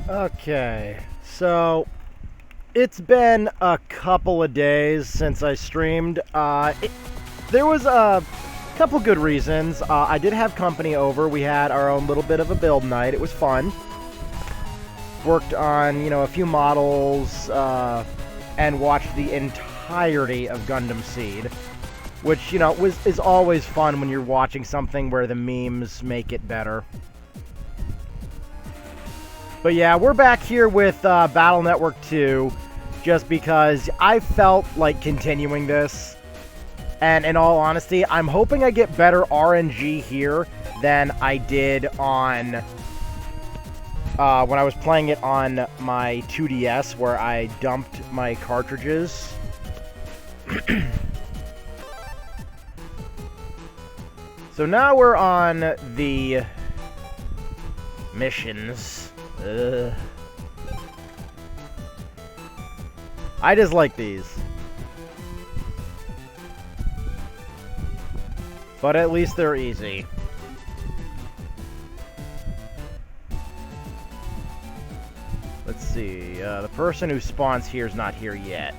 Okay, so it's been a couple of days since I streamed. There was a couple good reasons. I did have company over. We had our own little bit of a build night. It was fun. Worked on, a few models, and watched the entirety of Gundam Seed, which, is always fun when you're watching something where the memes make it better. But yeah, we're back here with Battle Network 2, just because I felt like continuing this. And in all honesty, I'm hoping I get better RNG here than I did on when I was playing it on my 2DS, where I dumped my cartridges. So now we're on the missions. I just like these. But at least they're easy. Let's see. The person who spawns here is not here yet.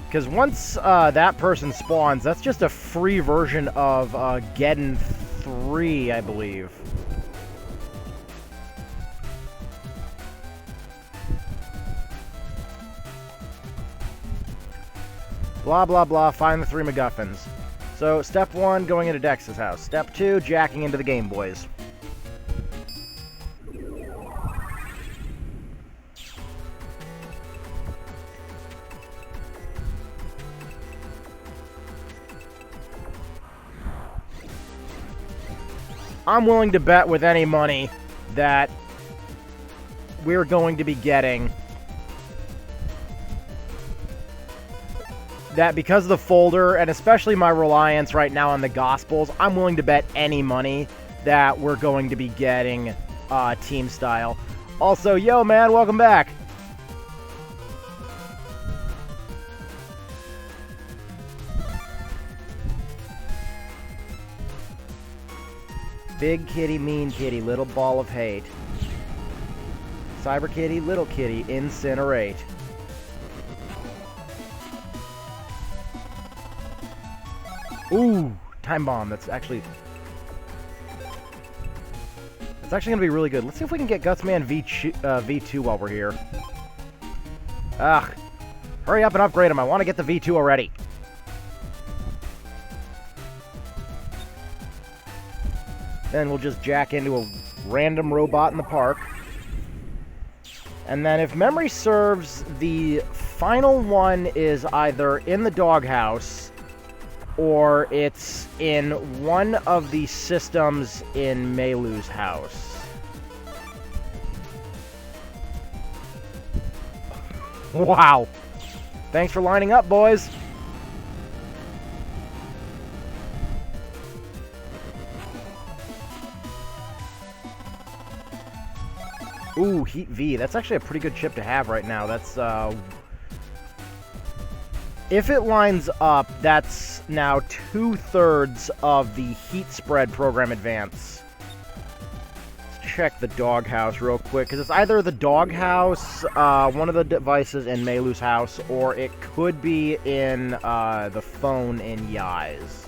Because once that person spawns, that's just a free version of Geddon 3, I believe. Blah, blah, blah. Find the 3 MacGuffins. So, step 1, going into Dex's house. Step 2, jacking into the Game Boys. I'm willing to bet with any money that we're going to be getting that because of the folder, and especially my reliance right now on the Gospels, I'm willing to bet any money that we're going to be getting team style. Also, yo man, welcome back. Big kitty, mean kitty, little ball of hate. Cyber kitty, little kitty, incinerate. Ooh, time bomb. That's actually going to be really good. Let's see if we can get Gutsman V2 while we're here. Ugh. Hurry up and upgrade him. I want to get the V2 already. Then we'll just jack into a random robot in the park. And then if memory serves, the final one is either in the doghouse or it's in one of the systems in Meilu's house. Wow. Thanks for lining up, boys. Ooh, Heat V. That's actually a pretty good chip to have right now. That's, if it lines up, that's now 2/3 of the heat spread program advance. Let's check the doghouse real quick, because it's either the doghouse, one of the devices in Meilu's house, or it could be in the phone in Yai's.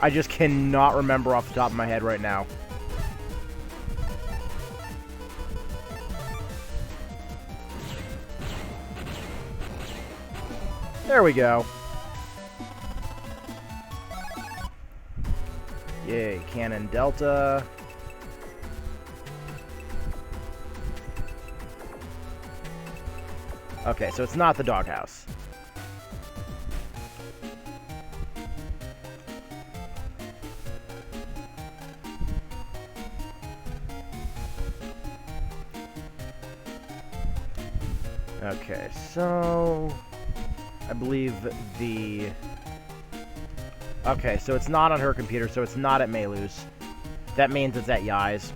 I just cannot remember off the top of my head right now. There we go. Yay, Cannon Delta. Okay, so it's not the doghouse. Okay, so I believe the... Okay, so it's not on her computer, so it's not at Meilu's. That means it's at Yai's.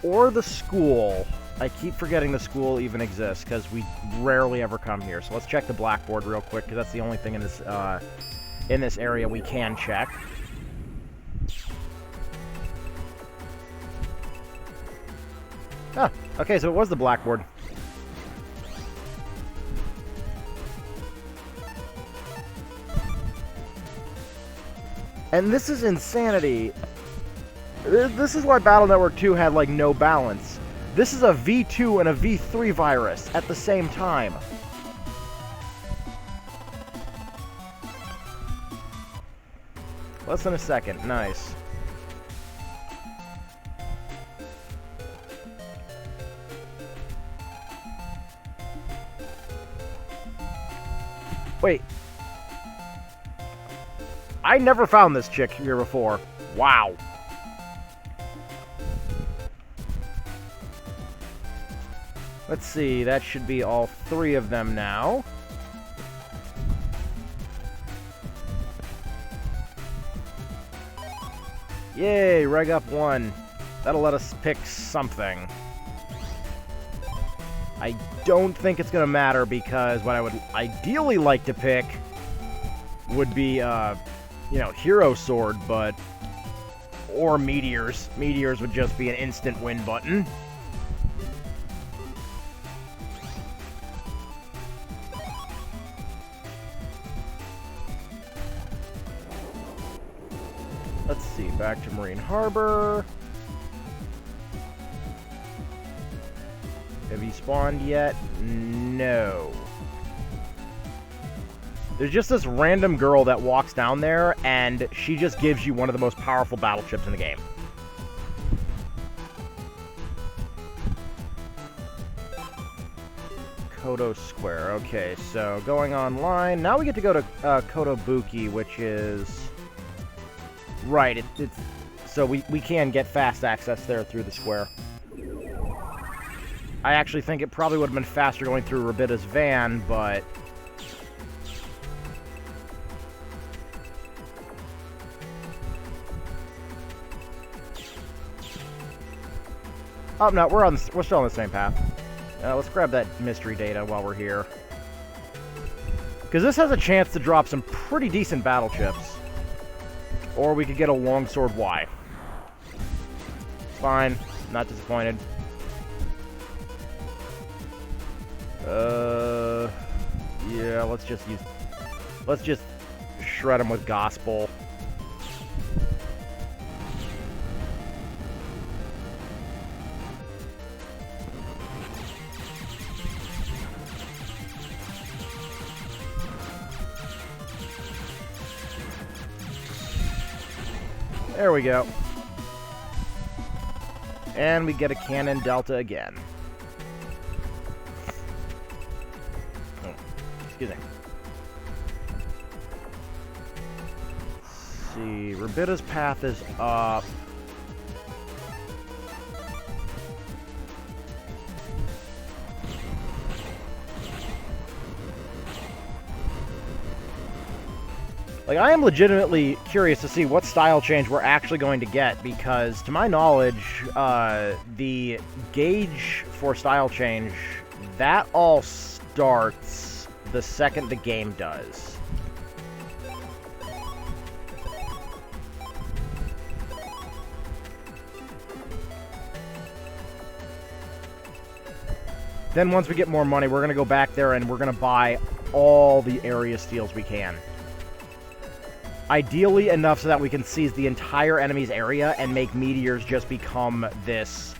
Or the school. I keep forgetting the school even exists, because we rarely ever come here. So let's check the blackboard real quick, because that's the only thing in this area we can check. Ah, okay, so it was the blackboard. And this is insanity. This is why Battle Network 2 had, like, no balance. This is a V2 and a V3 virus at the same time. Less than a second. Nice. Wait. I never found this chick here before. Wow. Let's see, that should be all 3 of them now. Yay, reg up 1. That'll let us pick something. I don't think it's going to matter because what I would ideally like to pick would be, you know, Hero Sword, but... or Meteors. Meteors would just be an instant win button. Let's see, back to Marine Harbor. Have you spawned yet? No. There's just this random girl that walks down there, and she just gives you one of the most powerful battleships in the game. Koto Square. Okay, so going online. Now we get to go to Kotobuki, which is... Right, it's... So we can get fast access there through the square. I actually think it probably would have been faster going through Rabita's van, but... Oh, no, we're still on the same path. Let's grab that mystery data while we're here. Because this has a chance to drop some pretty decent battleships. Or we could get a Longsword Y. Fine. Not disappointed. Yeah, let's just shred them with Gospel. There we go. And we get a Cannon Delta again. Oh, excuse me. Let's see. Rabita's path is up. Like, I am legitimately curious to see what style change we're actually going to get, because, to my knowledge, the gauge for style change, that all starts the second the game does. Then once we get more money, we're going to go back there and we're going to buy all the area steals we can. Ideally enough so that we can seize the entire enemy's area and make meteors just become this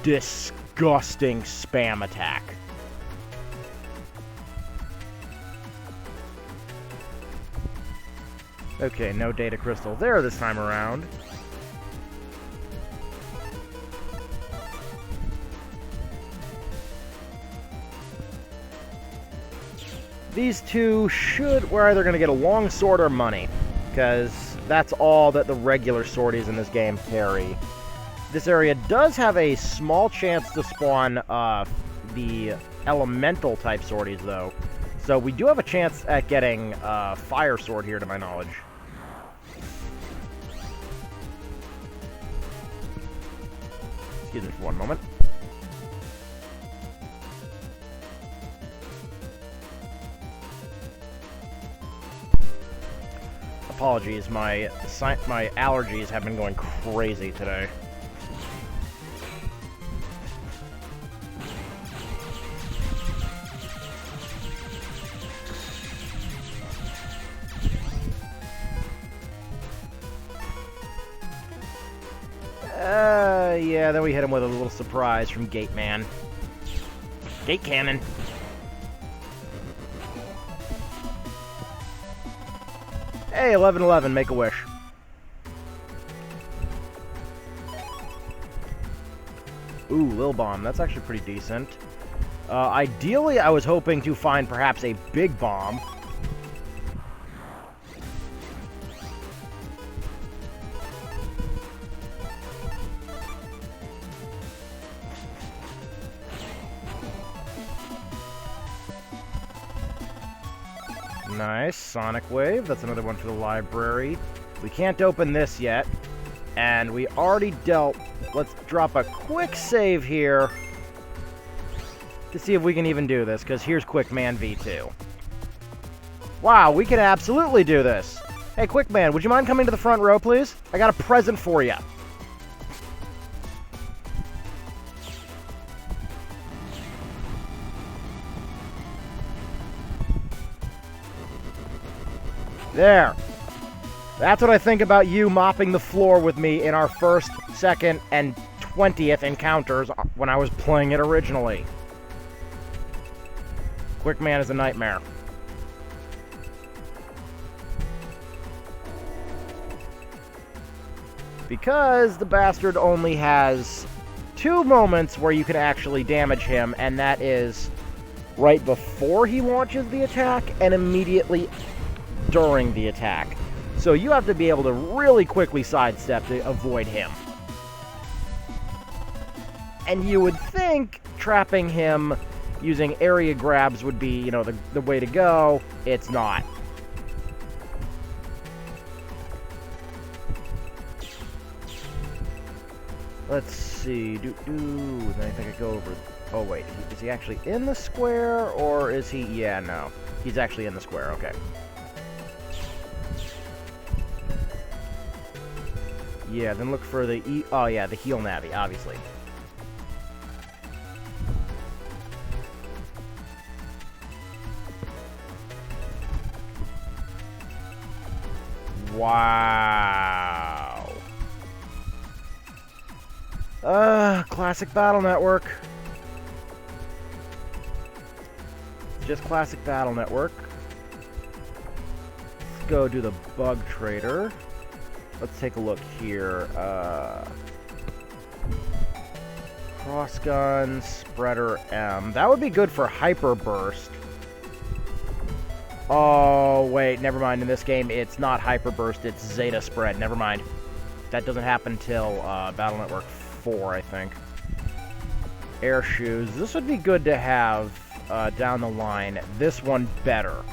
disgusting spam attack. Okay, no data crystal there this time around. These two we're either going to get a long sword or money, because that's all that the regular sorties in this game carry. This area does have a small chance to spawn the elemental type sorties, though. So we do have a chance at getting fire sword here, to my knowledge. Excuse me for one moment. apologies. My allergies have been going crazy today. Yeah, then we hit him with a little surprise from Gate Man. Gate Cannon. Hey, 1111, make a wish. Ooh, Lil Bomb, that's actually pretty decent. Ideally, I was hoping to find perhaps a big bomb. Nice. Sonic Wave. That's another one for the library. We can't open this yet. And we already dealt... Let's drop a quick save here to see if we can even do this, because here's Quickman V2. Wow, we can absolutely do this. Hey, Quickman, would you mind coming to the front row, please? I got a present for you. There. That's what I think about you mopping the floor with me in our first, second, and 20th encounters when I was playing it originally. Quickman is a nightmare. Because the bastard only has 2 moments where you can actually damage him, and that is right before he launches the attack and immediately during the attack. So you have to be able to really quickly sidestep to avoid him. And you would think trapping him using area grabs would be, you know, the way to go. It's not. Let's see. Then I think I go over... Oh, wait. Is he actually in the square, or is he... Yeah, no. He's actually in the square. Okay. Yeah, then look for the oh yeah, the heal Navi, obviously. Wow. Classic Battle Network. Just classic Battle Network. Let's go do the Bug Trader. Let's take a look here. Cross Gun, Spreader M. That would be good for Hyper Burst. Oh, wait, never mind. In this game, it's not Hyper Burst, it's Zeta Spread. Never mind. That doesn't happen till Battle Network 4, I think. Air Shoes. This would be good to have down the line. This one better.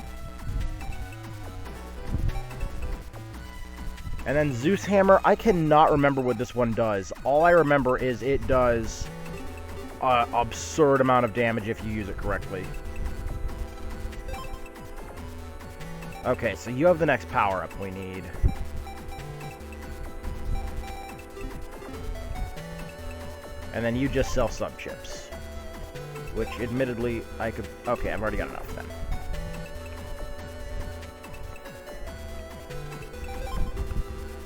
And then Zeus Hammer, I cannot remember what this one does. All I remember is it does an absurd amount of damage if you use it correctly. Okay, so you have the next power-up we need. And then you just sell sub-chips. Which, admittedly, I could... Okay, I've already got enough then.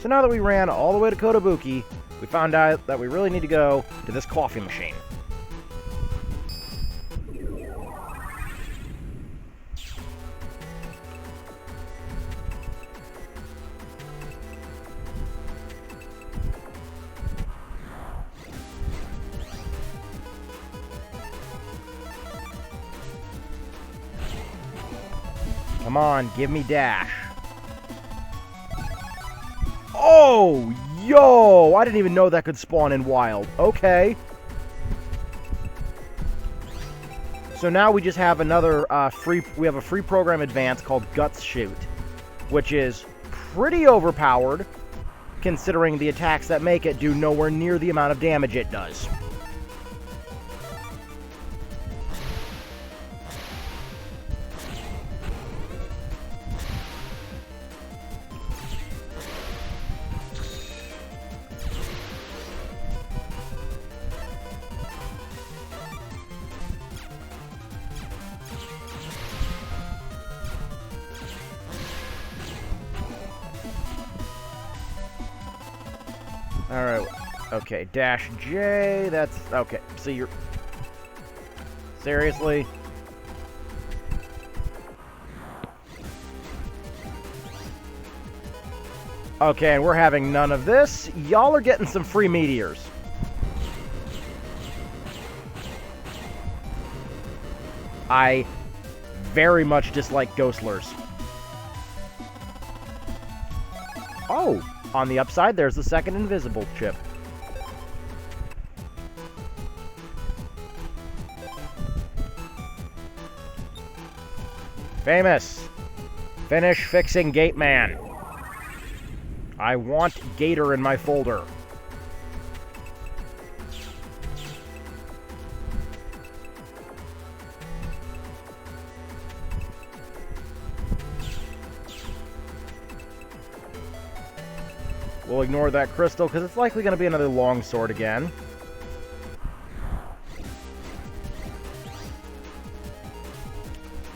So now that we ran all the way to Kotobuki, we found out that we really need to go to this coffee machine. Come on, give me dash. Oh, yo! I didn't even know that could spawn in wild. Okay. So now we just have another we have a free program advance called Guts Shoot, which is pretty overpowered, considering the attacks that make it do nowhere near the amount of damage it does. Alright. Okay, dash J. That's... Okay, so you're... Seriously? Okay, and we're having none of this. Y'all are getting some free meteors. I very much dislike ghostlers. Oh, on the upside, there's the second invisible chip. Famous. Finish fixing Gate Man. I want Gator in my folder. We'll ignore that crystal, because it's likely going to be another longsword again.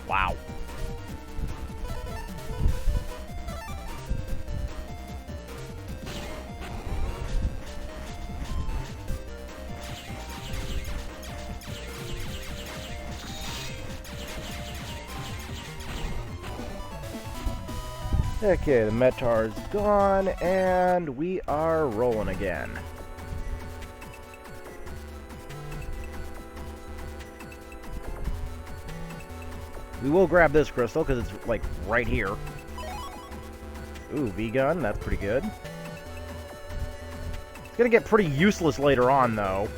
Wow. Okay, the Metar's gone, and we are rolling again. We will grab this crystal, because it's, like, right here. Ooh, V-gun, that's pretty good. It's gonna get pretty useless later on, though.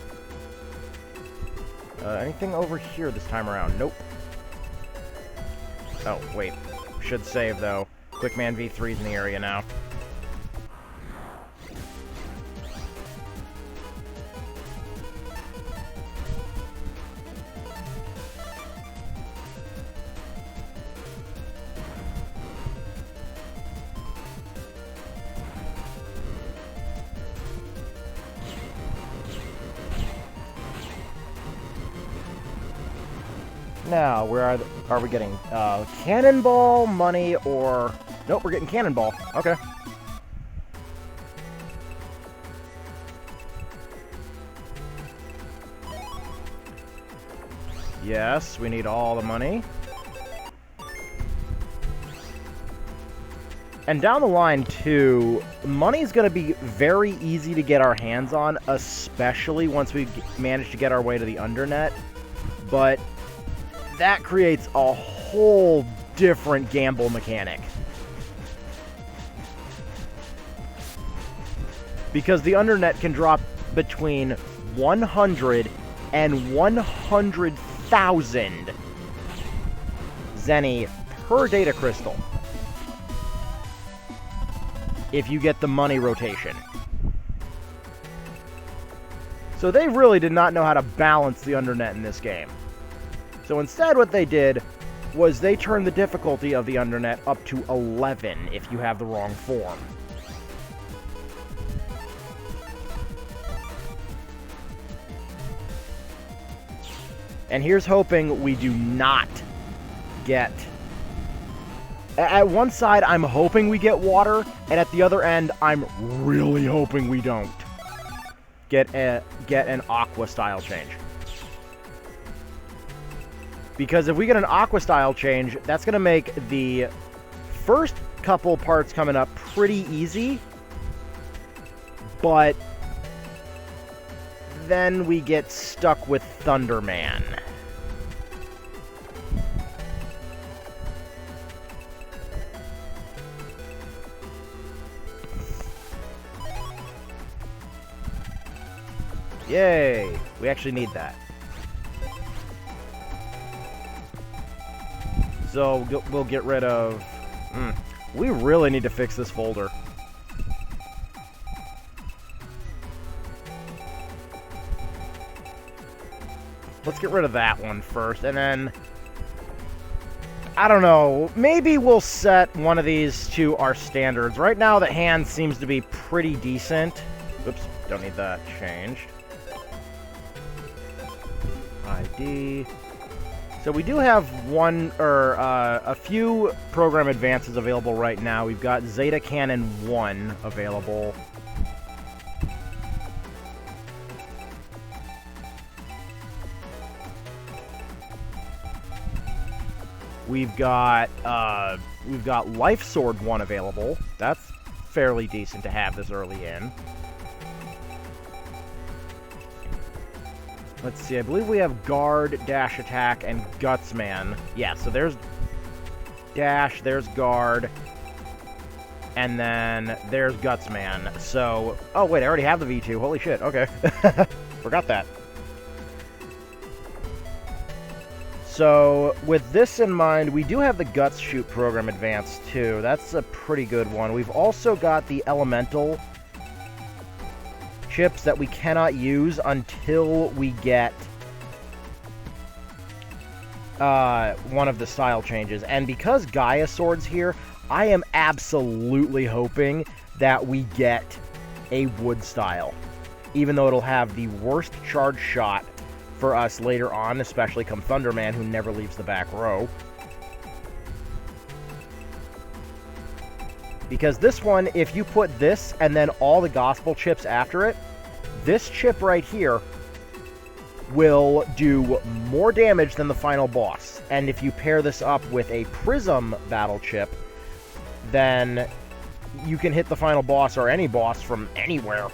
Anything over here this time around? Nope. Oh, wait. Should save, though. Quickman V3's in the area now. Now, where are we getting? Cannonball, money, or... Nope, we're getting Cannonball. Okay. Yes, we need all the money. And down the line, too, money's going to be very easy to get our hands on, especially once we manage to get our way to the Undernet. But that creates a whole different gamble mechanic. Because the Undernet can drop between 100 and 100,000 Zenny per data crystal if you get the money rotation. So they really did not know how to balance the Undernet in this game. So instead what they did was they turned the difficulty of the Undernet up to 11 if you have the wrong form. And here's hoping we do not get... At one side, I'm hoping we get water, and at the other end, I'm really hoping we don't get an Aqua style change. Because if we get an Aqua style change, that's going to make the first couple parts coming up pretty easy, but then we get stuck with Thunderman. Yay! We actually need that. So we'll get rid of... we really need to fix this folder. Let's get rid of that one first, and then... I don't know, maybe we'll set one of these to our standards. Right now, the hand seems to be pretty decent. Oops, don't need that changed. ID. So we do have a few program advances available right now. We've got Zeta Cannon 1 available. We've got Life Sword 1 available. That's fairly decent to have this early in. Let's see, I believe we have Guard, Dash Attack, and Gutsman. Yeah, so there's Dash, there's Guard, and then there's Gutsman. So, oh wait, I already have the V2. Holy shit, okay. Forgot that. So, with this in mind, we do have the Guts Shoot program advanced, too. That's a pretty good one. We've also got the Elemental chips that we cannot use until we get one of the style changes. And because Gaia Sword's here, I am absolutely hoping that we get a wood style. Even though it'll have the worst charge shot for us later on, especially come Thunderman, who never leaves the back row. Because this one, if you put this and then all the Gospel chips after it, this chip right here will do more damage than the final boss. And if you pair this up with a Prism battle chip, then you can hit the final boss or any boss from anywhere.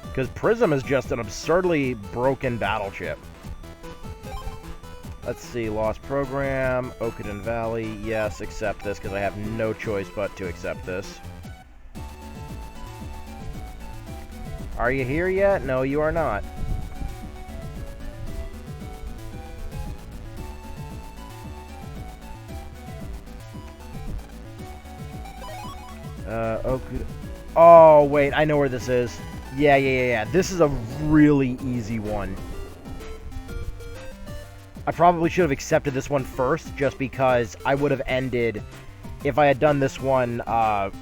Because Prism is just an absurdly broken battle chip. Let's see, Lost Program, Okuden Valley, yes, accept this, because I have no choice but to accept this. Are you here yet? No, you are not. Okuden... Oh, wait, I know where this is. Yeah. This is a really easy one. I probably should have accepted this one first, just because I would have ended... If I had done this one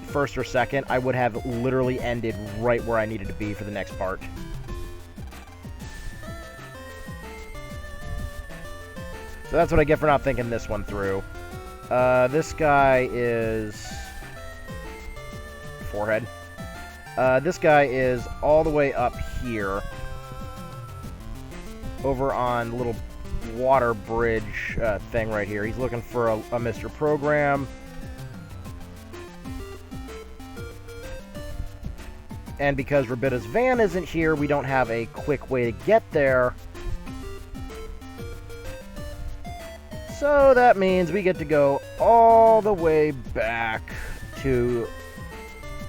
first or second, I would have literally ended right where I needed to be for the next part. So that's what I get for not thinking this one through. This guy is... Forehead. This guy is all the way up here. Over on little water bridge thing right here. He's looking for a Mr. Program. And because Rabita's van isn't here, we don't have a quick way to get there. So that means we get to go all the way back to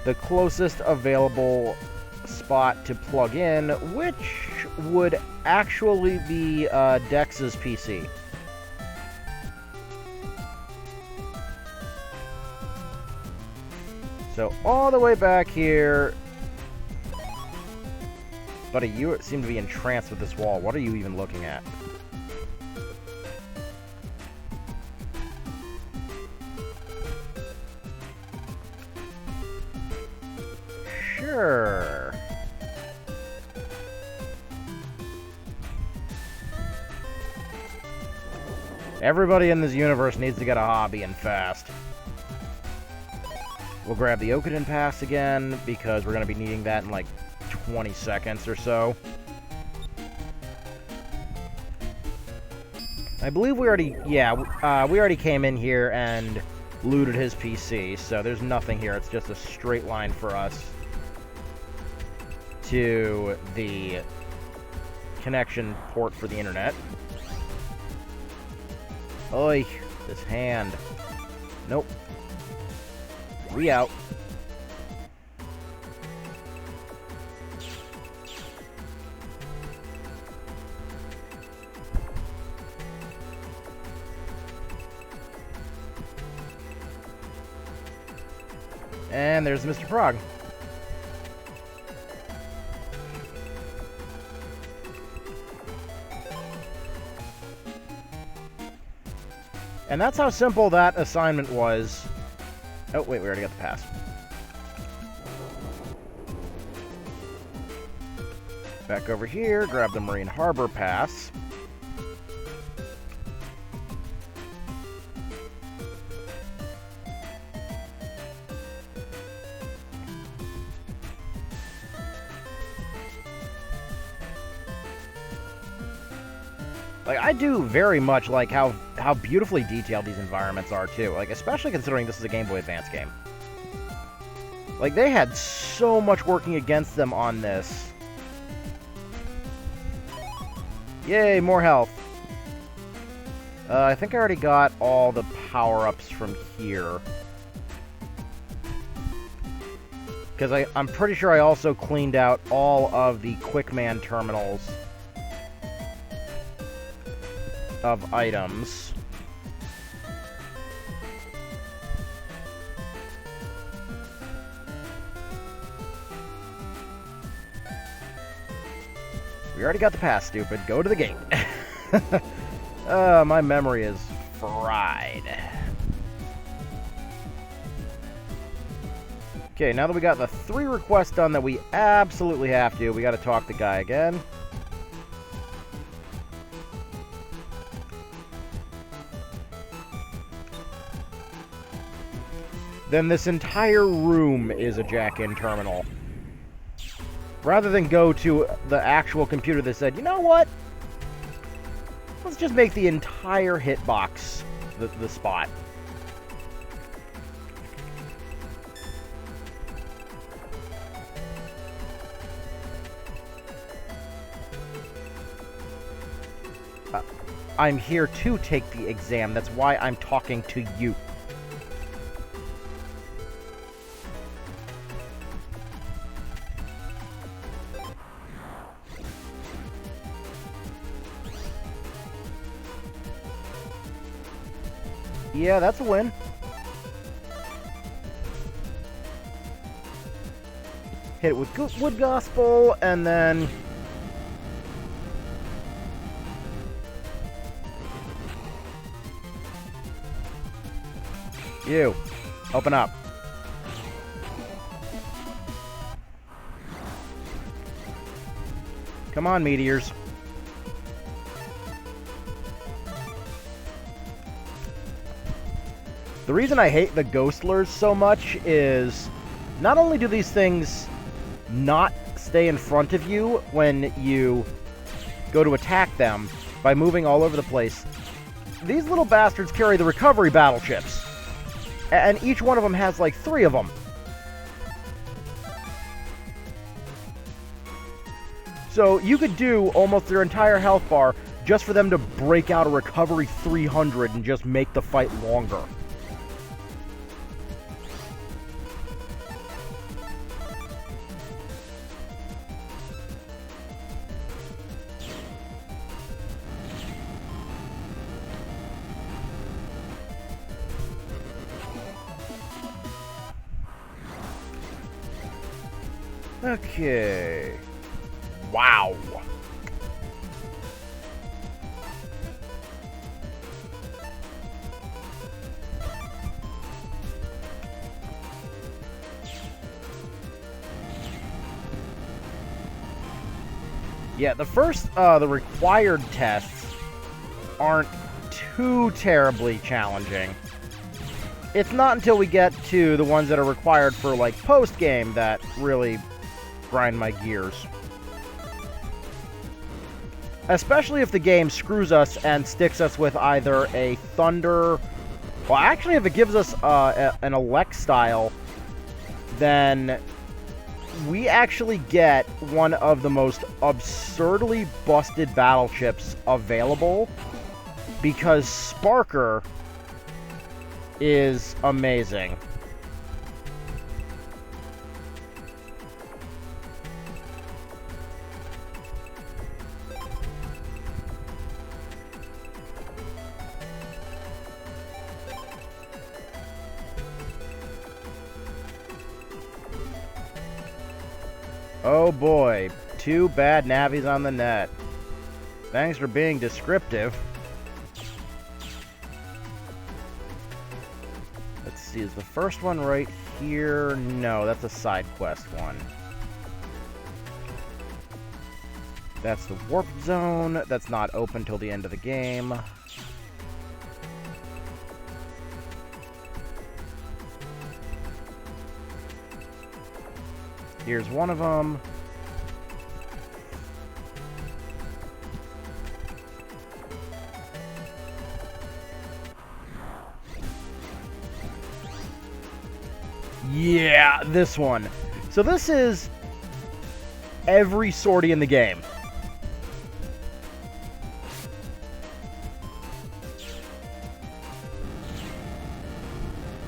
the closest available spot to plug in, which would actually be Dex's PC. So all the way back here. Buddy, you seem to be entranced with this wall. What are you even looking at? Sure. Everybody in this universe needs to get a hobby, and fast. We'll grab the Okuden Pass again, because we're going to be needing that in like 20 seconds or so. I believe we already... Yeah, we already came in here and looted his PC, so there's nothing here. It's just a straight line for us to the connection port for the internet. Oi, this hand. Nope. We out. And there's Mr. Frog. And that's how simple that assignment was. Oh, wait, we already got the pass. Back over here, grab the Marine Harbor Pass. Like, I do very much like how beautifully detailed these environments are, too. Like, especially considering this is a Game Boy Advance game. Like, they had so much working against them on this. Yay, more health. I think I already got all the power-ups from here. Because I'm pretty sure I also cleaned out all of the Quickman terminals of items. We already got the pass, stupid. Go to the gate. My memory is fried. Okay, now that we got the 3 requests done that we absolutely have to, we got to talk to the guy again. Then this entire room is a jack-in terminal. Rather than go to the actual computer that said, you know what? Let's just make the entire hitbox the spot. I'm here to take the exam. That's why I'm talking to you. Yeah, that's a win. Hit it with Wood Gospel, and then... You. Open up. Come on, meteors. The reason I hate the Ghostlers so much is not only do these things not stay in front of you when you go to attack them by moving all over the place, these little bastards carry the recovery battleships. And each one of them has like 3 of them. So you could do almost their entire health bar just for them to break out a recovery 300 and just make the fight longer. Okay. Wow. Yeah, the required tests aren't too terribly challenging. It's not until we get to the ones that are required for, like, post-game that really grind my gears. Especially if the game screws us and sticks us with either a Thunder... Well, actually, if it gives us an Elect style, then we actually get one of the most absurdly busted battleships available, because Sparker is amazing. Oh boy, 2 bad navies on the net. Thanks for being descriptive. Let's see, is the first one right here? No, that's a side quest one. That's the warp zone. That's not open till the end of the game. Here's one of them. Yeah, this one. So this is every sortie in the game.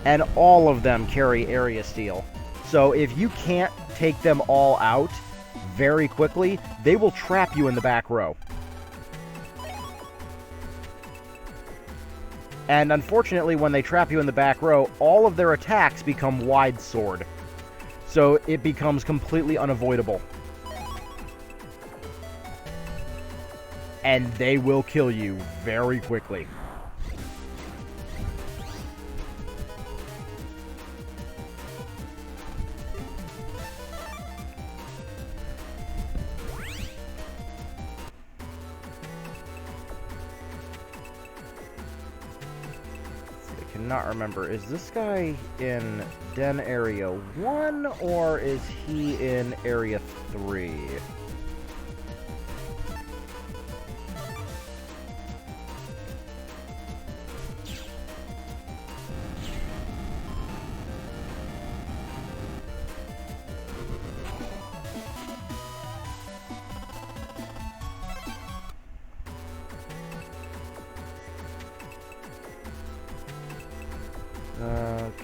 And all of them carry area steal. So if you can't take them all out very quickly, they will trap you in the back row. And unfortunately, when they trap you in the back row, all of their attacks become wide sword. So it becomes completely unavoidable. And they will kill you very quickly. Not remember, is this guy in Den Area 1 or is he in Area 3?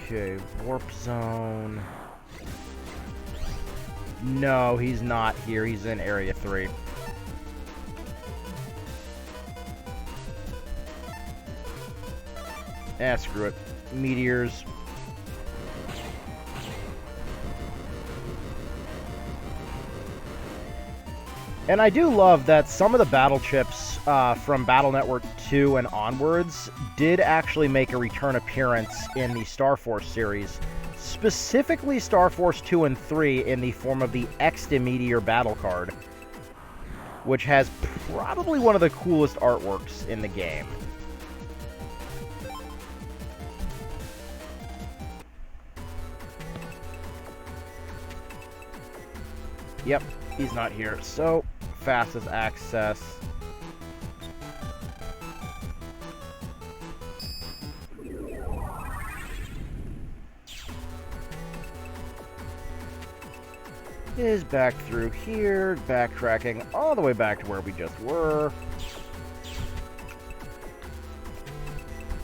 Okay, warp zone. No, he's not here. He's in Area 3. Screw it. Meteors. And I do love that some of the battle chips from Battle Network 2 and onwards did actually make a return appearance in the Star Force series. Specifically Star Force 2 and 3 in the form of the Exta Meteor battle card, which has probably one of the coolest artworks in the game. Yep, he's not here. So, fastest access. Is back through here, backtracking all the way back to where we just were.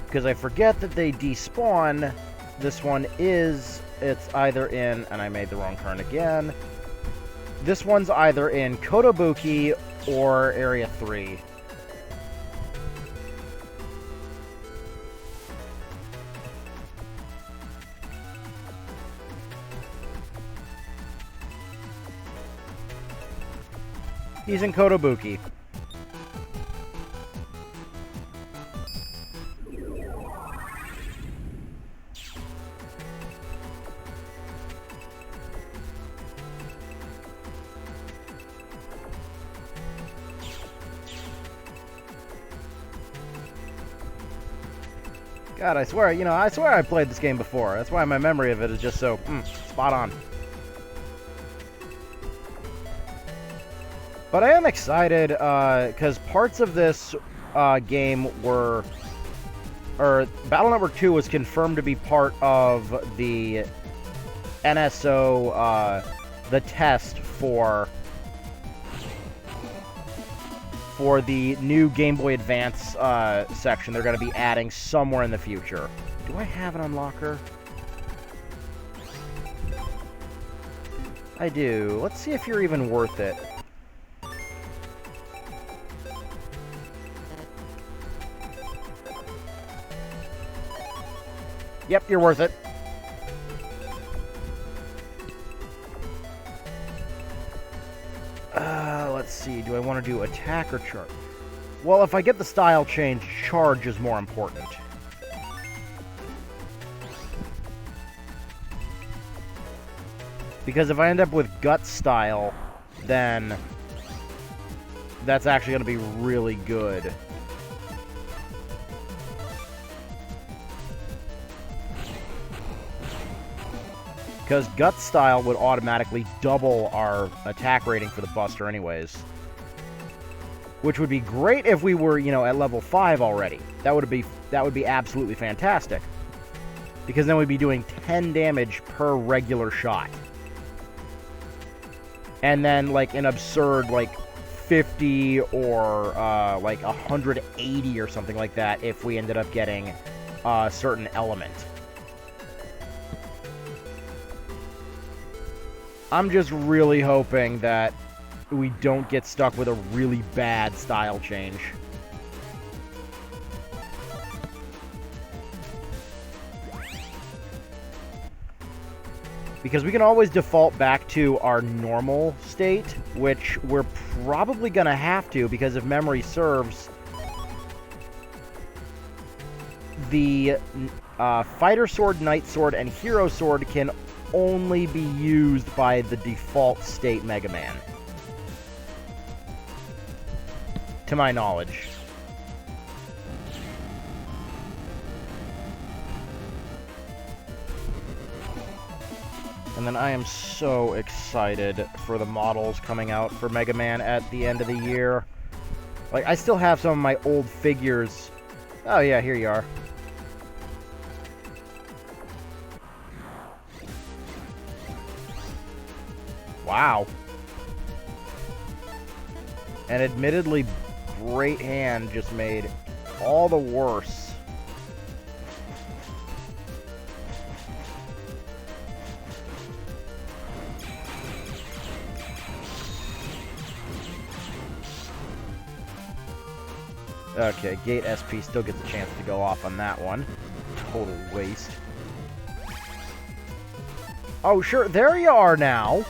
Because I forget that they despawn. This one is, it's either in, and I made the wrong turn again. This one's either in Kotobuki or Area 3. He's in Kotobuki. God, I swear, I swear I played this game before. That's why my memory of it is just so, spot on. But I am excited, because parts of this game were... Or, Battle Network 2 was confirmed to be part of the NSO, the test for the new Game Boy Advance section they're going to be adding somewhere in the future. Do I have an unlocker? I do. Let's see if you're even worth it. Yep, you're worth it. Let's see. Do I want to do attack or charge? Well, if I get the style change, charge is more important. Because if I end up with gut style, then that's actually going to be really good. Because gut style would automatically double our attack rating for the Buster anyways. Which would be great if we were, at level 5 already. That would be absolutely fantastic. because then we'd be doing 10 damage per regular shot. And then, like, an absurd, like, 50 or, like, 180 or something like that if we ended up getting a certain element. I'm just really hoping that we don't get stuck with a really bad style change. Because we can always default back to our normal state, which we're probably going to have to, because if memory serves, the Fighter Sword, Knight Sword, and Hero Sword can only be used by the default state Mega Man. To my knowledge. And then I am so excited for the models coming out for Mega Man at the end of the year. Like, I still have some of my old figures. Oh yeah, here you are. Wow. And admittedly, Great Hand just made all the worse. Okay, Gate SP still gets a chance to go off on that one. Total waste. Oh, sure, there you are now.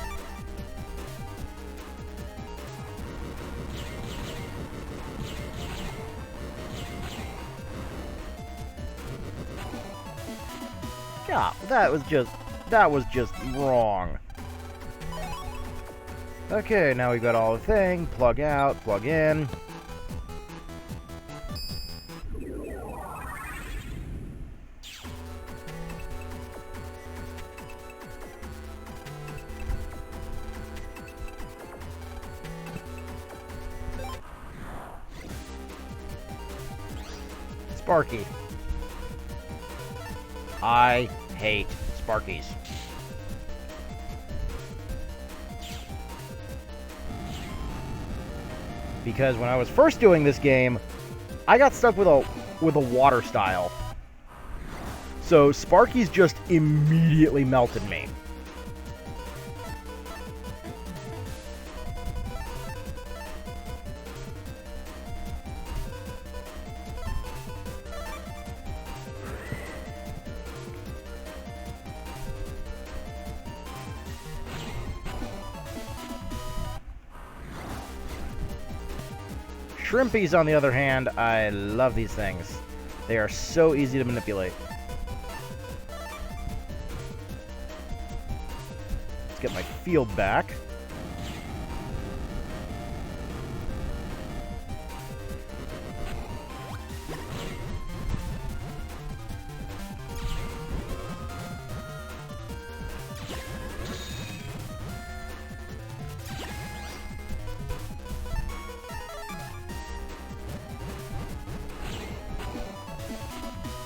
God, that was just wrong. Okay, now we've got all the thing. Plug out, plug in. Sparky. I hate Sparkies. Because when I was first doing this game, I got stuck with a water style. So Sparkies just immediately melted me. Shrimpies, on the other hand, I love these things. They are so easy to manipulate. Let's get my field back.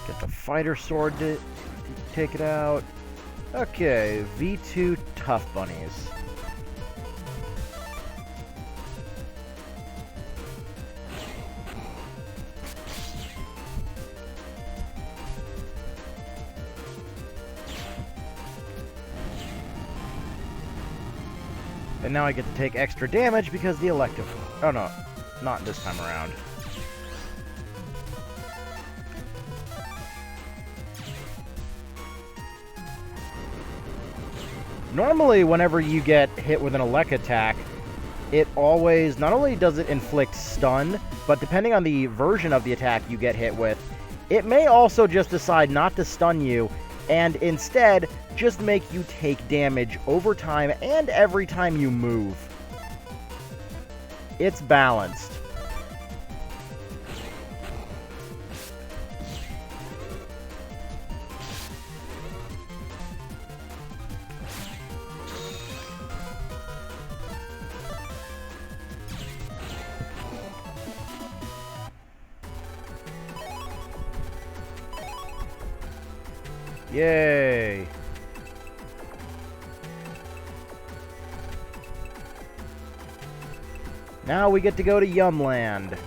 Get the fighter sword to take it out. Okay, V2 Tough Bunnies. And now I get to take extra damage because the elective... Oh no, not this time around. Normally, whenever you get hit with an elect attack, it always, not only does it inflict stun, but depending on the version of the attack you get hit with, it may also just decide not to stun you, and instead, just make you take damage over time and every time you move. It's balanced. Yay! Now we get to go to Yumland.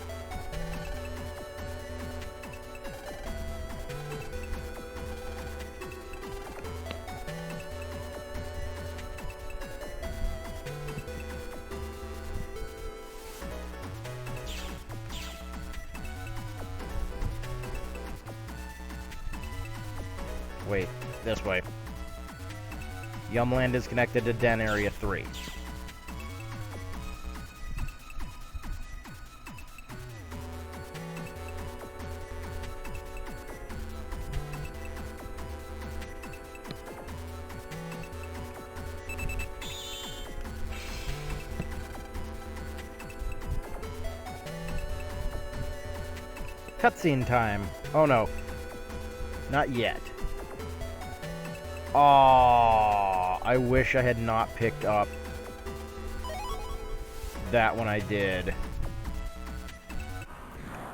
Wait, this way. Yumland is connected to Den Area 3. Cutscene time. Oh no. Not yet. Aww, I wish I had not picked up that when I did.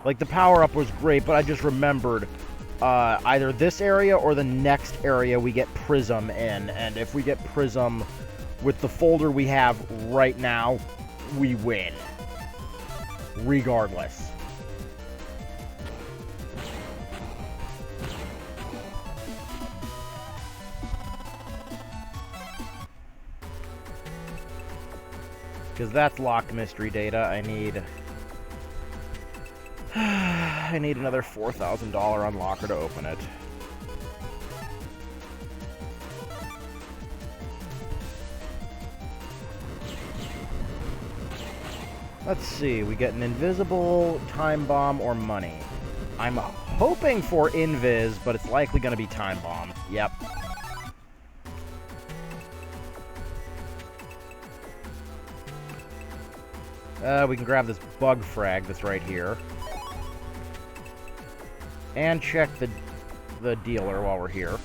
Like, the power-up was great, but I just remembered either this area or the next area we get Prism in. And if we get Prism with the folder we have right now, we win. Regardless. Because that's locked mystery data. I need another $4,000 unlocker to open it. Let's see, we get an invisible, time bomb, or money. I'm hoping for invis, but it's likely going to be time bomb. Yep. We can grab this bug frag that's right here. And check the dealer while we're here.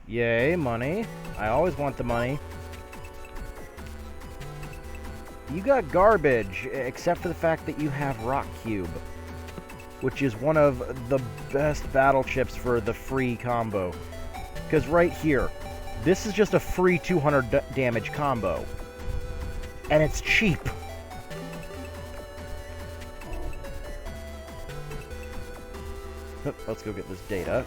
Yay, money. I always want the money. You got garbage, except for the fact that you have Rock Cube, which is one of the best battle chips for the free combo. Because right here, this is just a free 200 damage combo. And it's cheap. Let's go get this data.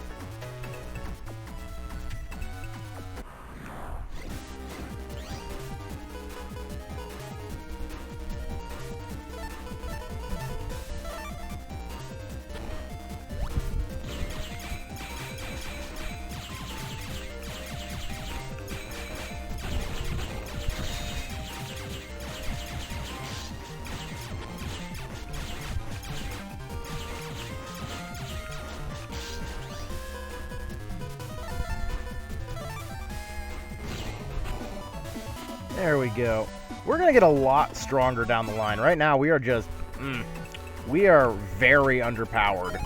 There we go. We're going to get a lot stronger down the line. Right now, we are just... we are very underpowered.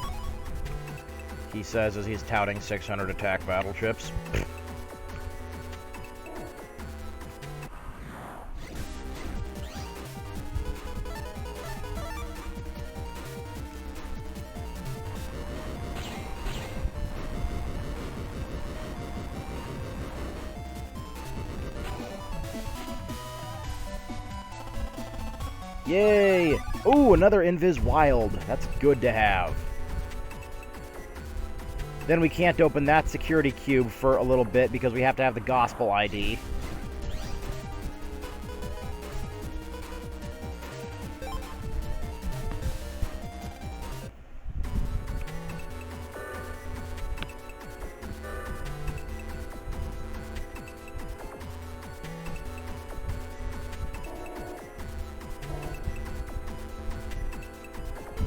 He says as he's touting 600 attack battle chips. Yay! Ooh, another Invis Wild. That's good to have. Then we can't open that security cube for a little bit because we have to have the Gospel ID.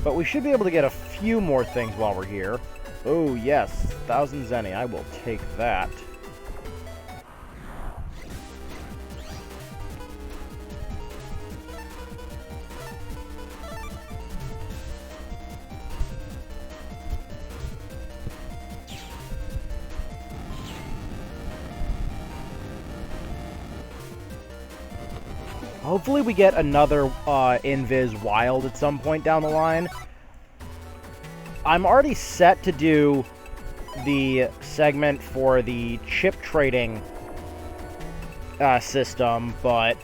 But we should be able to get a few more things while we're here. Oh, yes. 1,000 Zenny. I will take that. Hopefully we get another Invis Wild at some point down the line. I'm already set to do the segment for the chip trading system, but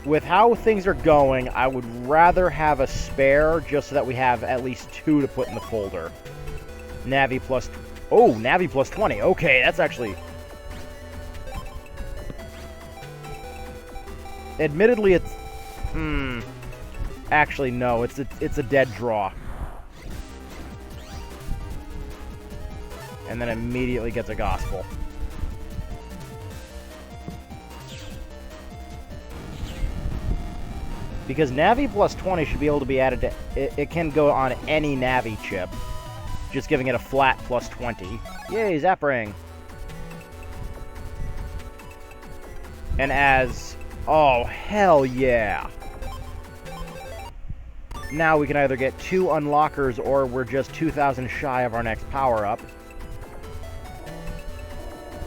with how things are going, I would rather have a spare just so that we have at least 2 to put in the folder. Navi plus... Oh, Navi plus 20. Okay, that's actually... Admittedly, it's... Actually, no. It's a dead draw. And then immediately gets a gospel. Because Navi plus 20 should be able to be added to... It can go on any Navi chip. Just giving it a flat plus 20. Yay, Zap Ring. And as... Oh, hell yeah. Now we can either get 2 unlockers or we're just 2,000 shy of our next power-up.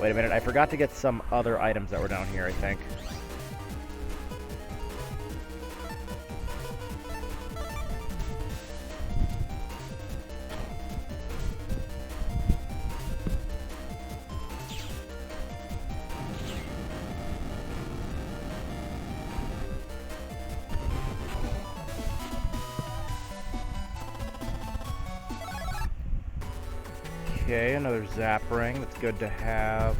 Wait a minute, I forgot to get some other items that were down here, I think. Okay, another Zap Ring. That's good to have.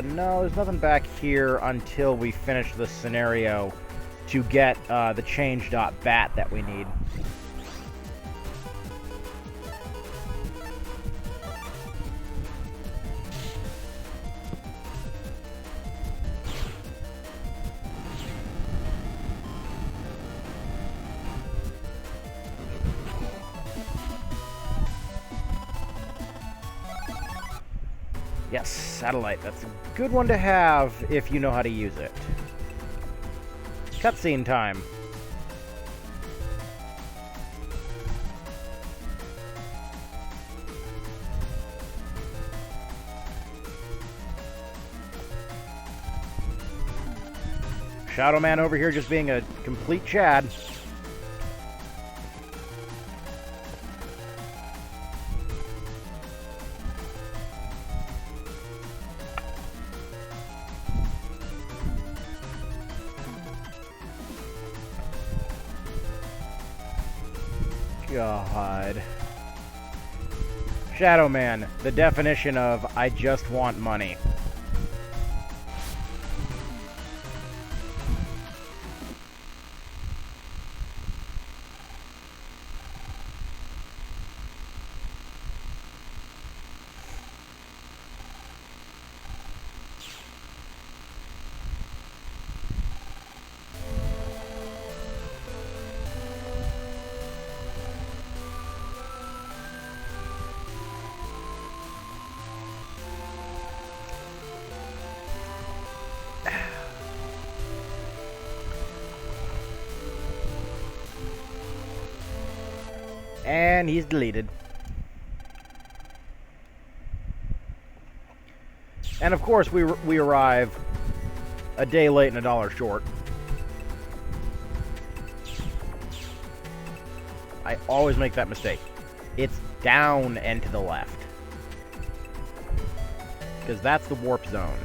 No, there's nothing back here until we finish the scenario to get the change.bat that we need. Yes, satellite. That's a good one to have if you know how to use it. Cutscene time. Shadow Man over here just being a complete Chad. God. Shadow Man, the definition of I just want money. And he's deleted. And of course, we arrive a day late and $1 short. I always make that mistake. It's down and to the left. Because that's the warp zone.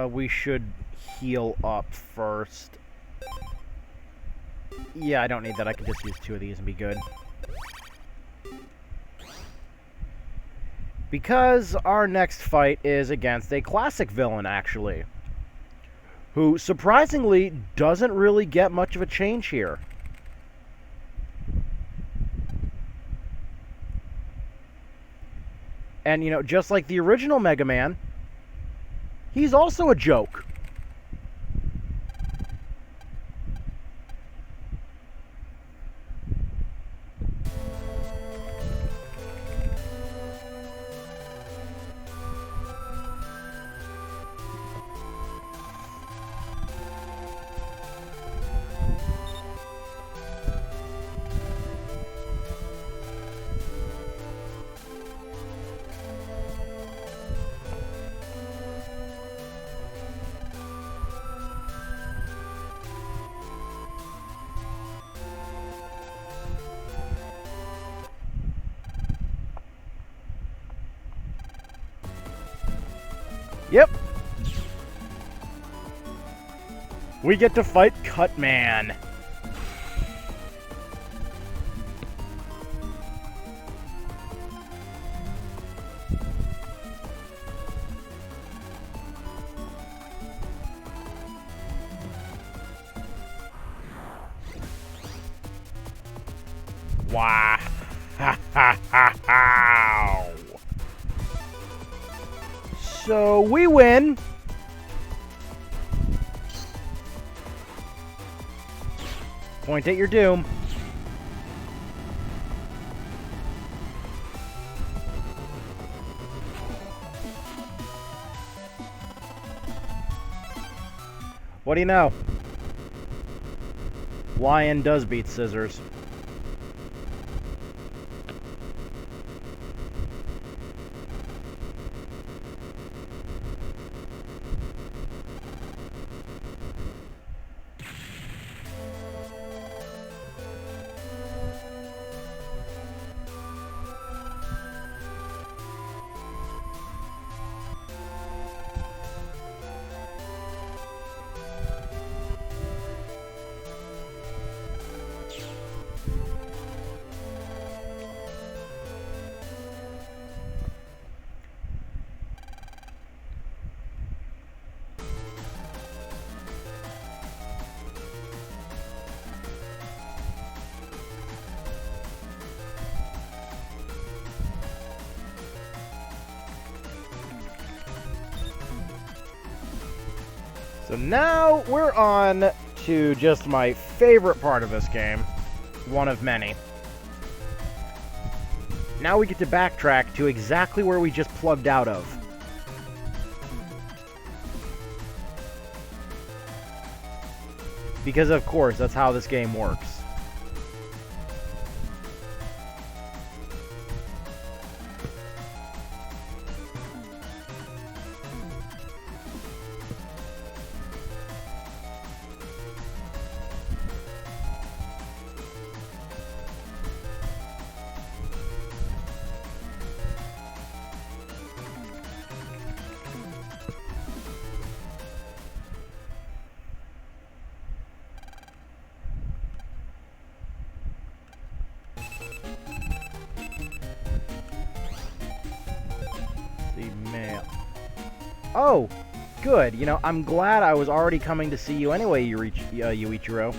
We should heal up first. Yeah, I don't need that. I can just use 2 of these and be good. Because our next fight is against a classic villain, actually. Who, surprisingly, doesn't really get much of a change here. And, you know, just like the original Mega Man, he's also a joke. Yep. We get to fight Cutman. Wow. Ha ha ha ha. So we win. Point at your doom. What do you know? Lion does beat scissors. So now we're on to just my favorite part of this game. One of many. Now we get to backtrack to exactly where we just plugged out of. Because of course, that's how this game works. Mail. Oh, good. You know, I'm glad I was already coming to see you anyway, Yuichiro.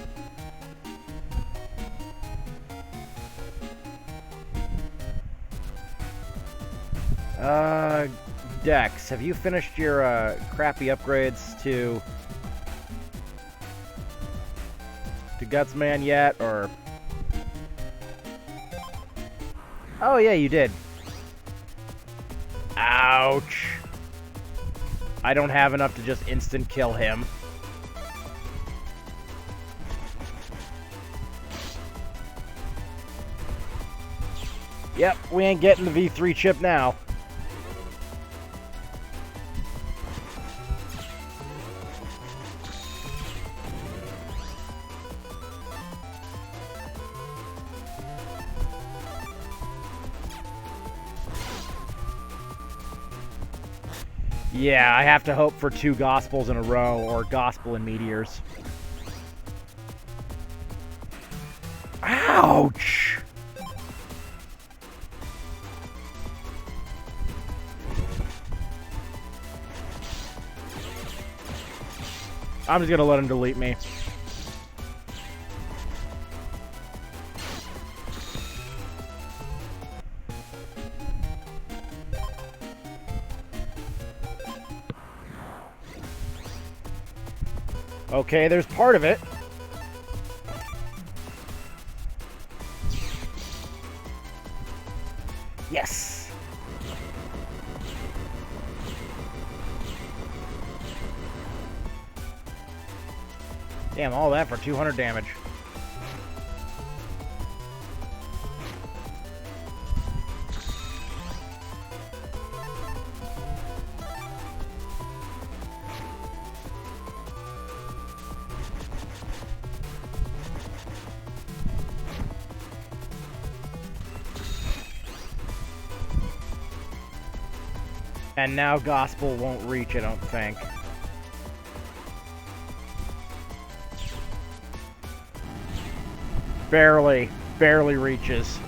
Dex, have you finished your, crappy upgrades to Gutsman yet, or... Oh, yeah, you did. Ouch. I don't have enough to just instant kill him. Yep, we ain't getting the V3 chip now. Yeah, I have to hope for 2 Gospels in a row, or Gospel and Meteors. Ouch! I'm just gonna let him delete me. Okay, there's part of it. Yes! Damn, all that for 200 damage. And now Gospel won't reach, I don't think. Barely reaches.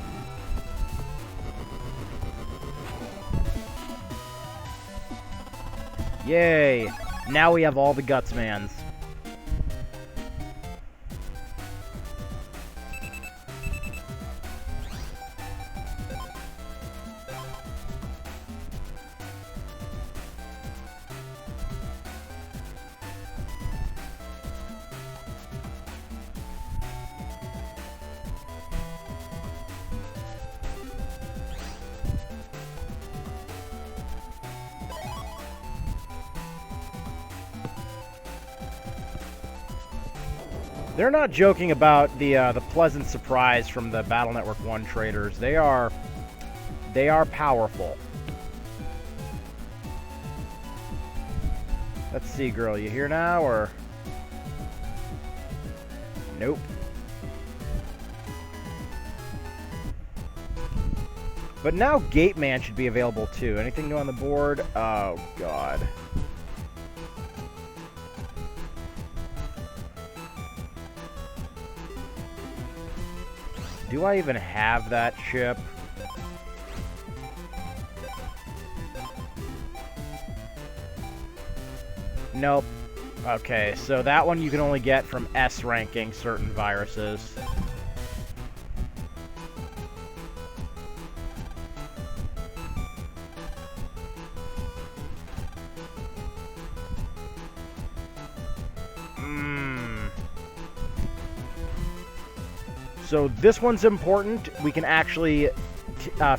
Yay! Now we have all the Gutsmans. They're not joking about the pleasant surprise from the Battle Network 1 traders. They are powerful. Let's see, girl, you here now, or? Nope. But now Gate Man should be available too. Anything new on the board? Oh, God. Do I even have that ship? Nope. Okay, so that one you can only get from S ranking certain viruses. So this one's important. We can actually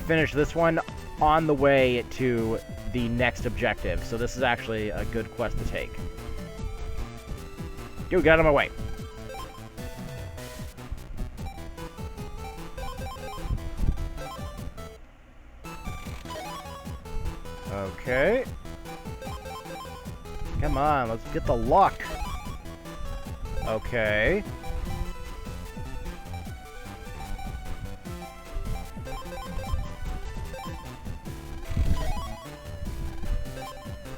finish this one on the way to the next objective. So this is actually a good quest to take. Dude, get out of my way. Okay. Come on, let's get the luck. Okay.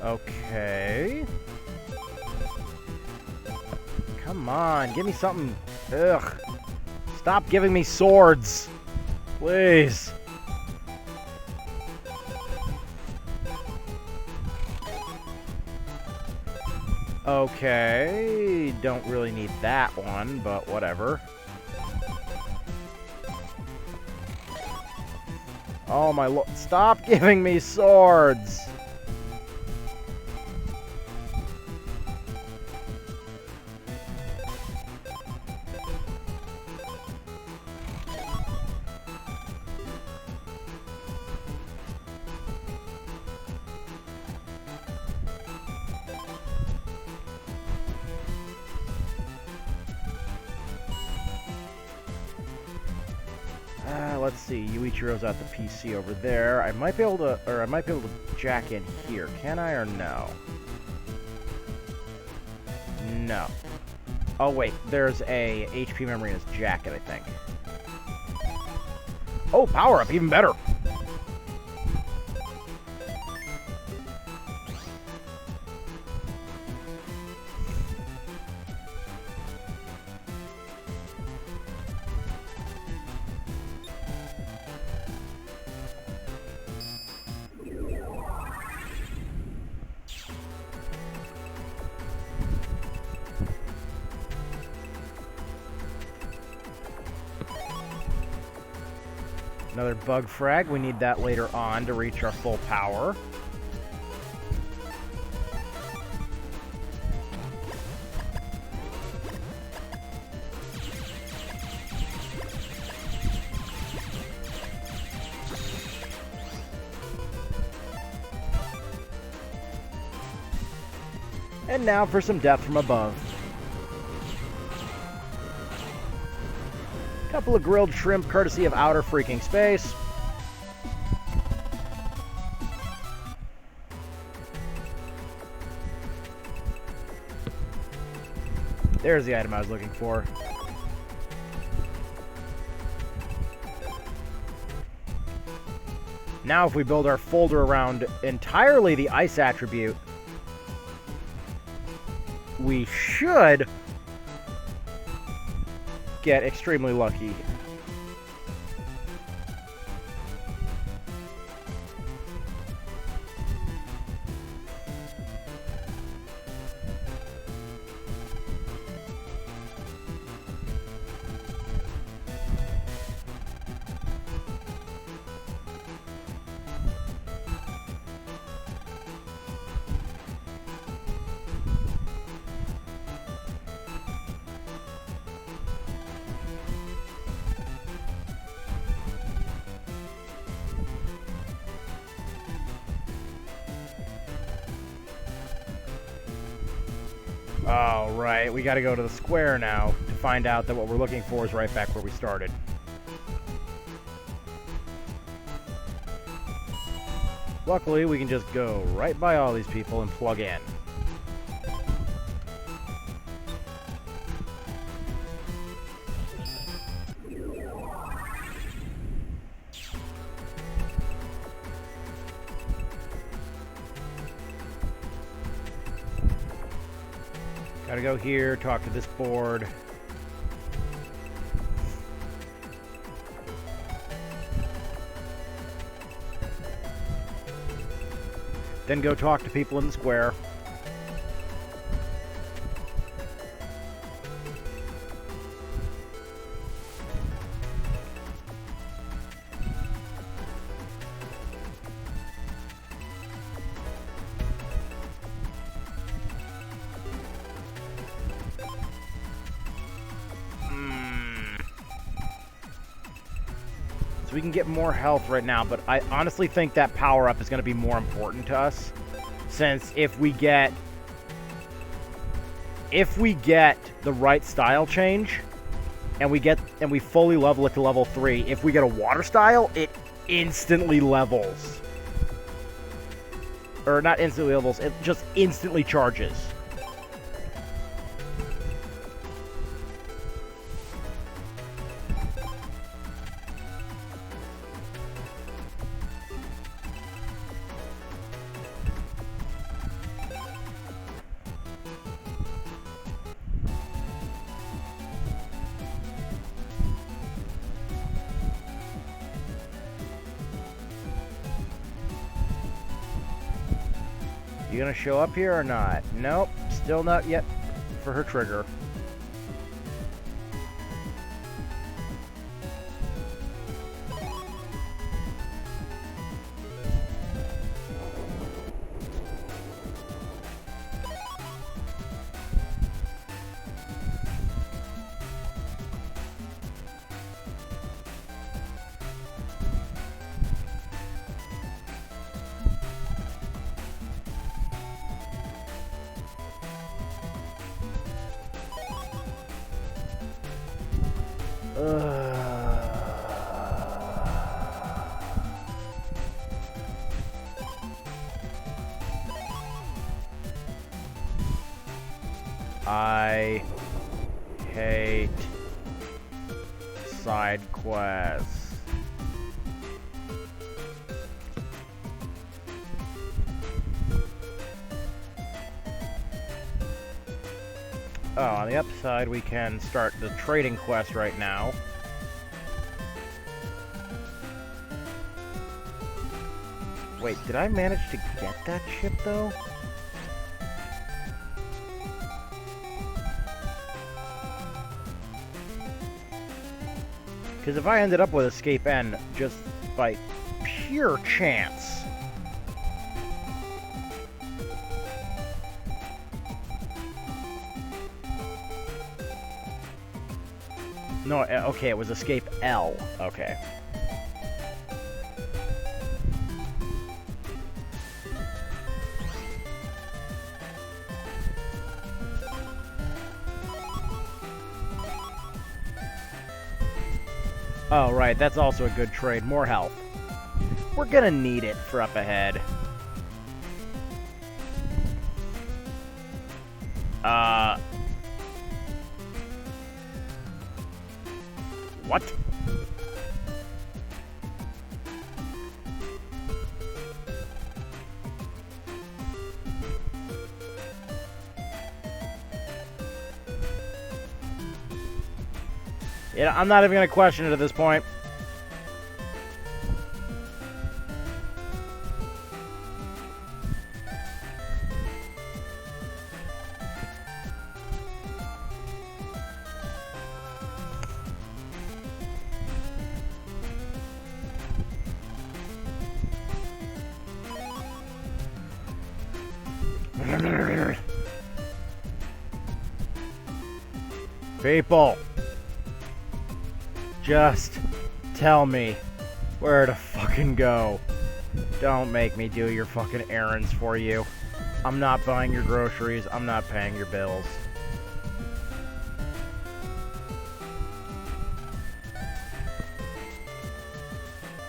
Okay. Come on, give me something. Ugh. Stop giving me swords. Please. Okay. Don't really need that one, but whatever. Oh my lord. Stop giving me swords. Let's see. Yuichiro's at the PC over there. I might be able to jack in here. Can I or no? No. Oh wait, there's a HP memory in his jacket, I think. Oh, power up, even better. Another bug frag. We need that later on to reach our full power. And now for some death from above. Couple of grilled shrimp courtesy of outer freaking space. There's the item I was looking for. Now if we build our folder around entirely the ice attribute, we should get extremely lucky. Oh, right. We gotta go to the square now to find out that what we're looking for is right back where we started. Luckily, we can just go right by all these people and plug in. Gotta go here, talk to this board. Then go talk to people in the square. We can get more health right now, but I honestly think that power-up is going to be more important to us, since if we get the right style change, and we fully level it to level 3, if we get a water style, it instantly levels. Or not instantly levels, it just instantly charges. You gonna show up here or not? Nope, still not yet for her trigger. I hate side quests. Oh, on the upside, we can start the trading quest right now. Wait, did I manage to get that ship, though? Because if I ended up with Escape N just by pure chance... No, okay, it was Escape L. Okay. Oh, right, that's also a good trade. More health. We're gonna need it for up ahead. What? Yeah, I'm not even going to question it at this point. People, just tell me where to fucking go. Don't make me do your fucking errands for you. I'm not buying your groceries. I'm not paying your bills.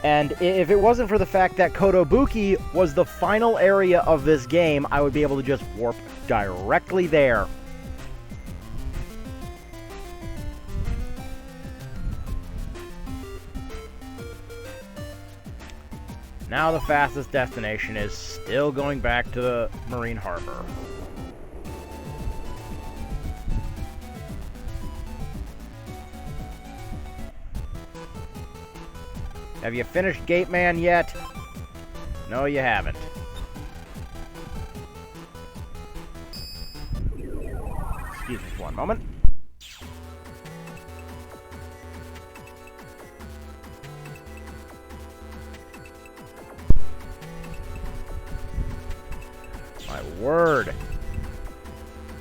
And if it wasn't for the fact that Kotobuki was the final area of this game, I would be able to just warp directly there. Now the fastest destination is still going back to the Marine Harbor. Have you finished Gate Man yet? No, you haven't. Excuse me for one moment. My word.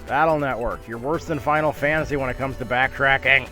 Battle Network, you're worse than Final Fantasy when it comes to backtracking.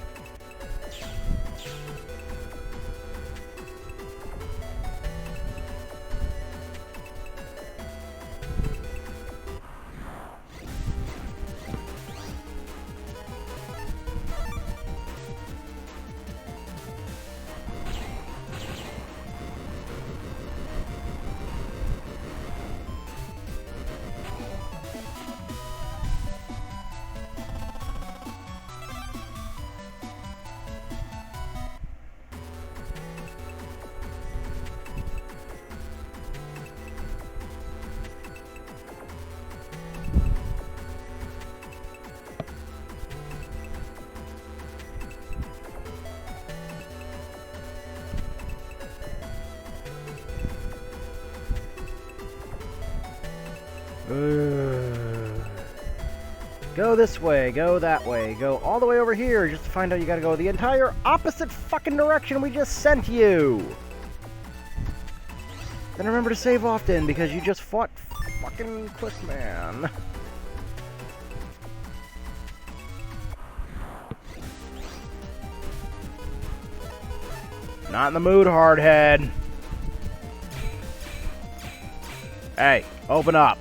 Go this way, go that way, go all the way over here just to find out you gotta go the entire opposite fucking direction we just sent you. Then remember to save often because you just fought fucking Cliffman. Not in the mood, hardhead. Hey, open up.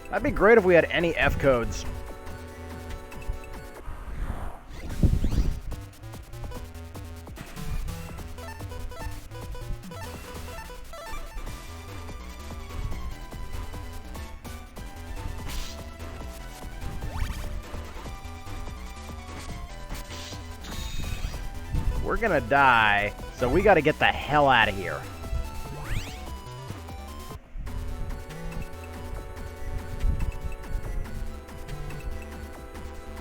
That'd be great if we had any F codes. We're gonna die, so we gotta get the hell out of here.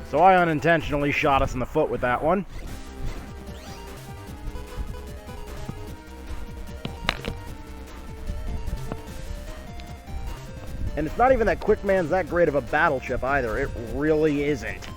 So I unintentionally shot us in the foot with that one. And it's not even that Quickman's that great of a battleship either. It really isn't.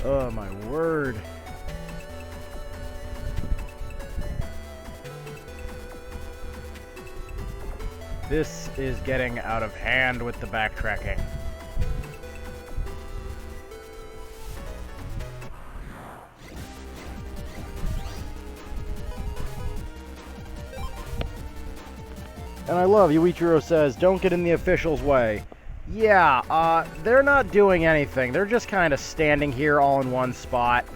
Oh, my word. This is getting out of hand with the backtracking. And I love Yuichiro says, don't get in the officials' way. Yeah, they're not doing anything. They're just kind of standing here all in one spot.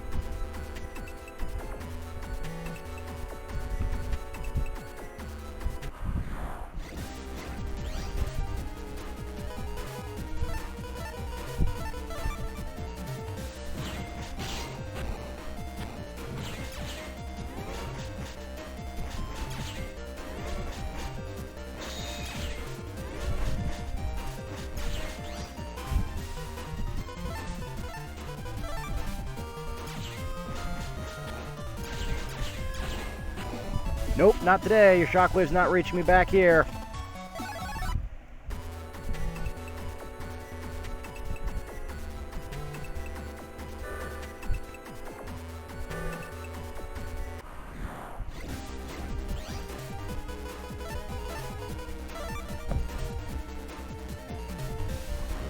Nope, not today. Your shockwave's not reaching me back here.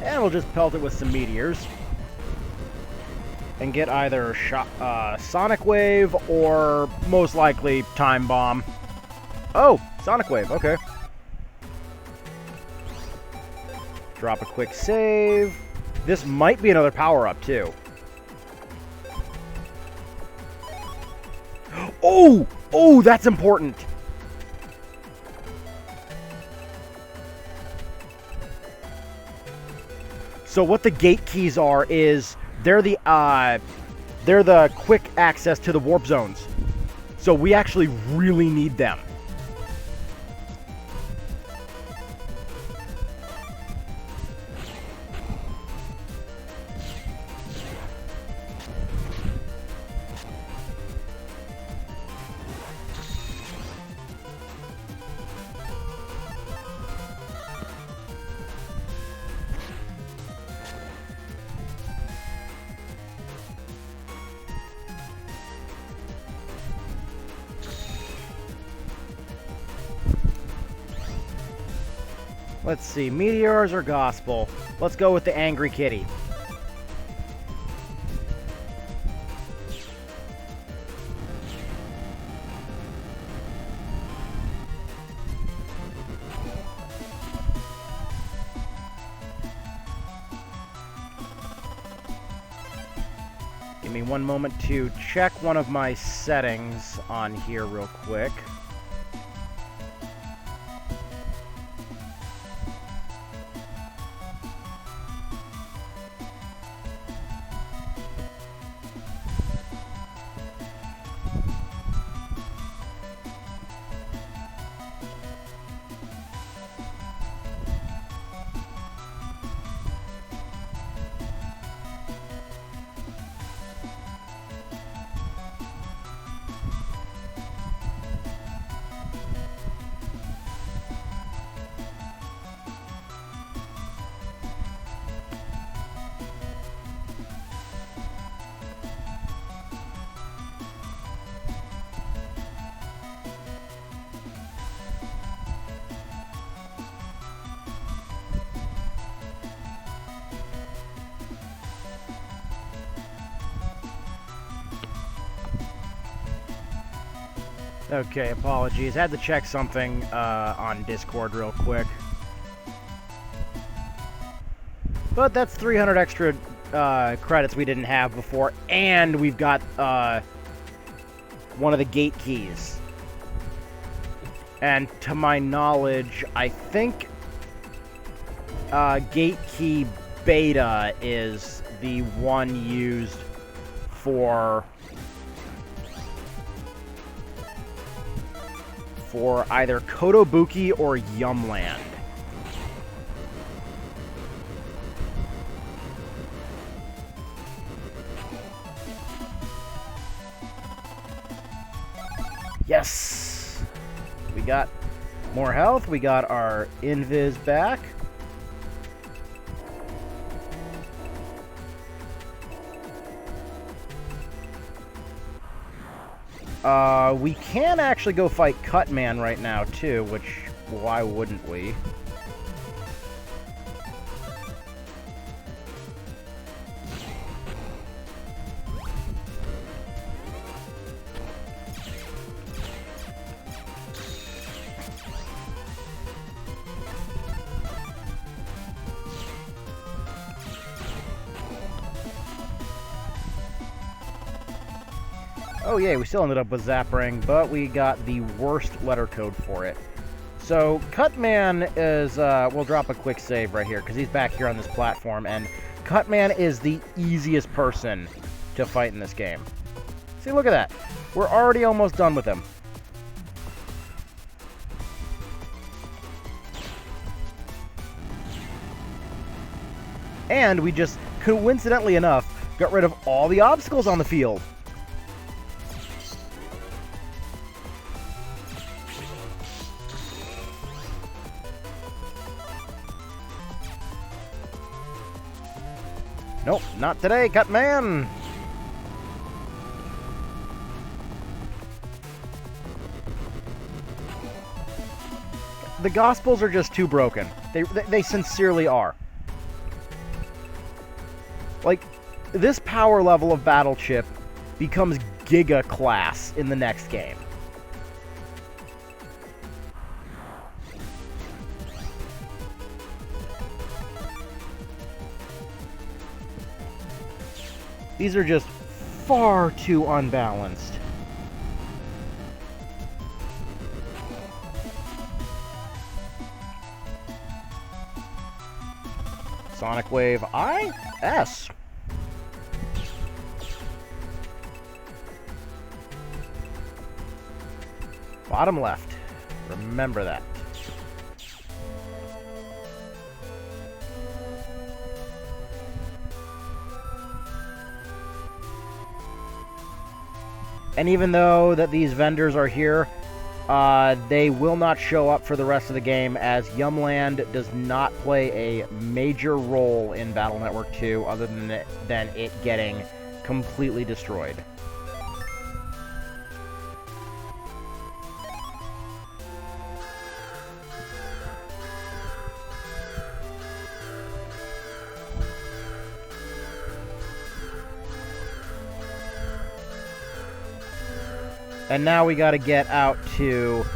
And we'll just pelt it with some meteors. And get either Sonic Wave or, most likely, Time Bomb. Oh, Sonic Wave, okay. Drop a quick save. This might be another power-up, too. Oh! Oh, that's important! So what the gate keys are is... They're the quick access to the warp zones. So we actually really need them. Let's see, meteors or gospel? Let's go with the angry kitty. Give me one moment to check one of my settings on here real quick. Okay, apologies. Had to check something on Discord real quick. But that's 300 extra credits we didn't have before, and we've got one of the gate keys. And to my knowledge, I think gate key beta is the one used for either Kotobuki or Yumland. Yes! We got more health, we got our invis back. We can actually go fight Cutman right now, too, which, why wouldn't we? Oh yeah, we still ended up with Zapring, but we got the worst letter code for it. So, Cutman is, we'll drop a quick save right here, because he's back here on this platform, and Cutman is the easiest person to fight in this game. See, look at that. We're already almost done with him. And we just, coincidentally enough, got rid of all the obstacles on the field. Nope, not today, Cutman! The Gospels are just too broken. They sincerely are. Like, this power level of Battle Chip becomes Giga class in the next game. These are just far too unbalanced. Sonic Wave IS. Bottom left. Remember that. And even though that these vendors are here, they will not show up for the rest of the game, as Yumland does not play a major role in Battle Network 2 other than it getting completely destroyed. And now we got to get out to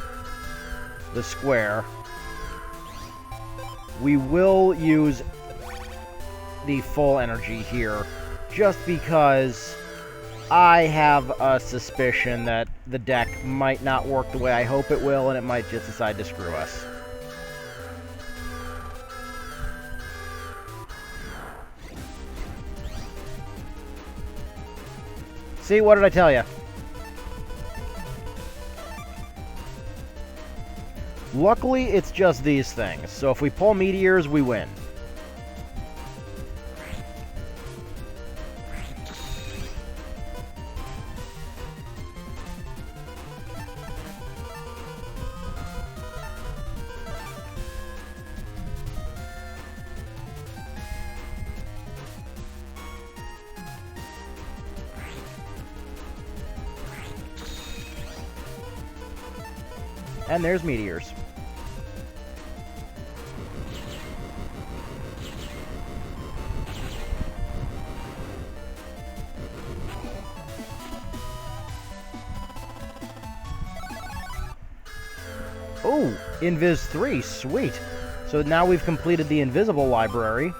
the square. We will use the full energy here, just because I have a suspicion that the deck might not work the way I hope it will, and it might just decide to screw us. See, what did I tell you? Luckily, it's just these things, so if we pull meteors, we win. And there's meteors. Oh, Invis 3, sweet. So now we've completed the Invisible Library.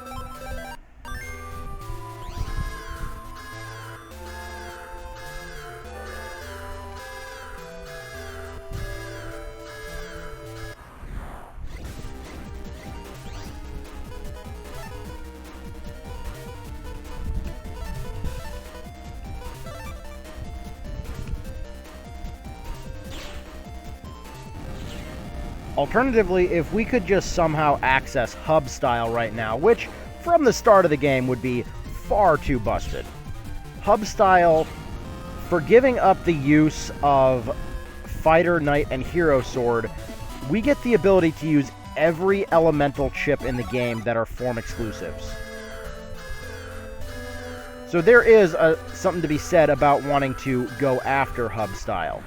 Alternatively, if we could just somehow access hub style right now, which from the start of the game would be far too busted. Hub style, for giving up the use of Fighter, Knight, and Hero Sword, we get the ability to use every elemental chip in the game that are form exclusives. So there is something to be said about wanting to go after hub style.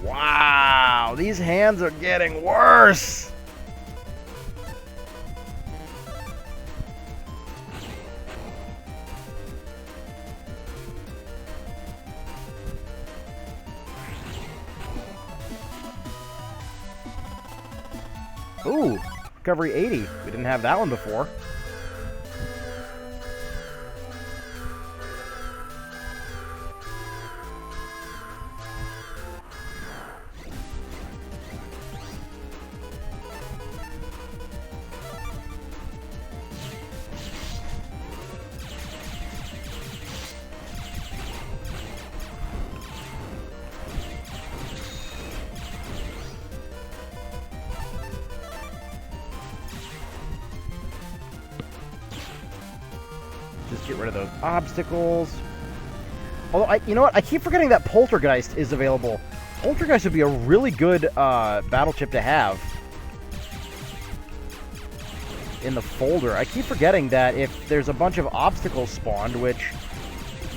Wow, these hands are getting worse. Ooh, recovery 80. We didn't have that one before. Just get rid of those obstacles. Although, you know what? I keep forgetting that Poltergeist is available. Poltergeist would be a really good battle chip to have in the folder. I keep forgetting that if there's a bunch of obstacles spawned, which...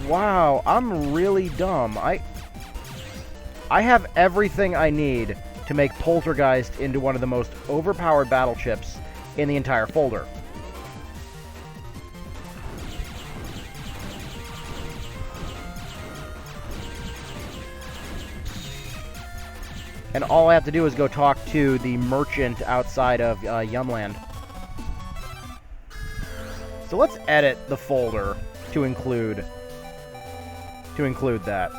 Wow, I'm really dumb. I have everything I need to make Poltergeist into one of the most overpowered battle chips in the entire folder. And all I have to do is go talk to the merchant outside of Yumland. So let's edit the folder to include that.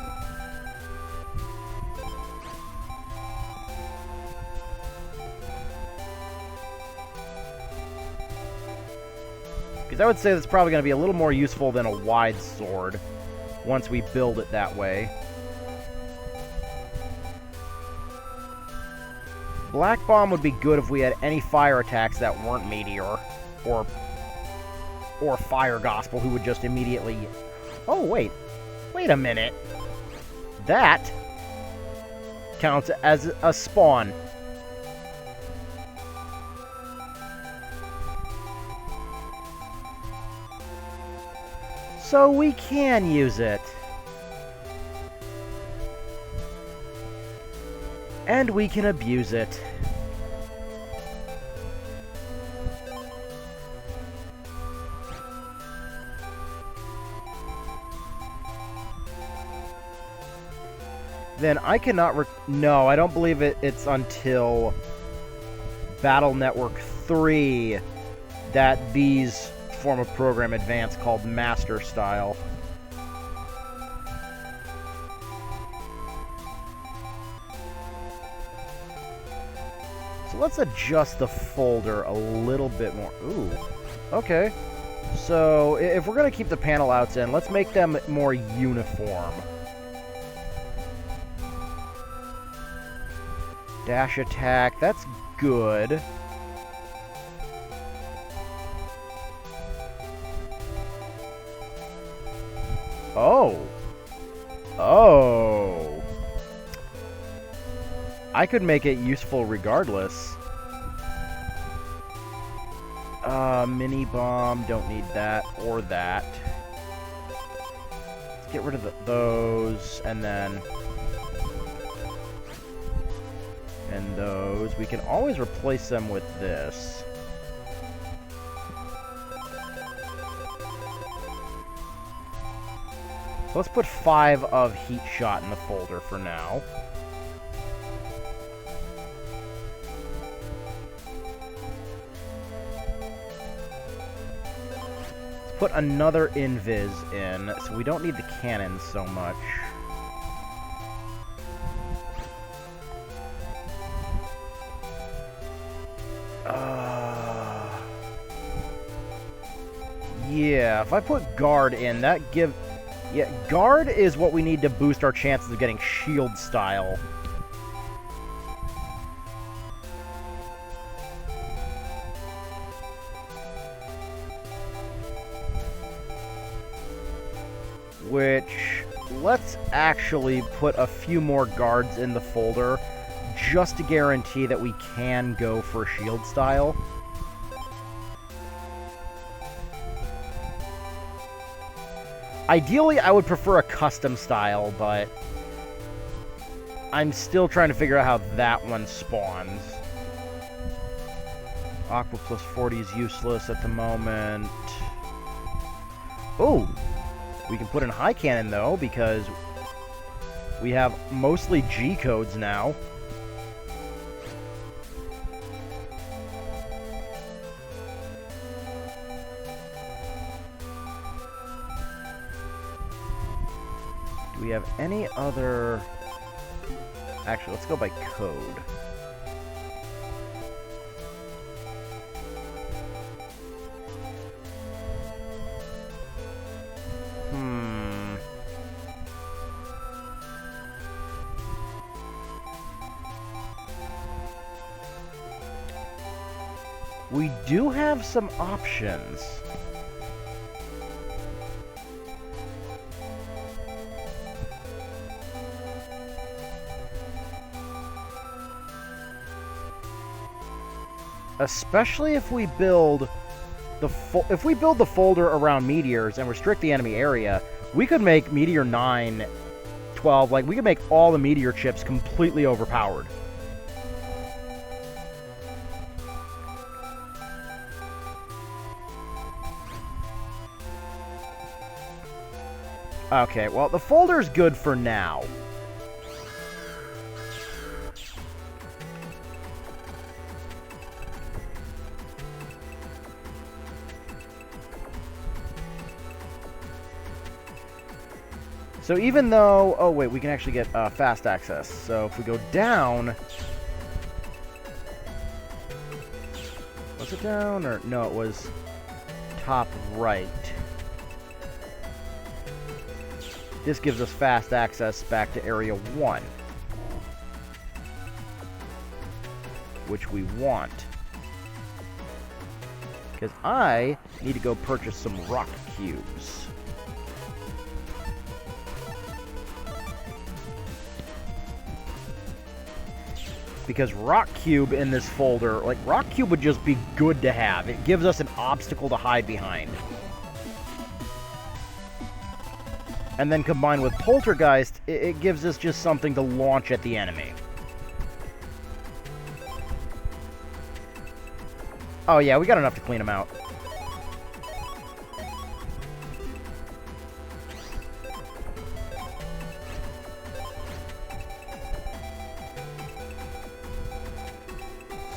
Because I would say that's probably going to be a little more useful than a wide sword once we build it that way. Black Bomb would be good if we had any fire attacks that weren't Meteor or Fire Gospel, who would just immediately... Oh, wait a minute. That counts as a spawn. So we can use it. And we can abuse it. Then I cannot... No, I don't believe it's until Battle Network 3 that these form a program advance called Master Style. So let's adjust the folder a little bit more. Ooh, okay. So if we're going to keep the panel outs in, let's make them more uniform. Dash attack, that's good. Oh. Oh. I could make it useful regardless. Mini bomb, don't need that or that. Let's get rid of those, and then... And those. We can always replace them with this. So let's put 5 of Heat Shot in the folder for now. Let's put another Invis in, so we don't need the cannons so much. Yeah, if I put Guard in, that give... Yeah, Guard is what we need to boost our chances of getting Shield Style. Which, let's actually put a few more Guards in the folder, just to guarantee that we can go for Shield Style. Ideally, I would prefer a custom style, but I'm still trying to figure out how that one spawns. Aqua plus 40 is useless at the moment. Oh, we can put in high cannon, though, because we have mostly G codes now. Do we have any other... Actually, let's go by code. We do have some options. Especially if we build the folder around meteors and restrict the enemy area, we could make Meteor 9, 12, like we could make all the meteor chips completely overpowered. Okay, well, the folder's good for now. So even though... Oh, wait, we can actually get fast access. So if we go down... Was it down? Or no, it was top right. This gives us fast access back to Area 1. Which we want. Because I need to go purchase some rock cubes. Because rock cube in this folder, like, rock cube would just be good to have. It gives us an obstacle to hide behind. And then combined with poltergeist, it gives us just something to launch at the enemy. Oh yeah, we got enough to clean them out.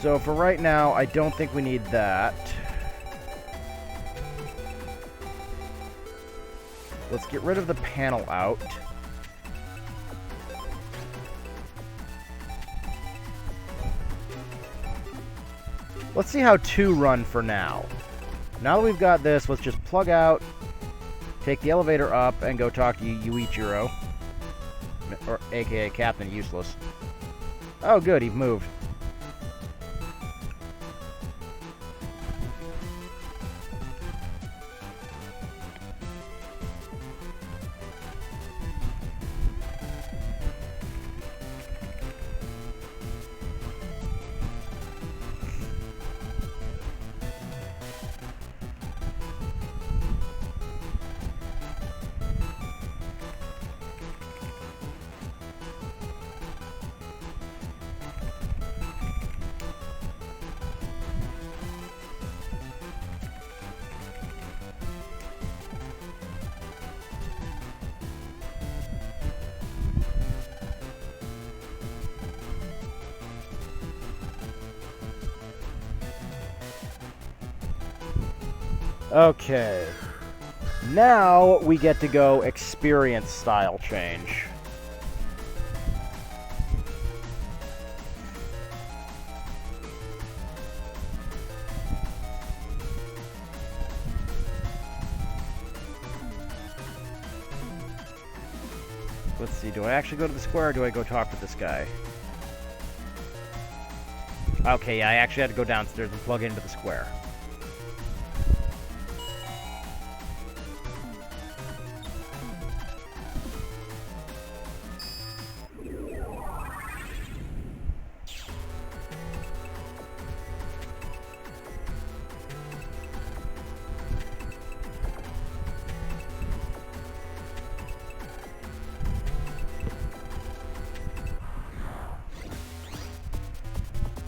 So for right now, I don't think we need that. Let's get rid of the panel out. Let's see how 2 run for now. Now that we've got this, let's just plug out, take the elevator up, and go talk to Yuichiro. Or aka Captain Useless. Oh good, he moved. Okay. Now we get to go experience style change. Let's see, do I actually go to the square or do I go talk to this guy? Okay, yeah, I actually had to go downstairs and plug into the square.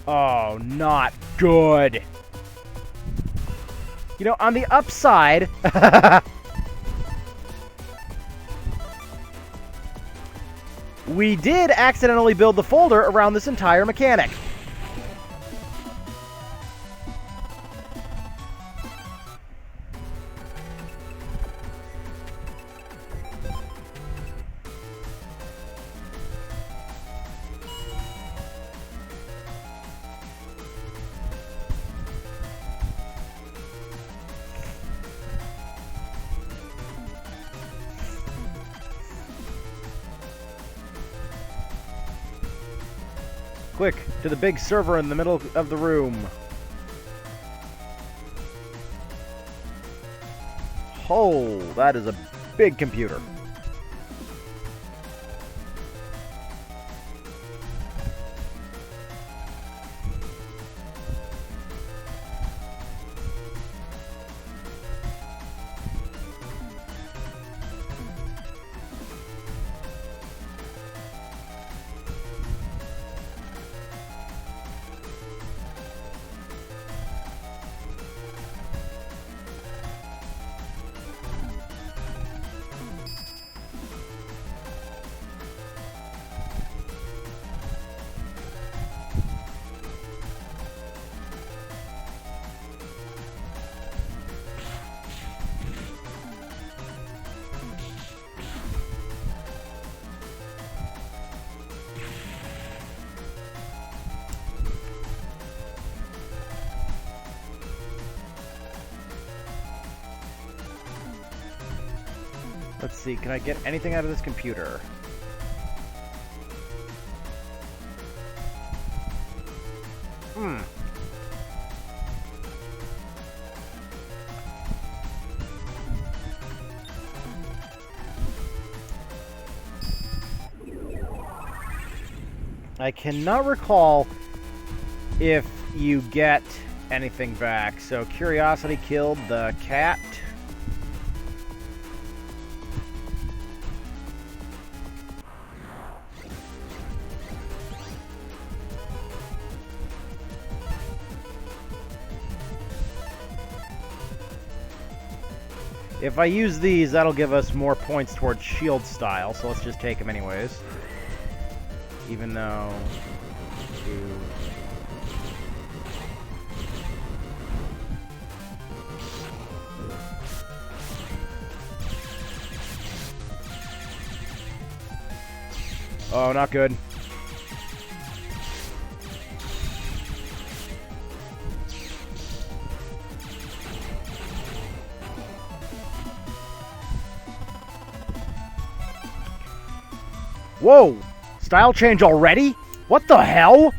Oh, not good. You know, on the upside... we did accidentally build the folder around this entire mechanic. Quick, to the big server in the middle of the room. Oh, that is a big computer. Let's see, can I get anything out of this computer? I cannot recall if you get anything back. So, curiosity killed the cat. If I use these, that'll give us more points towards shield style, so let's just take them anyways. Even though... Oh, not good. Whoa! Style change already? What the hell?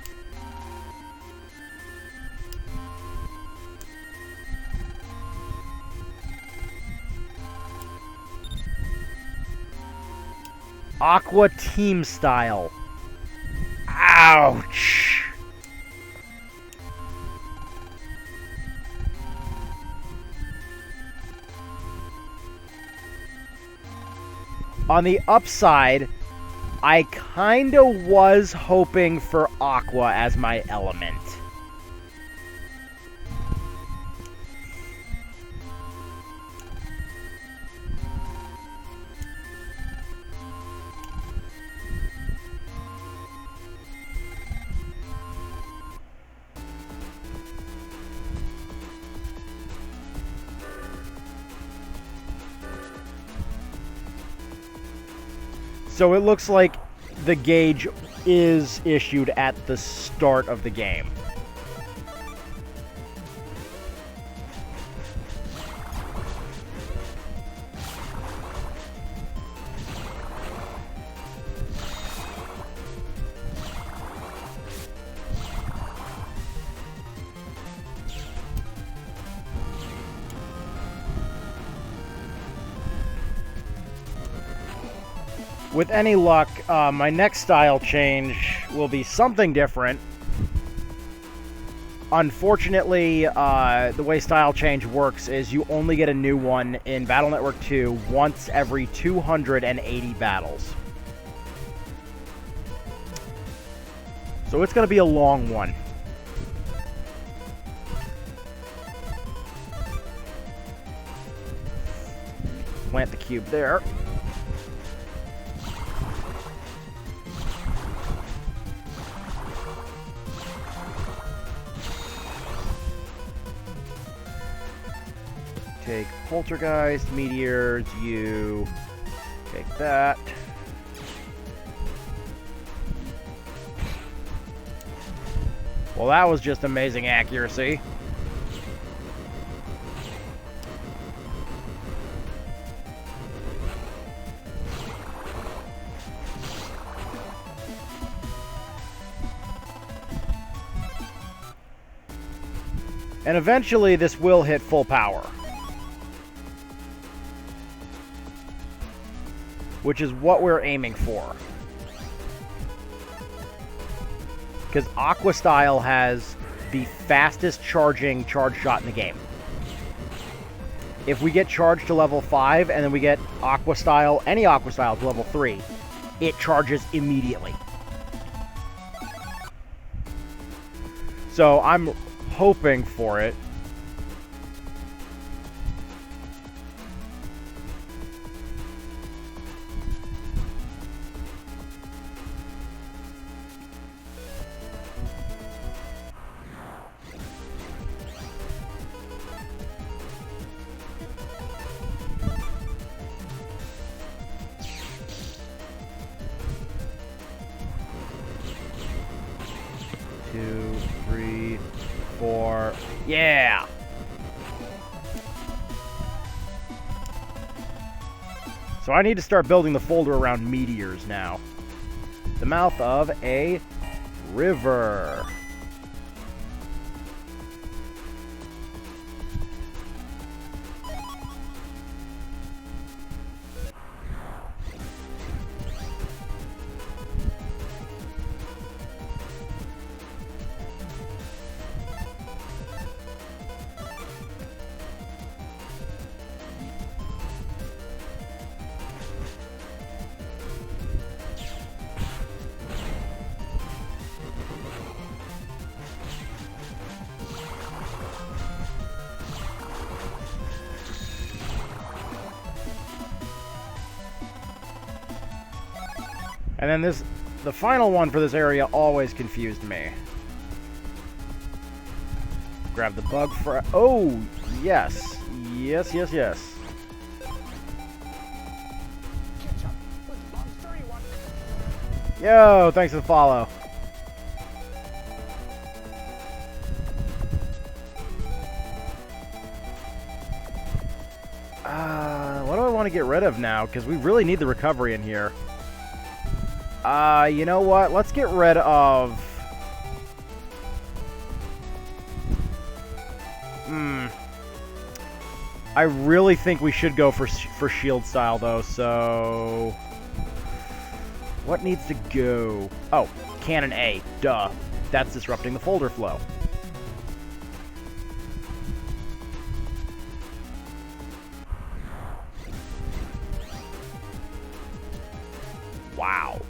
Aqua team style. Ouch! On the upside, I kinda was hoping for Aqua as my element. So it looks like the gauge is issued at the start of the game. With any luck, my next style change will be something different. Unfortunately, the way style change works is you only get a new one in Battle Network 2 once every 280 battles. So it's going to be a long one. plant the cube there. Take poltergeist, meteors, you take that. Well, that was just amazing accuracy. And eventually this will hit full power. Which is what we're aiming for. Because Aqua Style has the fastest charging charge shot in the game. If we get charged to level 5 and then we get Aqua Style, any Aqua Style to level 3, it charges immediately. So I'm hoping for it. Two, three, four. Yeah! So I need to start building the folder around meteors now. The mouth of a river. And then the final one for this area always confused me. Grab the bug for... Oh, yes. Yes, yes, yes. Yo, thanks for the follow. What do I want to get rid of now? Because we really need the recovery in here. You know what? Let's get rid of... I really think we should go for shield style, though, so... What needs to go? Oh, cannon A. Duh. That's disrupting the folder flow. Wow.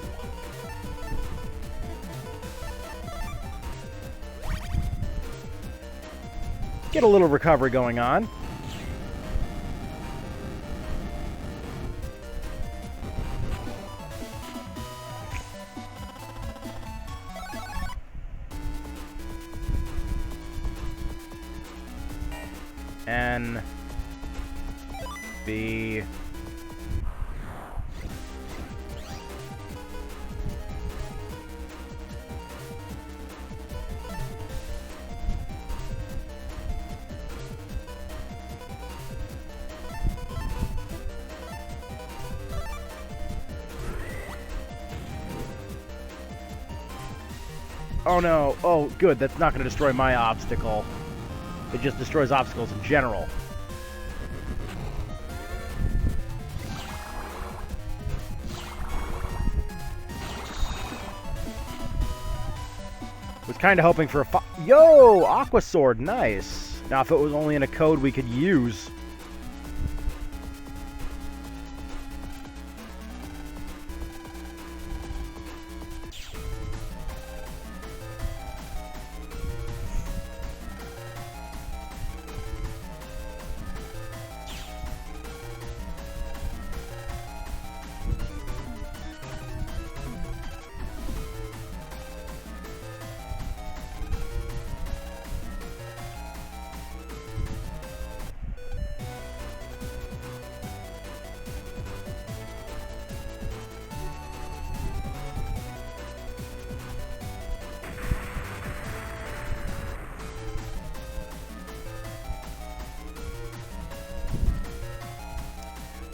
Get a little recovery going on. N B Oh no. Oh, good. That's not going to destroy my obstacle. It just destroys obstacles in general. Was kind of hoping for a Yo! Aqua Sword. Nice. Now, if it was only in a code we could use.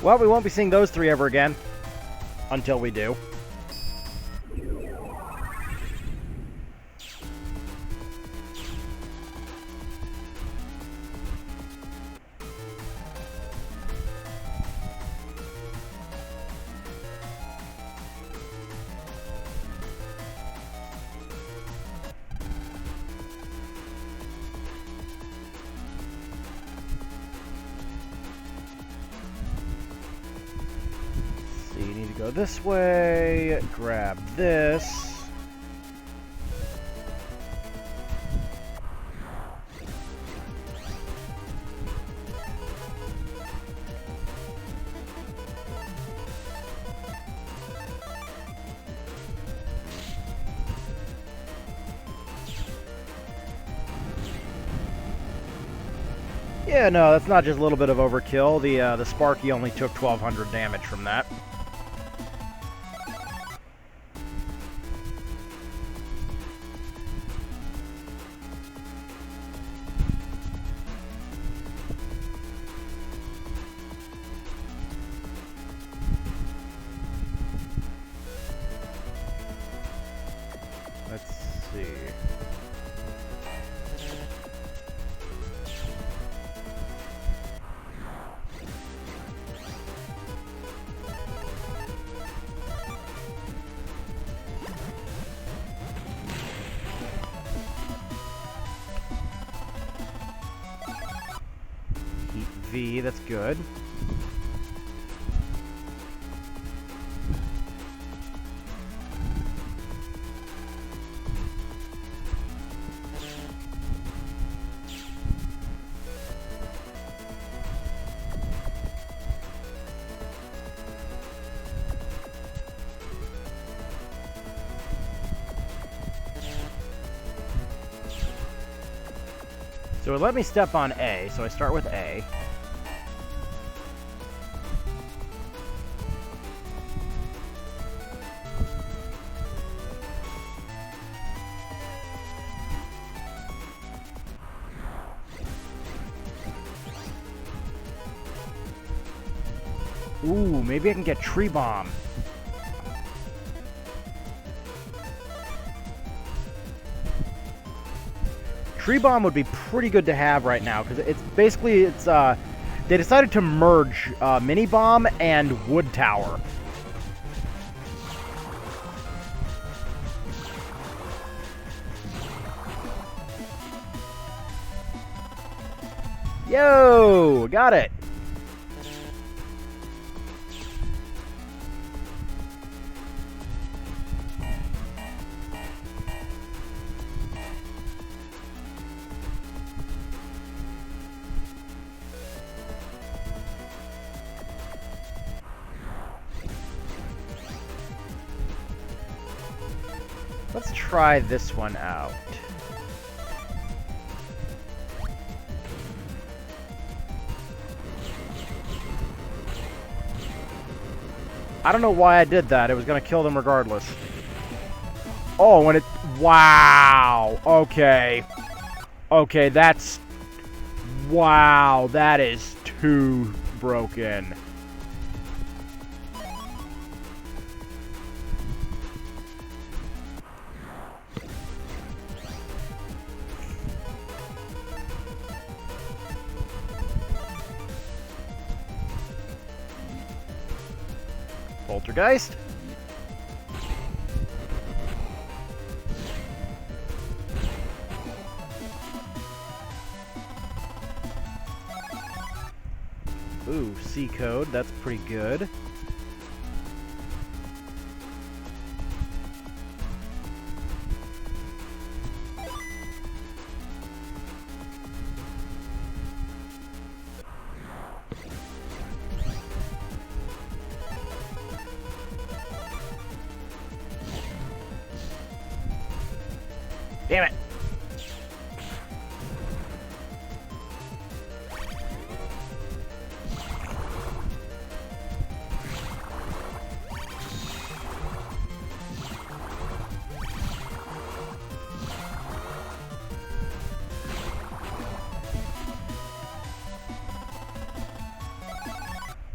Well, we won't be seeing those three ever again. Until we do. You need to go this way, grab this. Yeah, no, that's not just a little bit of overkill. The Sparky only took 1,200 damage from that. Let's see. Heat V, that's good. So it let me step on A, so I start with A. Ooh, maybe I can get Tree Bomb. Tree Bomb would be pretty good to have right now, because it's basically, they decided to merge Mini Bomb and Wood Tower. Yo, got it. Let's try this one out. I don't know why I did that. It was going to kill them regardless. Oh, when it... Wow. Okay. Okay, that's... Wow, that is too broken. Poltergeist. Ooh, C code, that's pretty good. Damn it.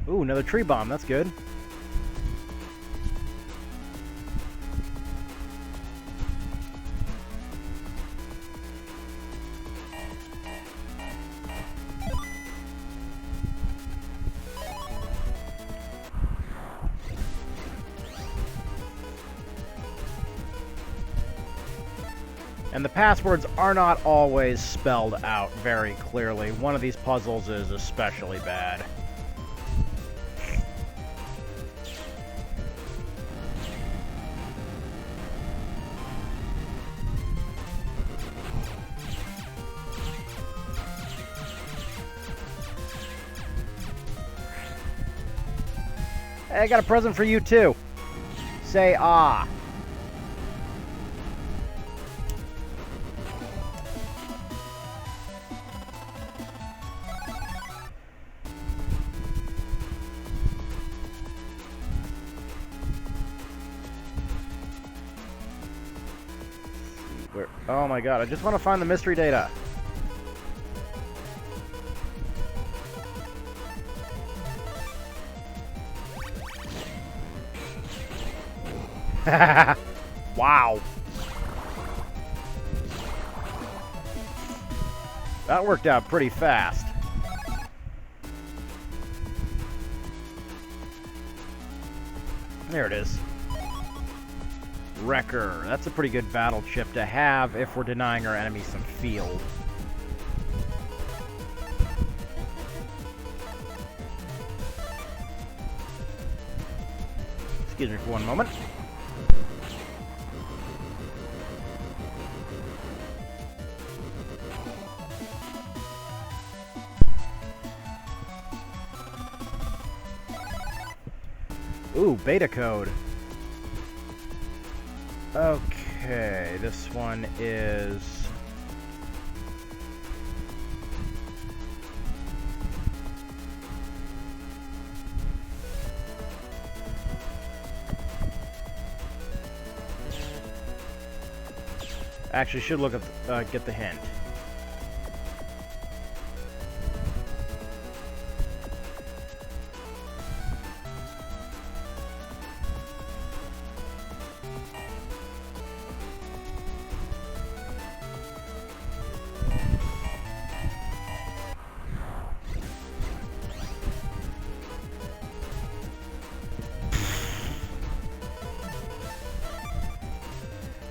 Ooh, another tree bomb. That's good. And the passwords are not always spelled out very clearly. One of these puzzles is especially bad. Hey, I got a present for you too. Say ah. Oh my god, I just want to find the mystery data. Wow. That worked out pretty fast. There it is. Wrecker. That's a pretty good battle chip to have if we're denying our enemies some field. Excuse me for one moment. Ooh, beta code. Okay, this one is... Actually, should look at get the hint.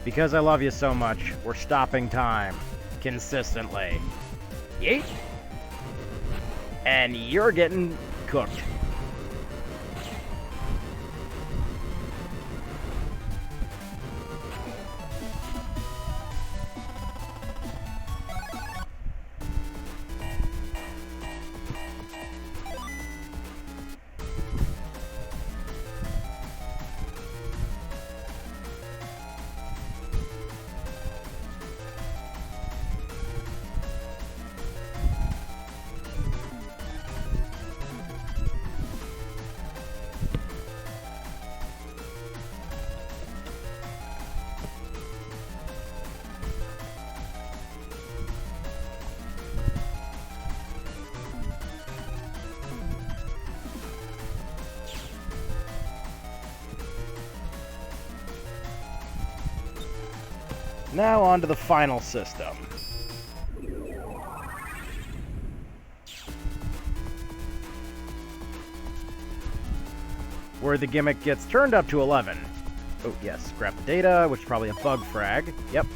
Because I love you so much, we're stopping time. Consistently. Yeet! And you're getting cooked. Now on to the final system. Where the gimmick gets turned up to 11. Oh, yes, grab the data, which is probably a bug frag. Yep.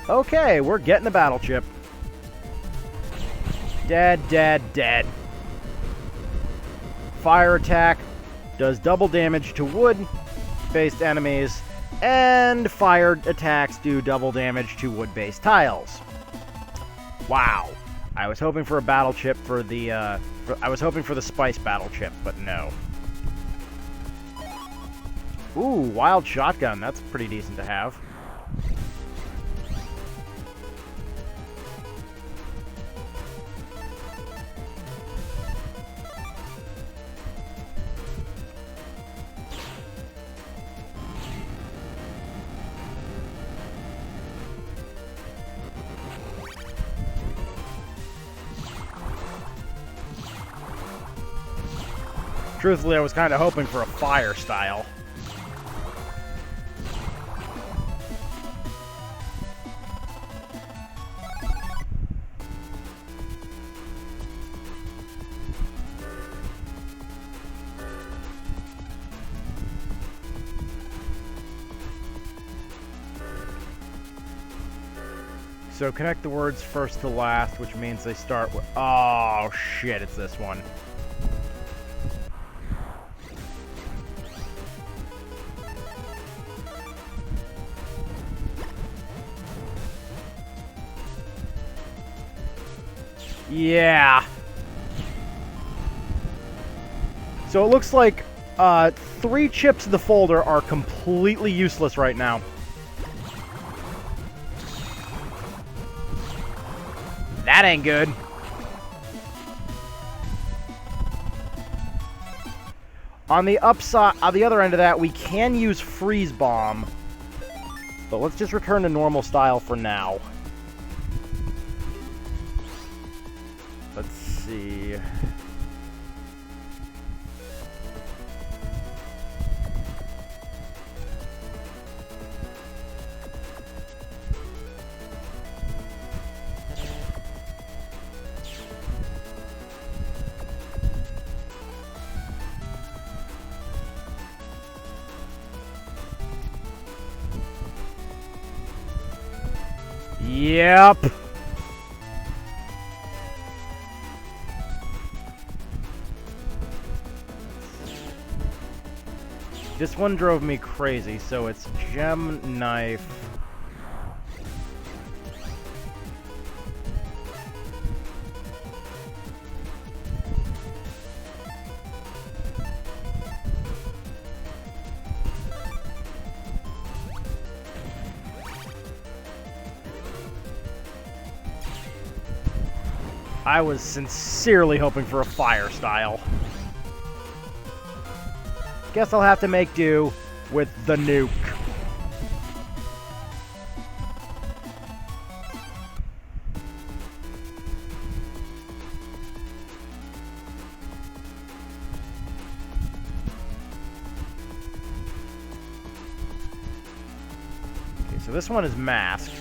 Okay, we're getting the battle chip. Dead, dead, dead. Fire attack does double damage to wood-based enemies, and fire attacks do double damage to wood-based tiles. Wow. I was hoping for a battle chip for the, I was hoping for the spice battle chip, but no. Ooh, wild shotgun. That's pretty decent to have. Truthfully, I was kind of hoping for a fire style. So connect the words first to last, which means they start with... Oh, shit, it's this one. Yeah. So it looks like 3 chips in the folder are completely useless right now. That ain't good. On the upside, on the other end of that, we can use Freeze Bomb. But let's just return to normal style for now. Let's see. Yep. This one drove me crazy, so it's Gem Knife. I was sincerely hoping for a fire style. Guess I'll have to make do with the nuke. Okay, so this one is masked.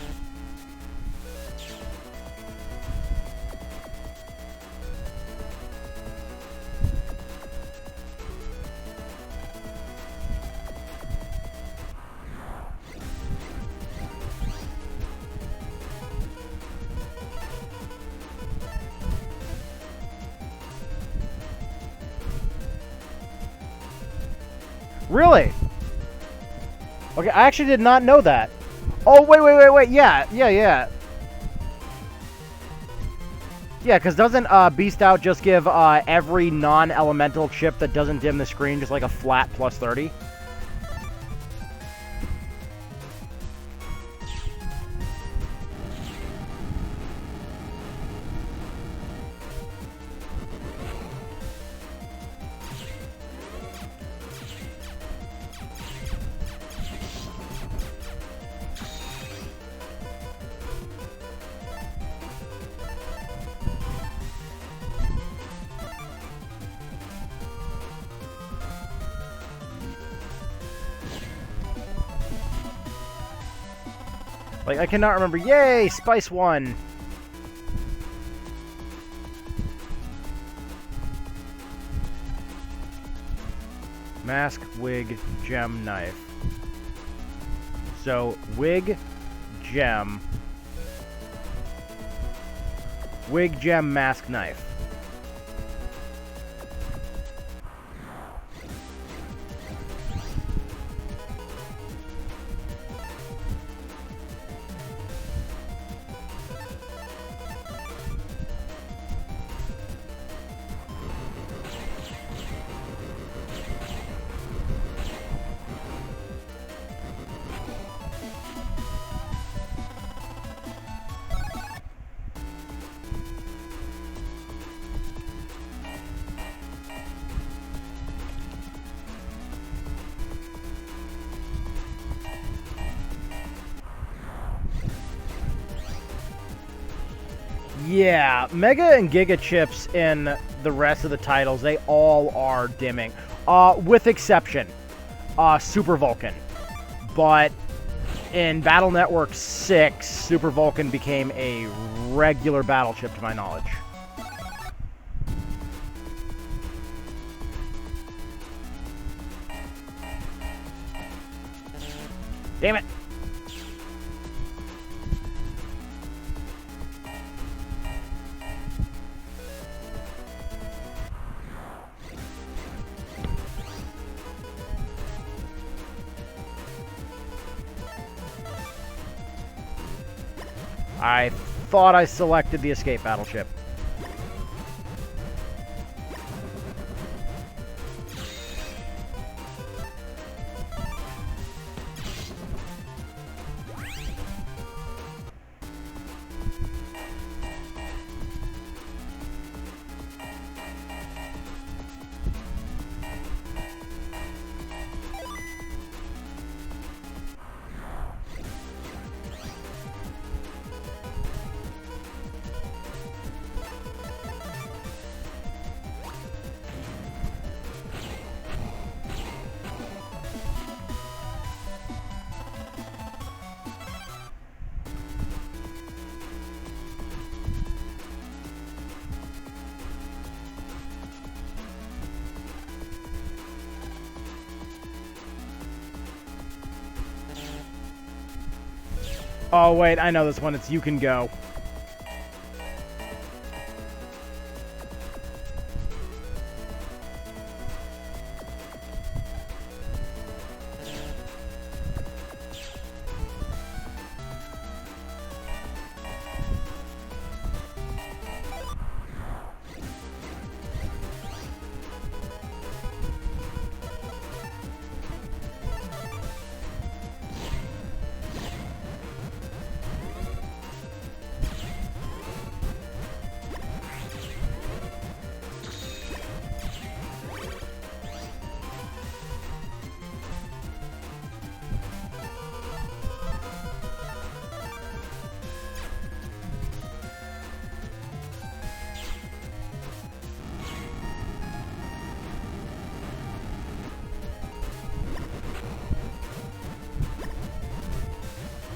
Really? Okay, I actually did not know that. Oh, wait. Yeah. Yeah, because doesn't Beast Out just give every non-elemental chip that doesn't dim the screen just like a flat plus 30? Like, I cannot remember. Yay! Spice 1! Mask, wig, gem, knife. So, wig, gem. Wig, gem, mask, knife. Yeah, Mega and Giga chips in the rest of the titles, they all are dimming. With exception, Super Vulcan. But in Battle Network 6, Super Vulcan became a regular battle chip to my knowledge. Damn it! I thought I selected the escape battleship. Oh, wait, I know this one. It's You Can Go.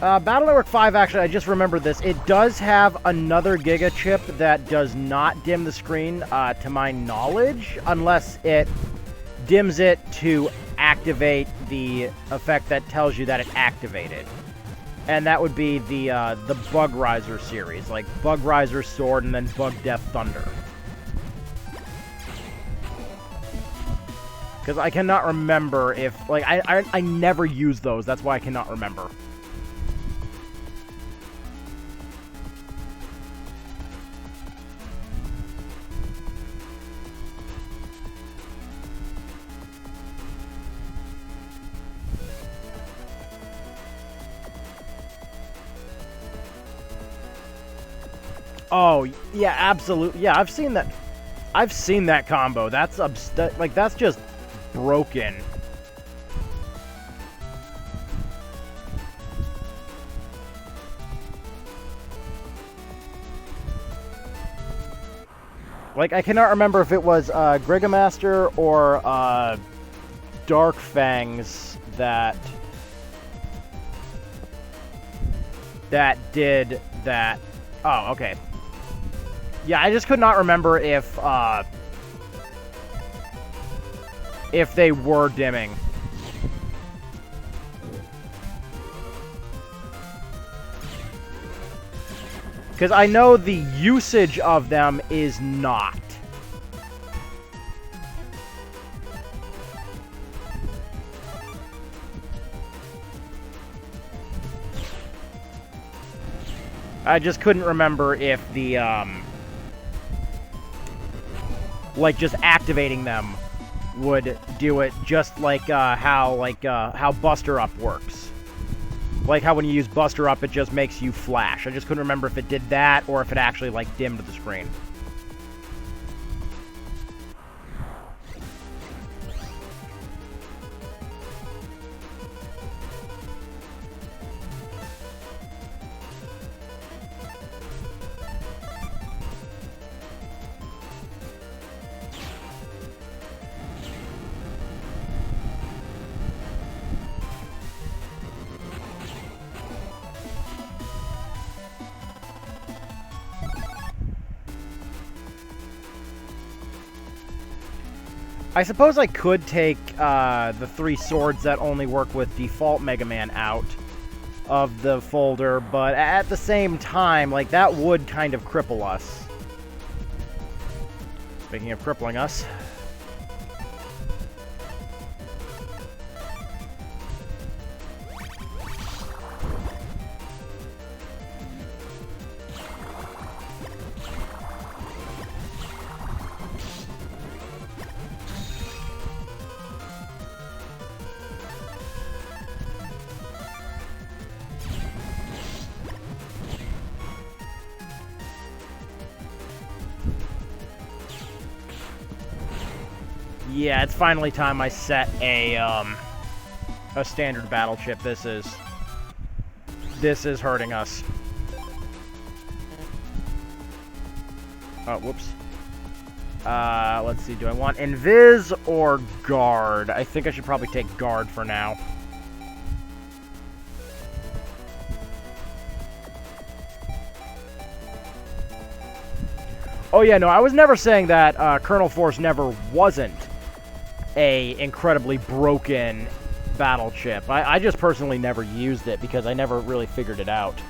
Battle Network 5, actually, I just remembered this. It does have another Giga chip that does not dim the screen, to my knowledge, unless it dims it to activate the effect that tells you that it activated. And that would be the Bug Riser series, like Bug Riser Sword and then Bug Death Thunder. Because I cannot remember if, like, I never use those, that's why I cannot remember. Oh, yeah, absolutely. Yeah, I've seen that. I've seen that combo. That's that's just broken. Like, I cannot remember if it was Grigamaster or Dark Fangs that did that. Oh, okay. Yeah, I just could not remember if they were dimming. Because I know the usage of them is not. I just couldn't remember if the, like, just activating them would do it just like, how Buster Up works. Like how when you use Buster Up, it just makes you flash. I just couldn't remember if it did that or if it actually, like, dimmed the screen. I suppose I could take the 3 swords that only work with default Mega Man out of the folder, but at the same time, like, that would kind of cripple us. Speaking of crippling us... Yeah, it's finally time I set a standard battle chip. This is hurting us. Oh, whoops. Let's see, do I want Invis or Guard? I think I should probably take Guard for now. Oh yeah, no, I was never saying that Colonel Force never wasn't a incredibly broken battle chip. I just personally never used it because I never really figured it out.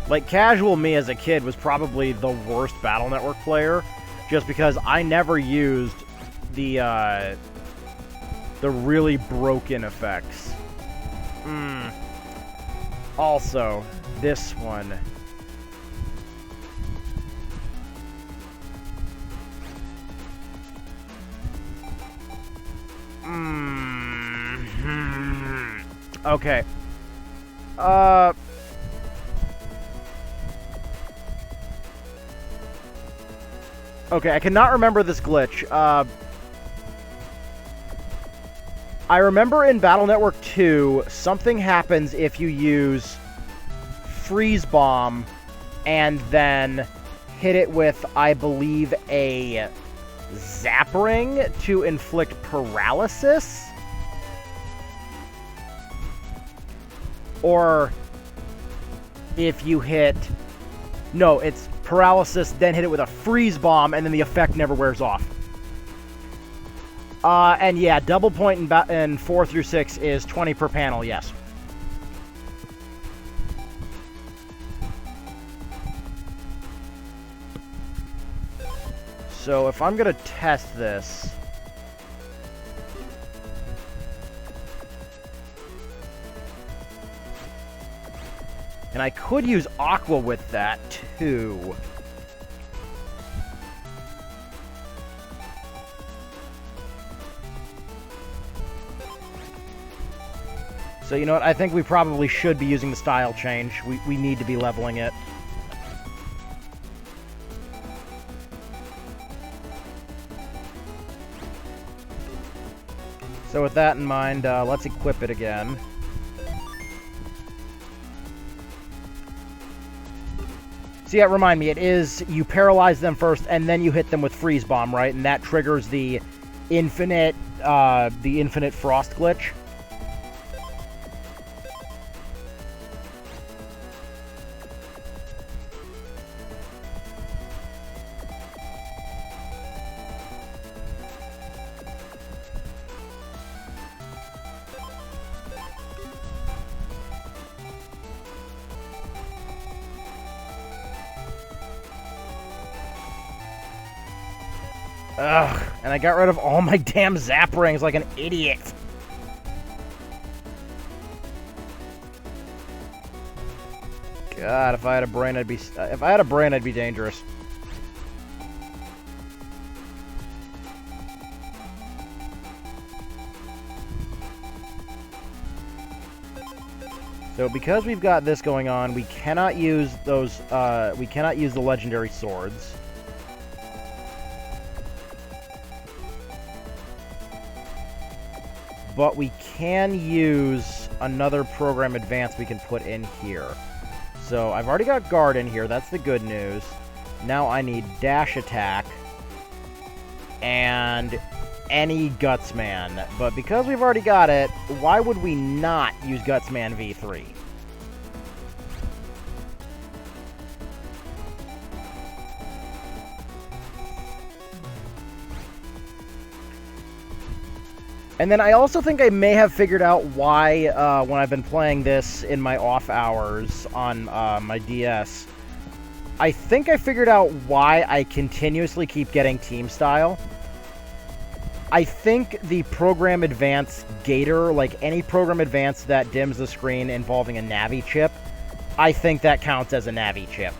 Like, casual me as a kid was probably the worst Battle Network player, just because I never used the really broken effects. Also, this one. Okay. Okay, I cannot remember this glitch. I remember in Battle Network 2, something happens if you use Freeze Bomb and then hit it with, I believe, a Zap Ring to inflict paralysis? Or if you hit... No, it's paralysis, then hit it with a Freeze Bomb, and then the effect never wears off. And yeah, double point in 4 through 6 is 20 per panel, yes. So if I'm gonna test this... And I could use Aqua with that, too. So, you know what? I think we probably should be using the style change. We need to be leveling it. So with that in mind, let's equip it again. So yeah, remind me, it is, you paralyze them first, and then you hit them with Freeze Bomb, right? And that triggers the infinite frost glitch. Ugh, and I got rid of all my damn Zap Rings like an idiot. God, if I had a brain, I'd be dangerous. So because we've got this going on, we cannot use those, we cannot use the legendary swords. But we can use another program advance we can put in here. So I've already got guard in here, that's the good news. Now I need dash attack and any Gutsman. But because we've already got it, why would we not use Gutsman V3? And then I also think I may have figured out why, when I've been playing this in my off hours on my DS, I think I figured out why I continuously keep getting team style. I think the Program Advance Gator, like any Program Advance that dims the screen involving a Navi chip, I think that counts as a Navi chip.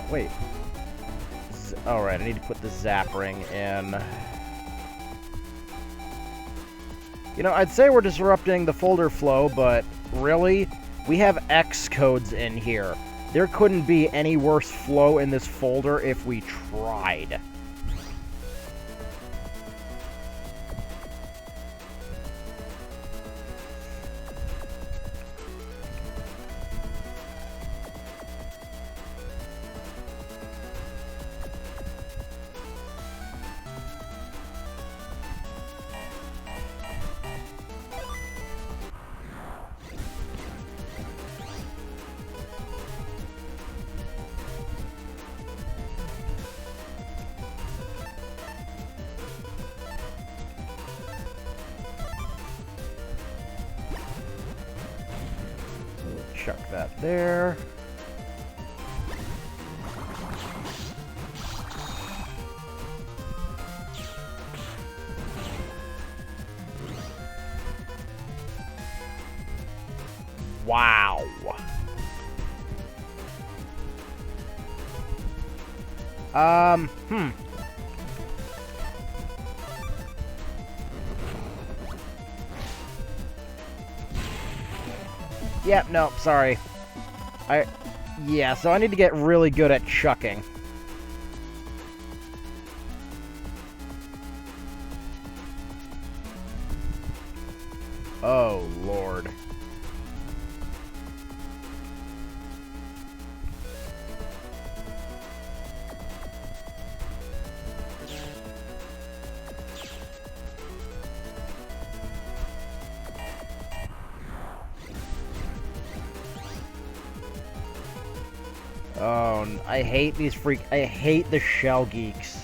Wait. Alright, I need to put the zap ring in. You know, I'd say we're disrupting the folder flow, but really, we have X codes in here. There couldn't be any worse flow in this folder if we tried. Chuck that there. Wow. Yep, no, sorry. Yeah, so I need to get really good at chucking. Oh, Lord. Oh, I hate these I hate the shell geeks.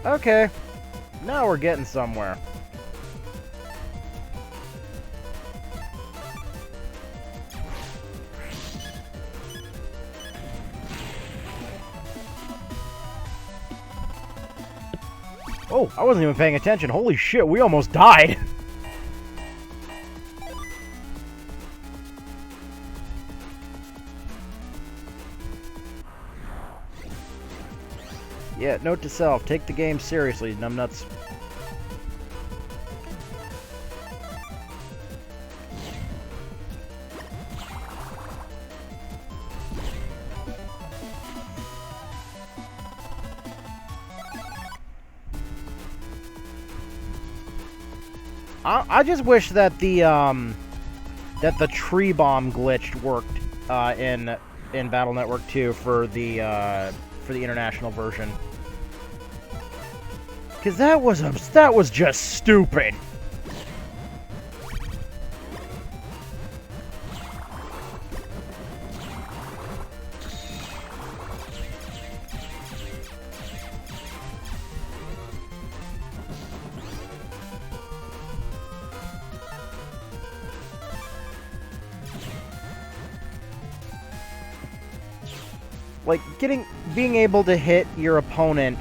Okay, now we're getting somewhere. Oh, I wasn't even paying attention. Holy shit, we almost died. Yeah, note to self, take the game seriously, numbnuts. I just wish that the tree bomb glitch worked in Battle Network 2 for the international version. Cause that was just stupid. Like, being able to hit your opponent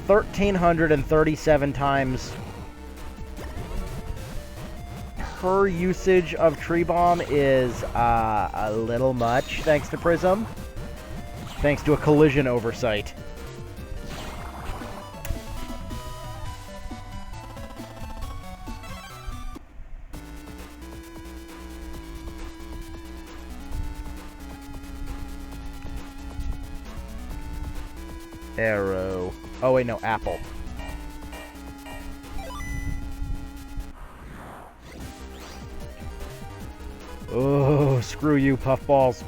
1,337 times per usage of Tree Bomb is a little much, thanks to Prism. Thanks to a collision oversight. Arrow. Oh, wait, no, apple. Oh, screw you, puffballs.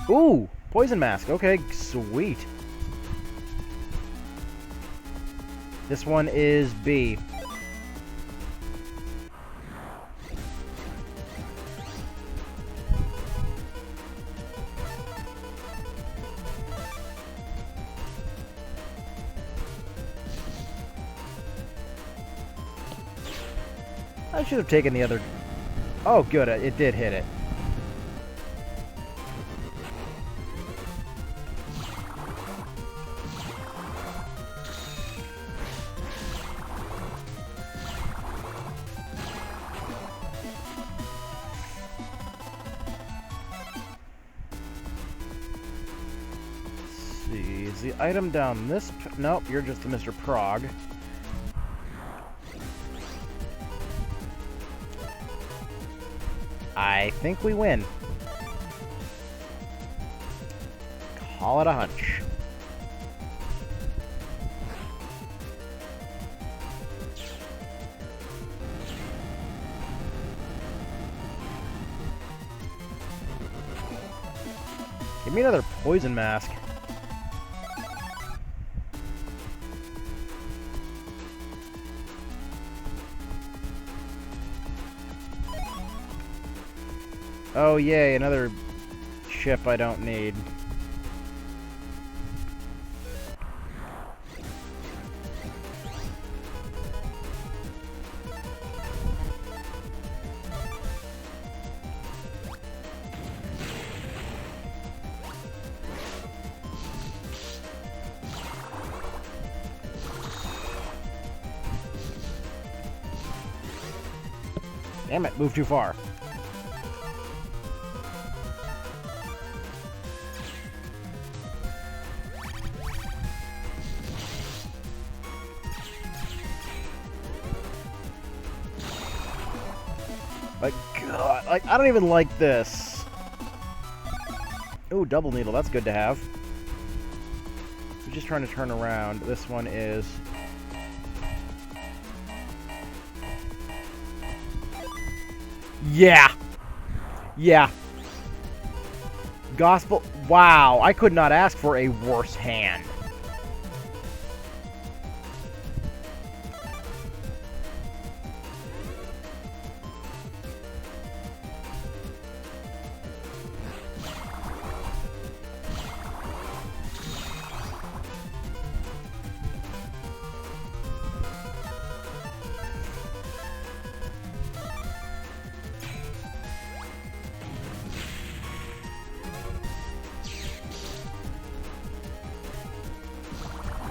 Ooh, poison mask. Okay, sweet. This one is B. I should have taken the other... Oh, good. It did hit it. See, is the item down this... Nope, you're just a Mr. Prog. I think we win. Call it a hunch. Give me another poison mask. Oh, yay, another chip I don't need. Damn it, moved too far. Like, God, like, I don't even like this. Ooh, double needle, that's good to have. I'm just trying to turn around. This one is... Yeah! Yeah. Gospel... Wow, I could not ask for a worse hand.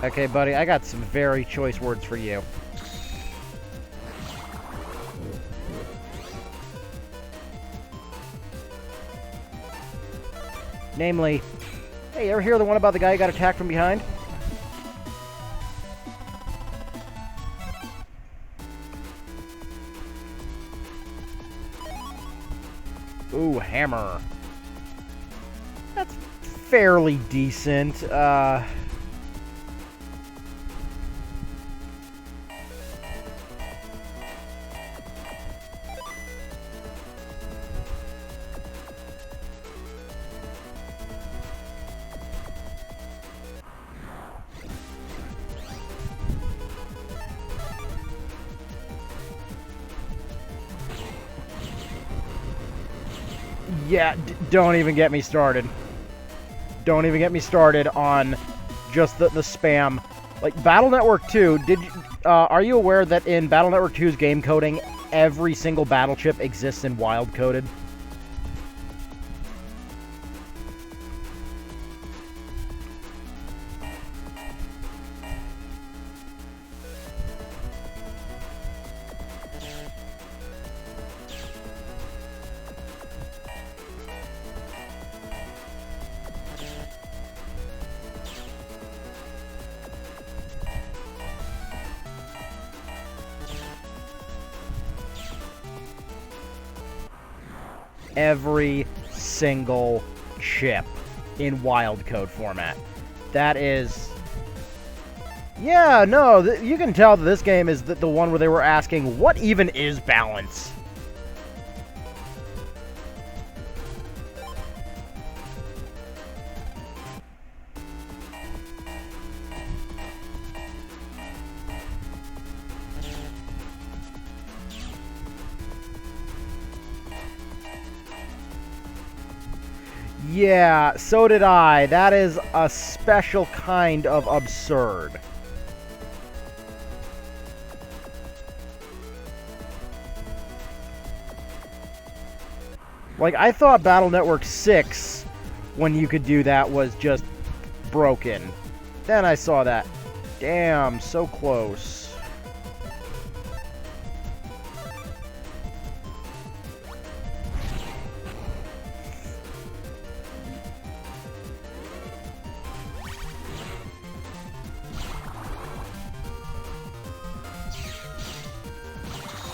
Okay, buddy, I got some very choice words for you. Namely, hey, you ever hear the one about the guy who got attacked from behind? Ooh, hammer. That's fairly decent. Yeah, don't even get me started. Don't even get me started on just the spam. Like, Battle Network 2, are you aware that in Battle Network 2's game coding, every single battle chip exists in wild coded? every single chip in wild code format. That is... Yeah, no, you can tell that this game is the one where they were asking, what even is balance? Yeah, so did I. That is a special kind of absurd. Like, I thought Battle Network 6, when you could do that, was just broken. Then I saw that. Damn, so close.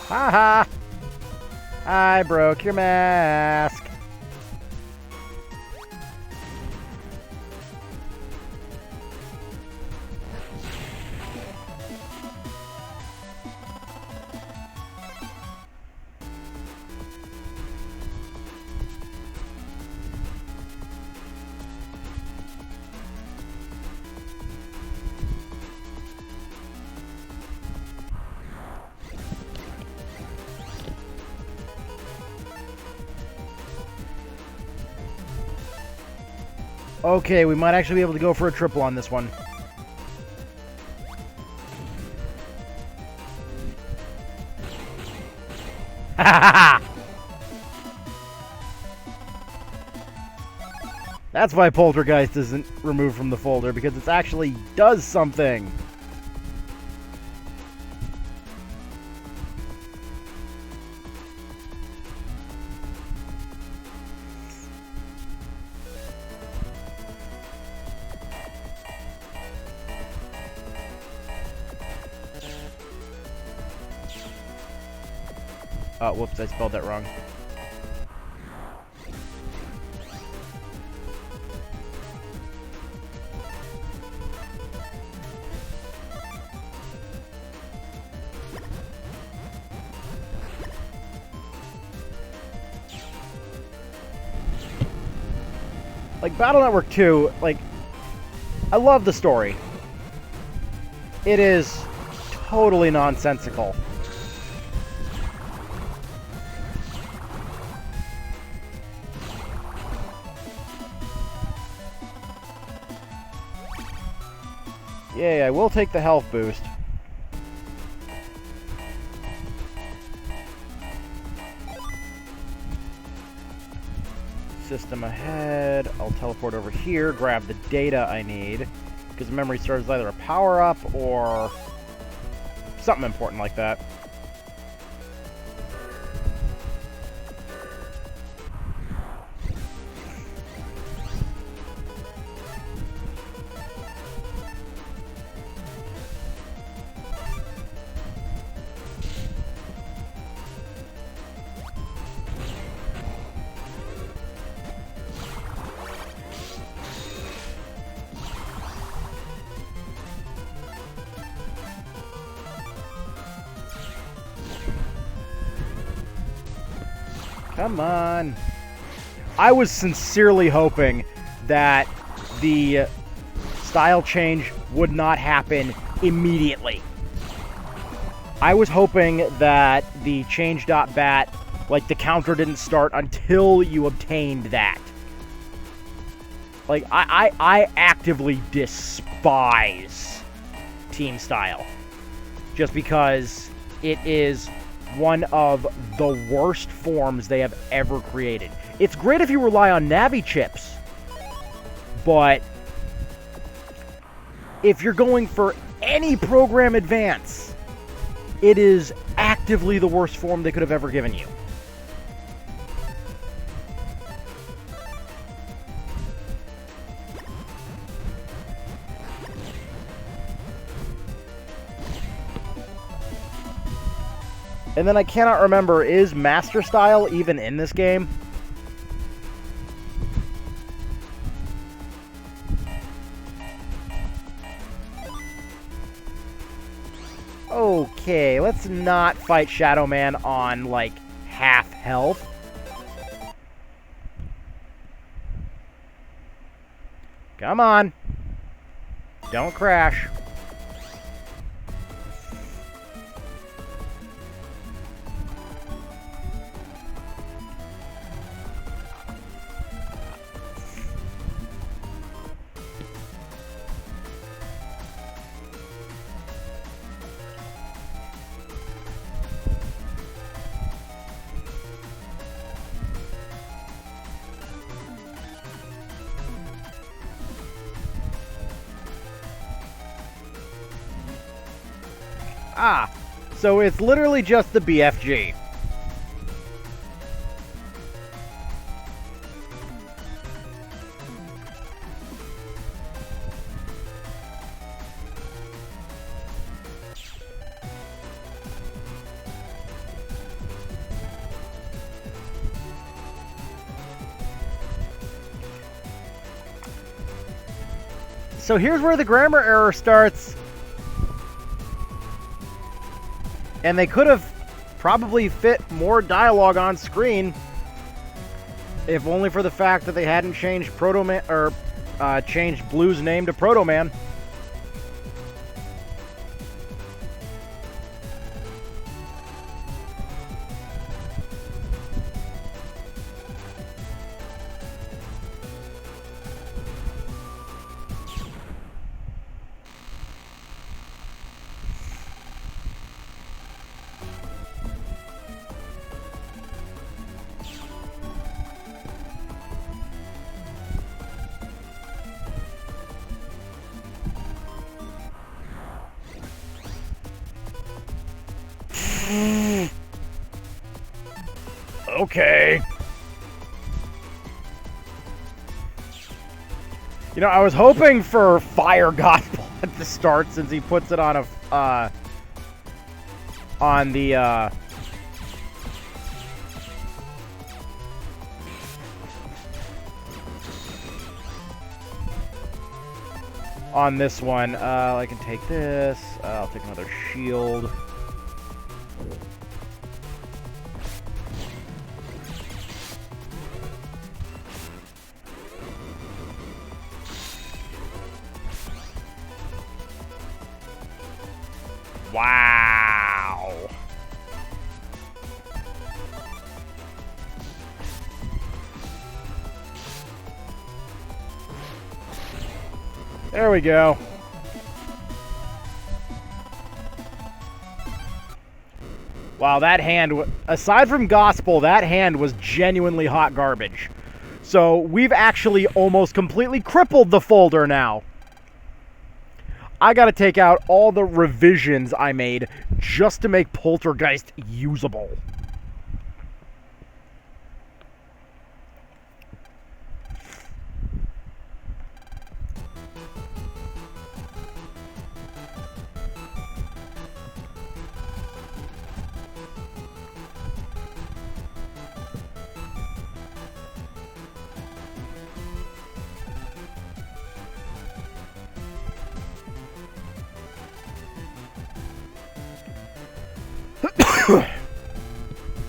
Haha! I broke your mask. Okay, we might actually be able to go for a triple on this one. That's why Poltergeist isn't removed from the folder, because it actually does something. Oh, whoops, I spelled that wrong. Like, Battle Network 2, like, I love the story. It is totally nonsensical. Yay, I will take the health boost. System ahead. I'll teleport over here, grab the data I need. Because memory storage is either a power-up or something important like that. Come on. I was sincerely hoping that the style change would not happen immediately. I was hoping that the change.bat, like, the counter didn't start until you obtained that. Like, I actively despise team style. Just because it is one of the worst forms they have ever created. It's great if you rely on Navi chips, but if you're going for any program advance, it is actively the worst form they could have ever given you. And then I cannot remember, is Master Style even in this game? Okay, let's not fight Shadow Man on, like, half health. Come on. Don't crash. Ah, so it's literally just the BFG. So here's where the grammar error starts. And they could have probably fit more dialogue on screen if only for the fact that they hadn't changed Proto Man or changed Blue's name to Proto Man. Okay. You know, I was hoping for Fire Gospel at the start since he puts it on a on the on this one. I can take this. I'll take another shield. Wow. There we go. Wow, that hand, aside from Gospel, that hand was genuinely hot garbage. So we've actually almost completely crippled the folder now. I gotta take out all the revisions I made just to make Poltergeist usable.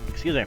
Excuse me.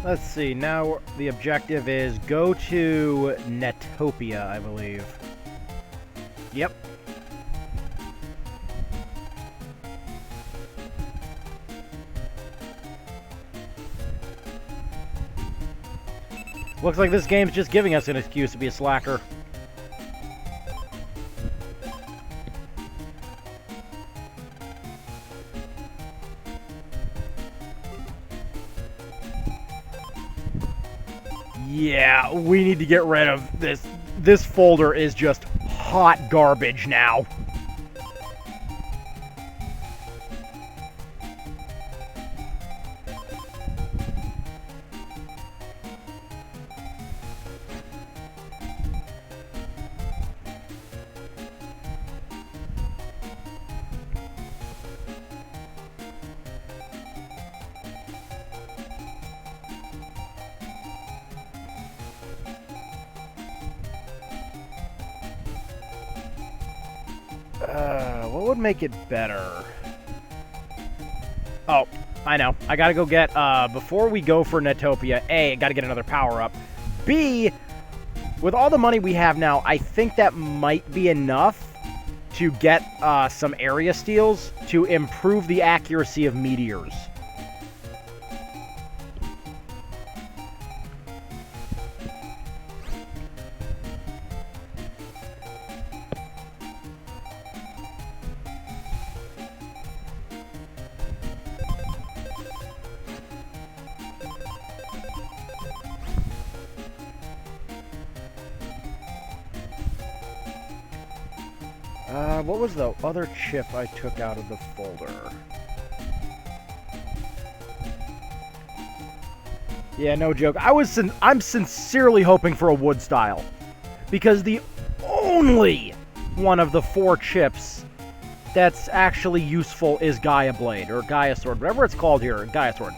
Let's see, now the objective is go to Netopia, I believe. Yep. Looks like this game's just giving us an excuse to be a slacker. Yeah, we need to get rid of this. This folder is just hot garbage now. What would make it better? Oh, I know. I gotta go get, before we go for Netopia, A, I gotta get another power-up. B, with all the money we have now, I think that might be enough to get, some area steals to improve the accuracy of meteors. What was the other chip I took out of the folder? Yeah, no joke. I'm sincerely hoping for a wood style, because the only one of the 4 chips that's actually useful is Gaia Blade, or Gaia Sword, whatever it's called here, Gaia Sword.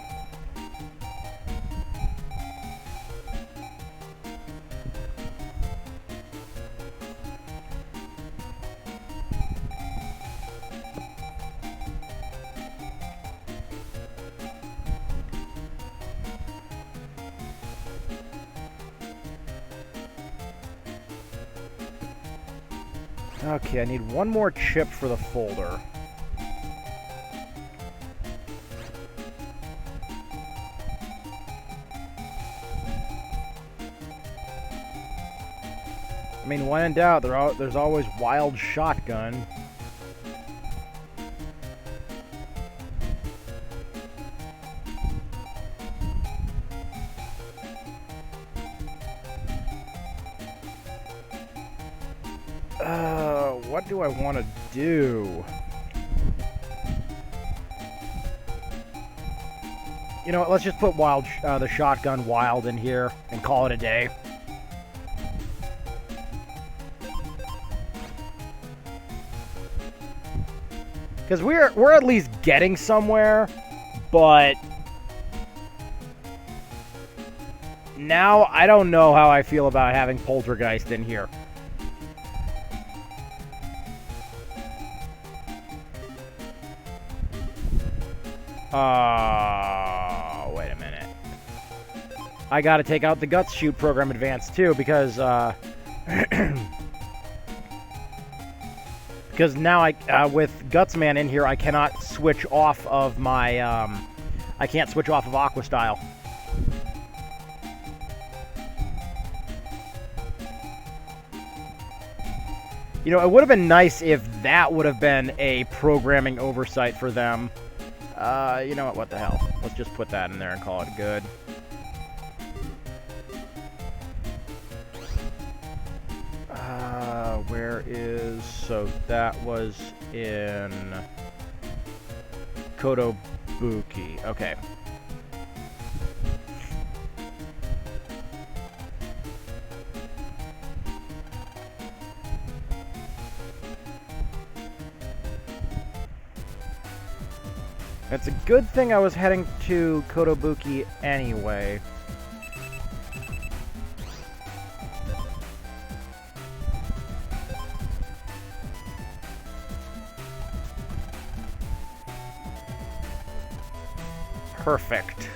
Okay, I need one more chip for the folder. I mean, when in doubt, there's always Wild Shotgun. What do I want to do? You know what, let's just put the shotgun wild in here and call it a day. Because we're at least getting somewhere, but now I don't know how I feel about having Poltergeist in here. Wait a minute. I gotta take out the Guts Shoot Program Advanced too, because, because now with Gutsman in here, I cannot switch off of my, I can't switch off of Aqua Style. You know, it would have been nice if that would have been a programming oversight for them. You know what the hell? Let's just put that in there and call it good. Where is... So that was in... Kotobuki. Okay. It's a good thing I was heading to Kotobuki anyway. Perfect.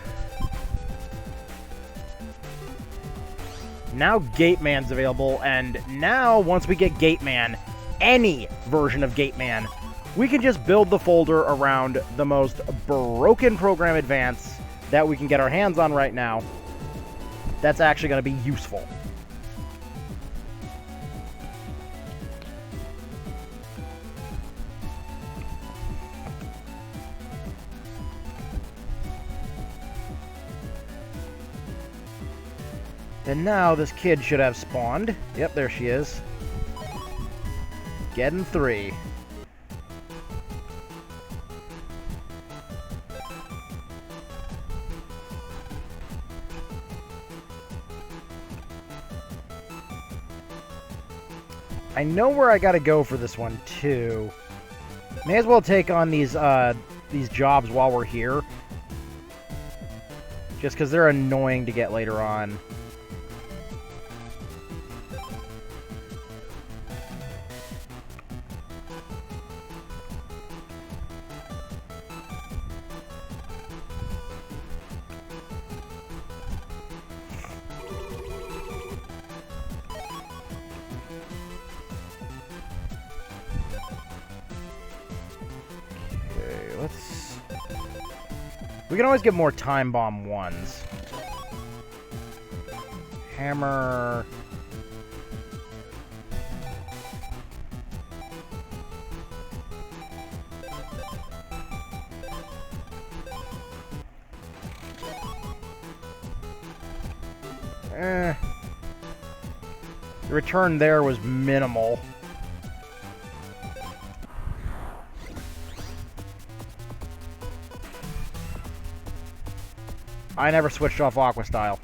Now Gateman's available, and now once we get Gateman, any version of Gateman, we can just build the folder around the most broken program advance that we can get our hands on right now. That's actually going to be useful. And now this kid should have spawned. Yep, there she is. Getting 3. I know where I gotta go for this one too. May as well take on these jobs while we're here. Just because they're annoying to get later on. We can always get more time bomb ones. Hammer. The return there was minimal. I never switched off Aqua Style.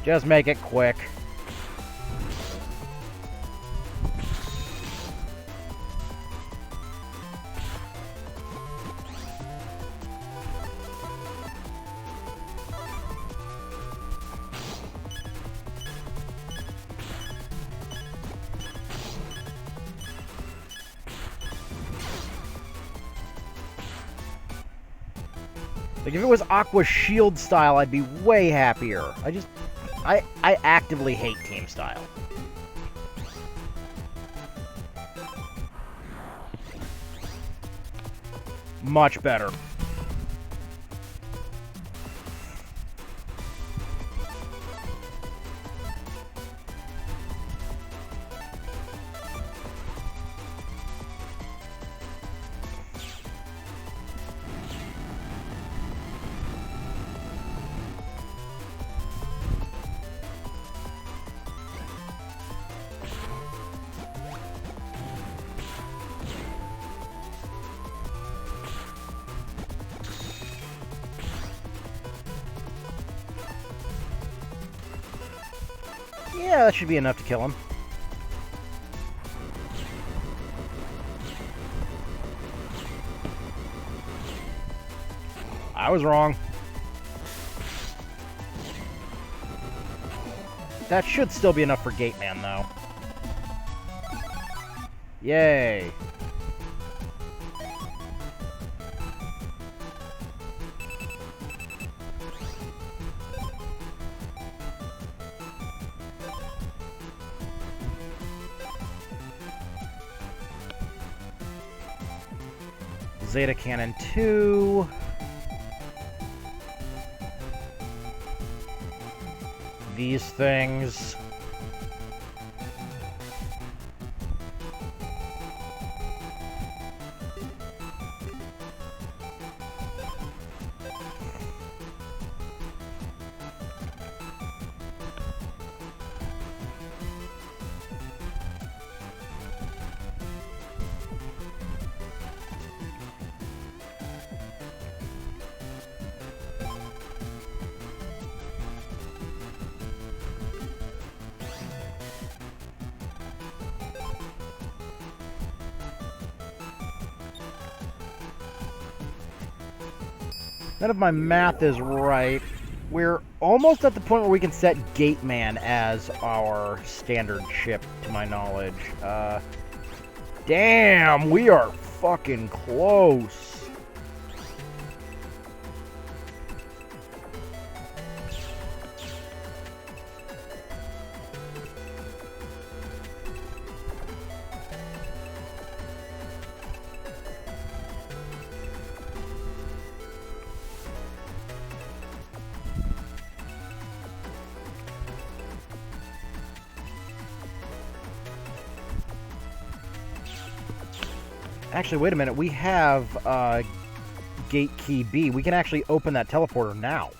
Just make it quick. Like, if it was Aqua Shield style, I'd be way happier. I actively hate Team style. Much better. Yeah, that should be enough to kill him. I was wrong. That should still be enough for Gateman, though. Yay. Zeta Cannon 2. These things. None of my math is right. We're almost at the point where we can set Gateman as our standard ship, to my knowledge. Damn, we are fucking close. Actually, wait a minute. We have gate key B. We can actually open that teleporter now.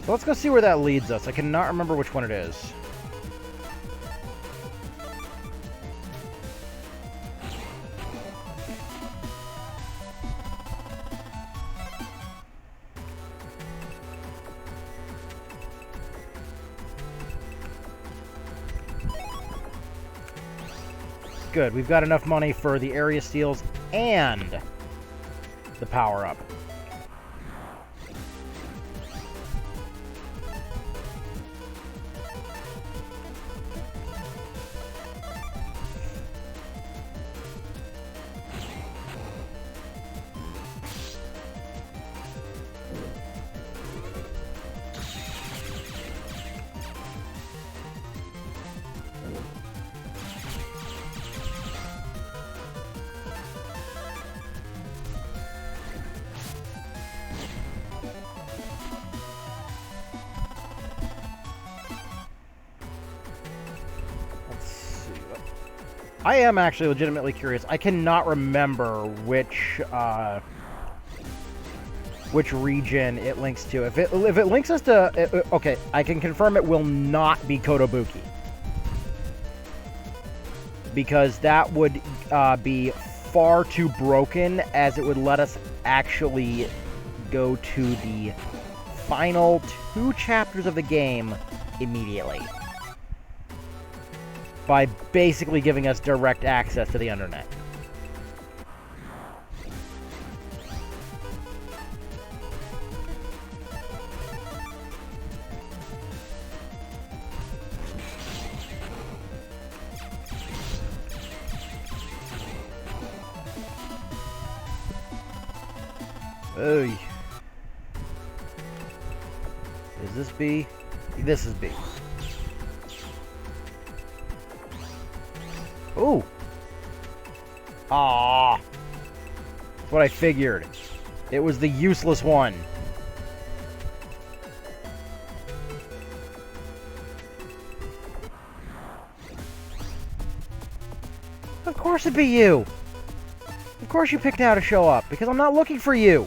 So let's go see where that leads us. I cannot remember which one it is. Good. We've got enough money for the area steals and the power-up. I am actually legitimately curious. I cannot remember which region it links to. If it links us to... okay, I can confirm it will not be Kotobuki. Because that would be far too broken, as it would let us actually go to the final 2 chapters of the game immediately. By basically giving us direct access to the internet. Oy. Is this B? This is B. Ooh. Ah. That's what I figured. It was the useless one. Of course it'd be you. Of course you picked out to show up, because I'm not looking for you.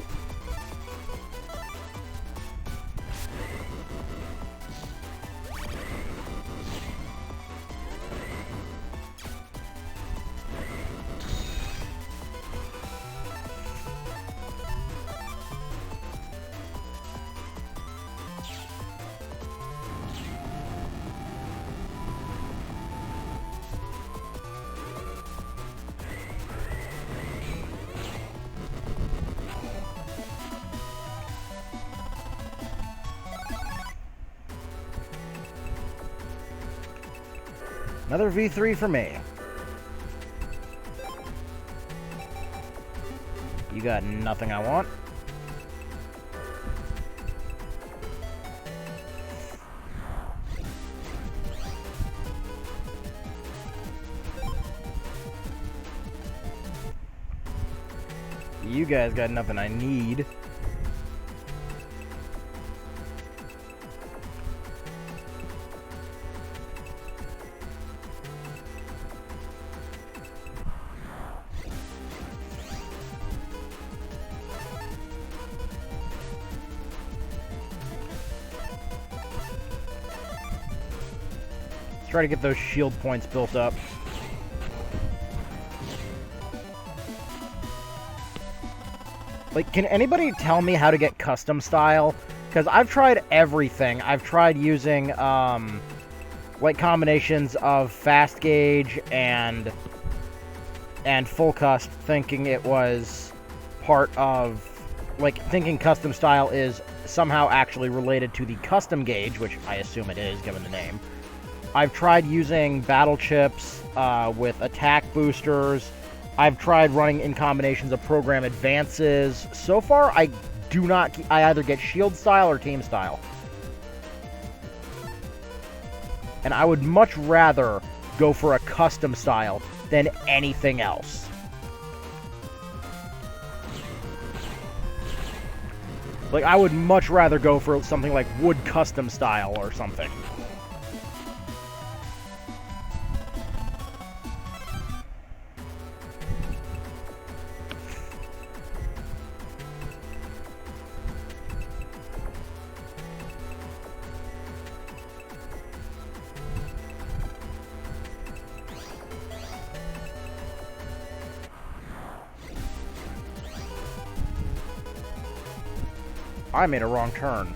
Another V3 for me. You got nothing I want. You guys got nothing I need. Try to get those shield points built up. Like, can anybody tell me how to get custom style? Because I've tried everything. I've tried using, like, combinations of fast gauge and full cust, thinking it was part of, like, thinking custom style is somehow actually related to the custom gauge, which I assume it is, given the name. I've tried using battle chips with attack boosters. I've tried running in combinations of program advances. So far, I either get shield style or team style. And I would much rather go for a custom style than anything else. Like, I would much rather go for something like wood custom style or something. I made a wrong turn.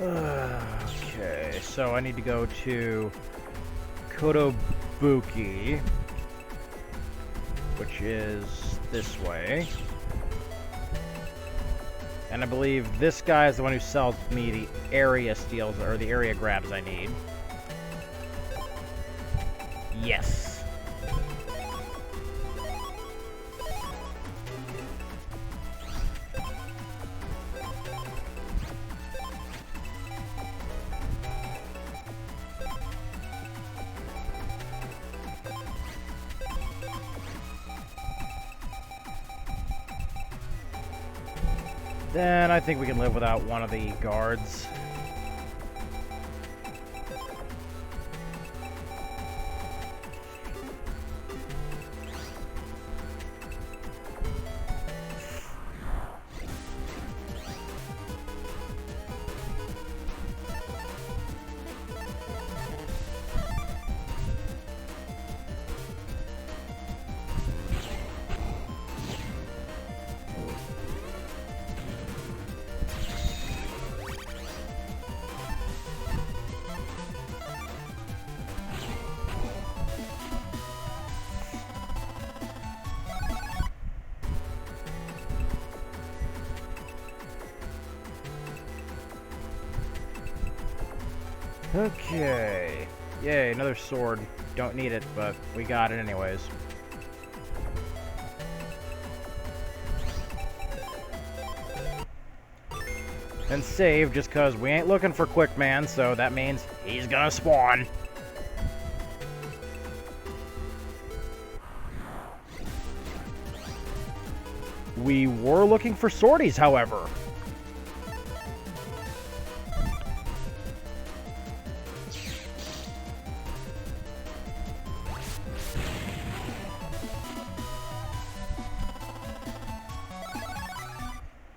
Okay, so I need to go to Kotobuki, which is this way. And I believe this guy is the one who sells me the area steals, or the area grabs I need. Yes. Then I think we can live without one of the guards. Okay. Yay, another sword. Don't need it, but we got it anyways. And save, just because we ain't looking for Quick Man, so that means he's gonna spawn. We were looking for sorties, however.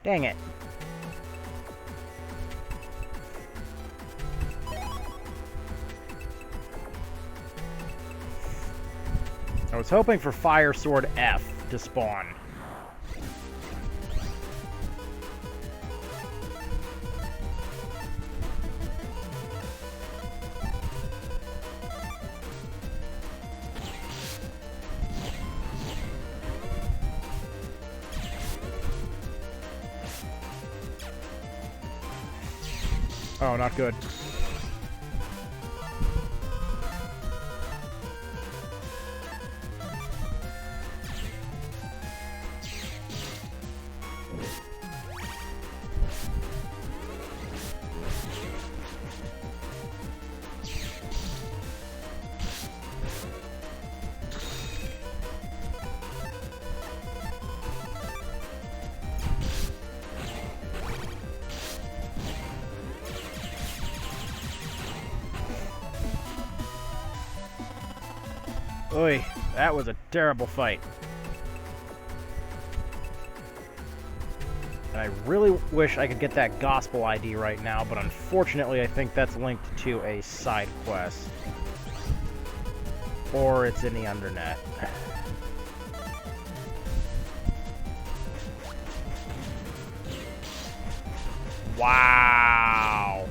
Dang it. I was hoping for Fire Sword F to spawn. Oh, not good. Oy, that was a terrible fight. And I really wish I could get that gospel ID right now, but unfortunately I think that's linked to a side quest. Or it's in the undernet. Wow!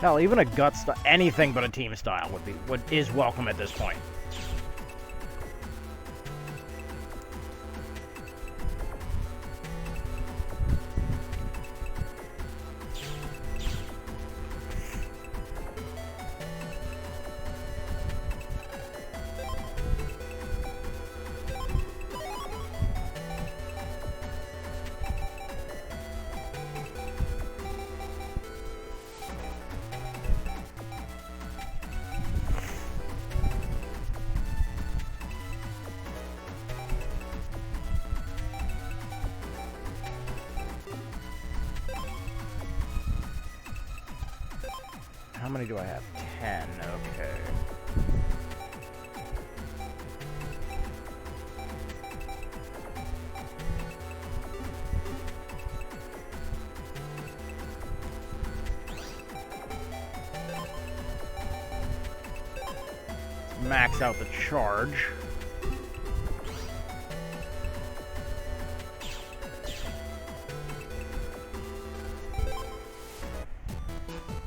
Hell, even a gut anything but a team style is welcome at this point. How many do I have? 10, okay. Let's max out the charge.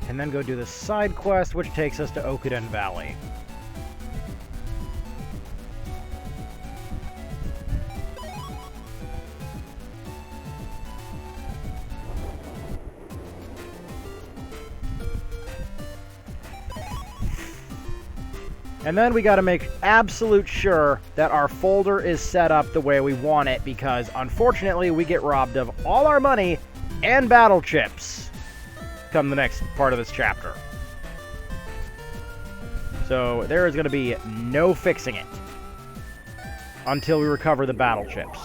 And then go do the side quest, which takes us to Okuden Valley. And then we got to make absolute sure that our folder is set up the way we want it, because unfortunately we get robbed of all our money and battle chips come the next part of this chapter. So there is going to be no fixing it until we recover the battle chips.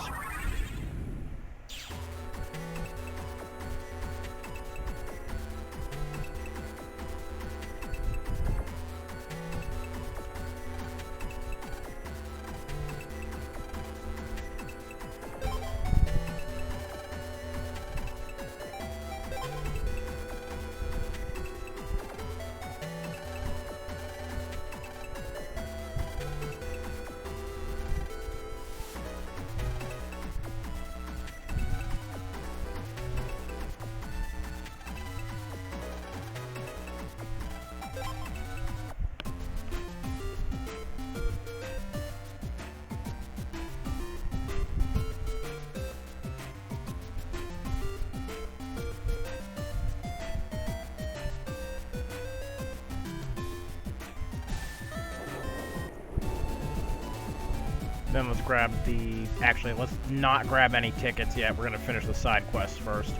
Then let's grab the... Actually, let's not grab any tickets yet. We're going to finish the side quests first.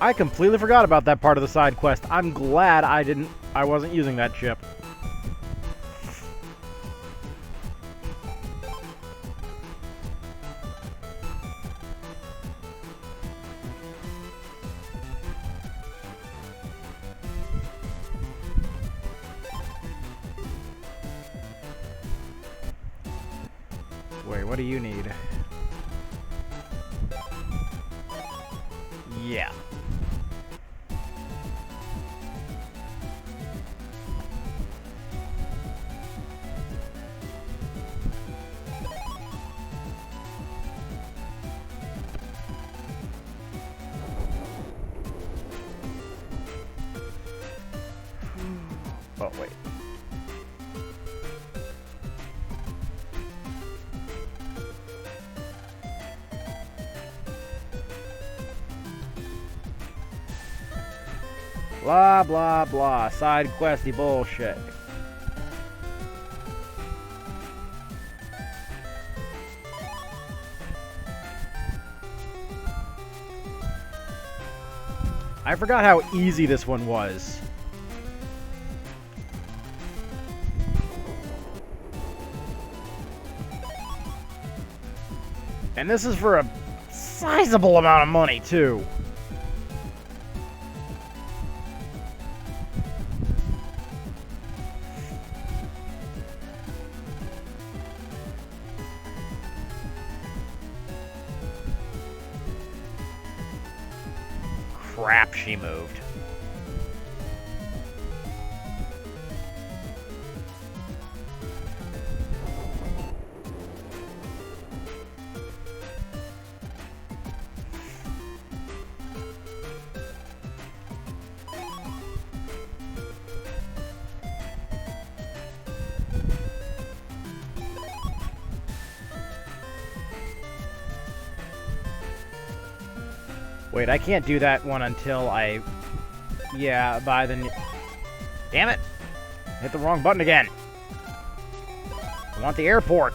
I completely forgot about that part of the side quest. I'm glad I wasn't using that chip. Wait, what do you need? Yeah. Oh, wait. Blah, blah, blah. Side questy bullshit. I forgot how easy this one was. And this is for a sizable amount of money, too. Crap, she moved. Wait, I can't do that one until I... Yeah, by the... Damn it! Hit the wrong button again. I want the airport.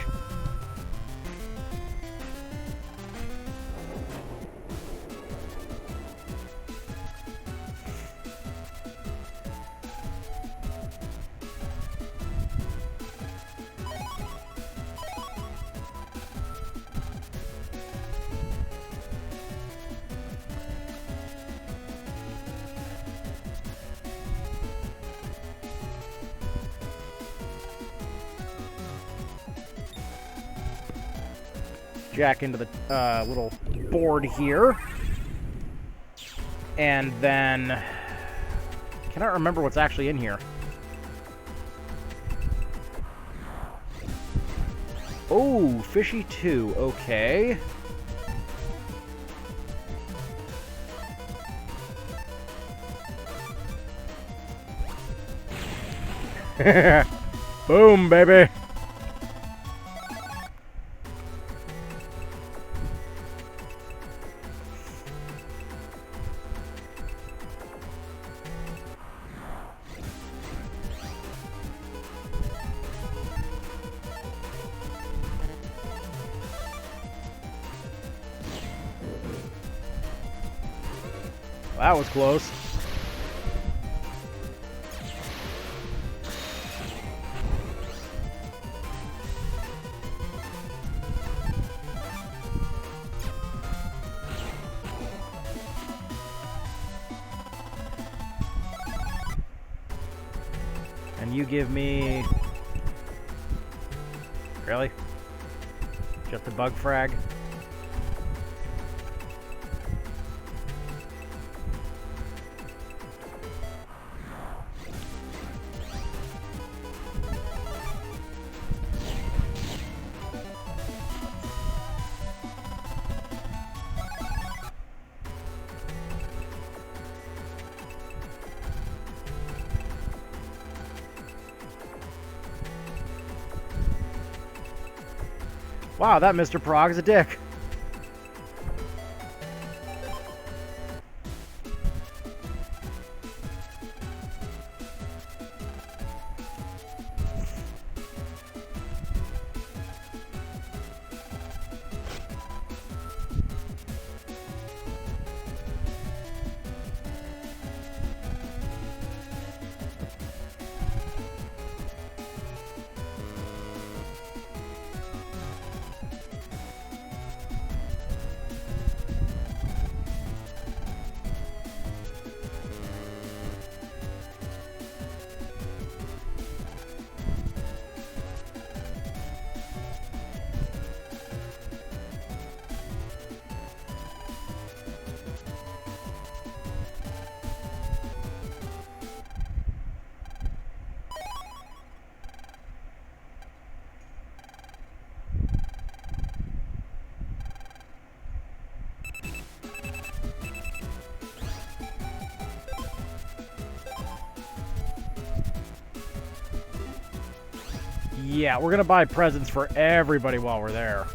Jack into the little board here. And then... Cannot remember what's actually in here. Oh, fishy 2. Okay. Boom, baby. That was close. And you give me... Really? Just a bug frag? Wow, that Mr. Prog's a dick. Yeah, we're gonna buy presents for everybody while we're there.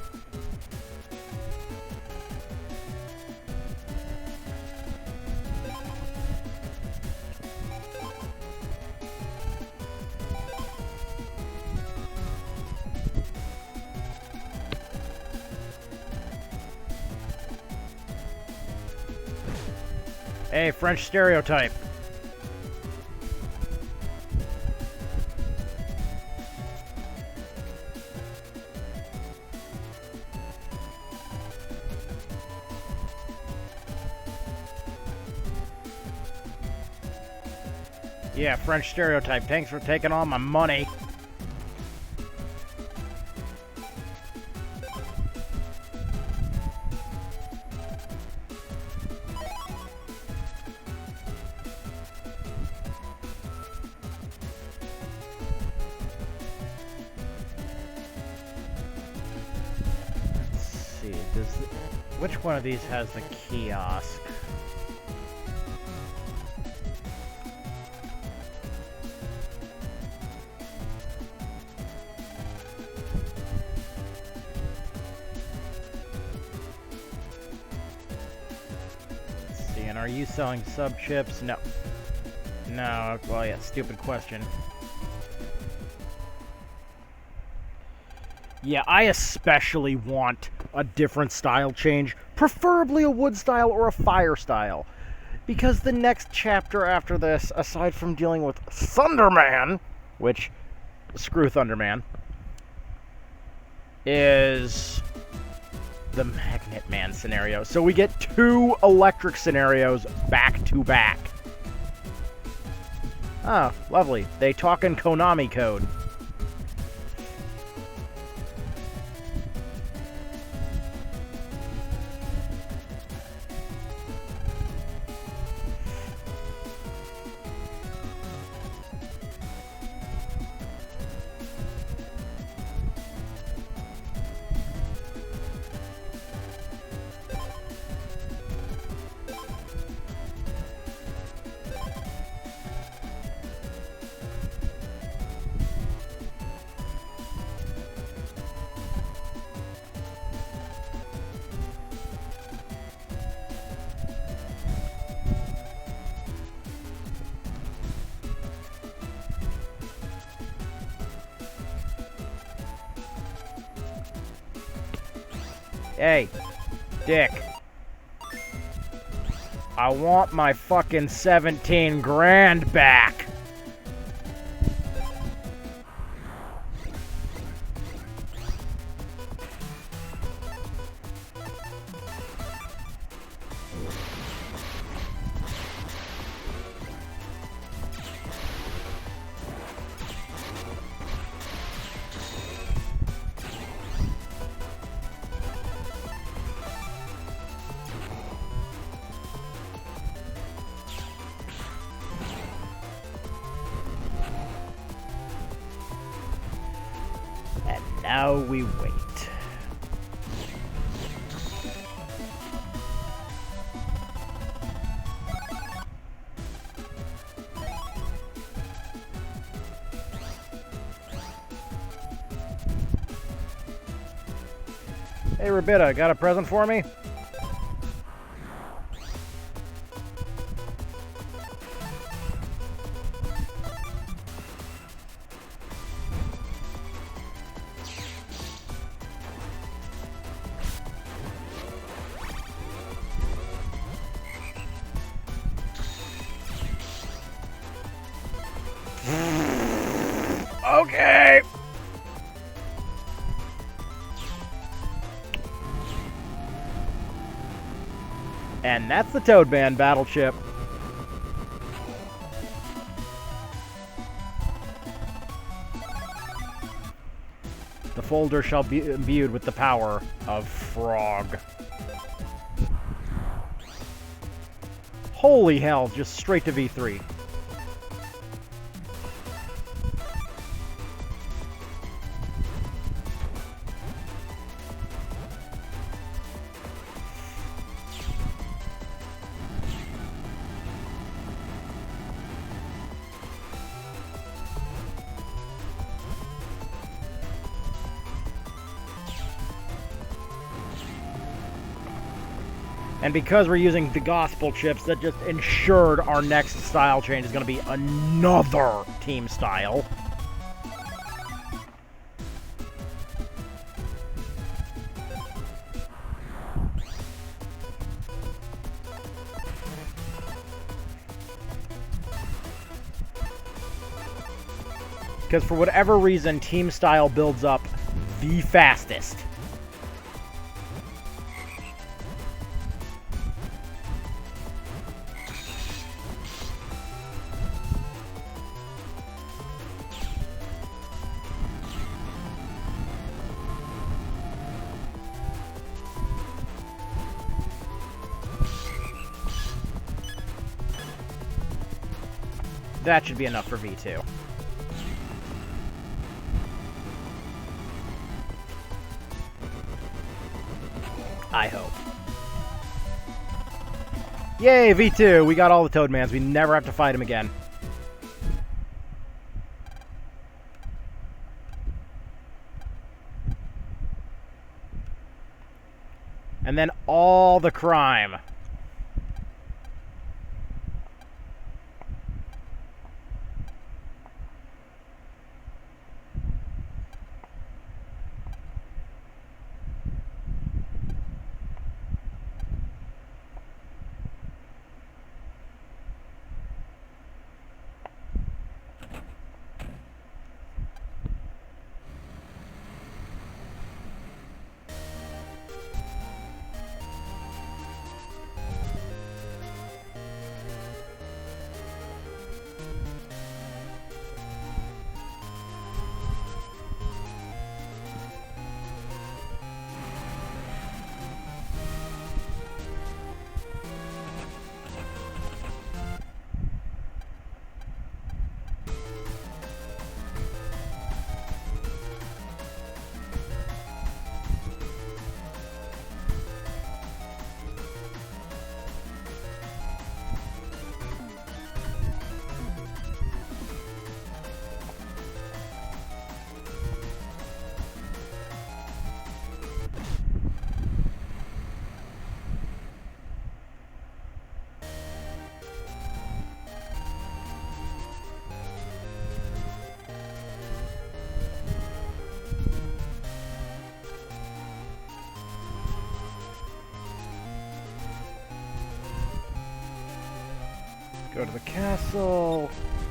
Hey, French stereotype. Yeah, French stereotype. Thanks for taking all my money. Which one of these has the kiosk? Let's see, and are you selling sub chips? No. No, well, yeah, stupid question. Yeah, I especially want a different style change, preferably a wood style or a fire style. Because the next chapter after this, aside from dealing with Thunderman, which, screw Thunderman, is the Magnet Man scenario. So we get 2 electric scenarios back to back. Ah, lovely. They talk in Konami code. Hey, Dick. I want my fucking 17 grand back. Now we wait. Hey, Rabita, got a present for me? Okay. And that's the Toadman battleship. The folder shall be imbued with the power of Frog. Holy hell, just straight to V3. And because we're using the gospel chips, that just ensured our next style change is going to be another team style. Because for whatever reason, team style builds up the fastest. That should be enough for V2. I hope. Yay, V2! We got all the Toadmans. We never have to fight him again. And then all the crime. Go to the castle,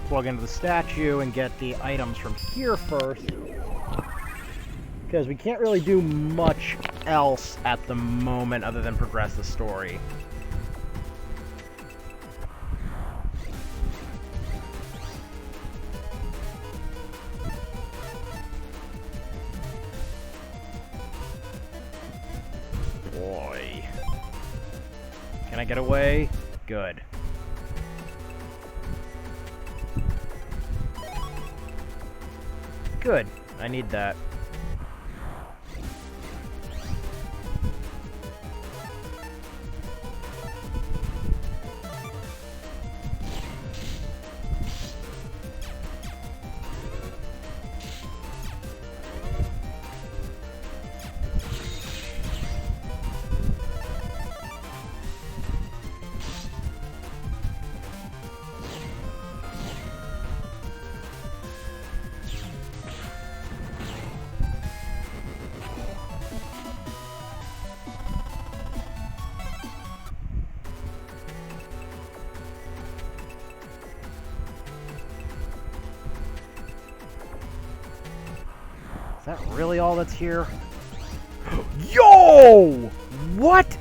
plug into the statue, and get the items from here first. Because we can't really do much else at the moment other than progress the story. Boy. Can I get away? Good. Good. I need that. Is that really all that's here? Yo! What?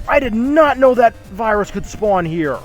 I did not know that virus could spawn here.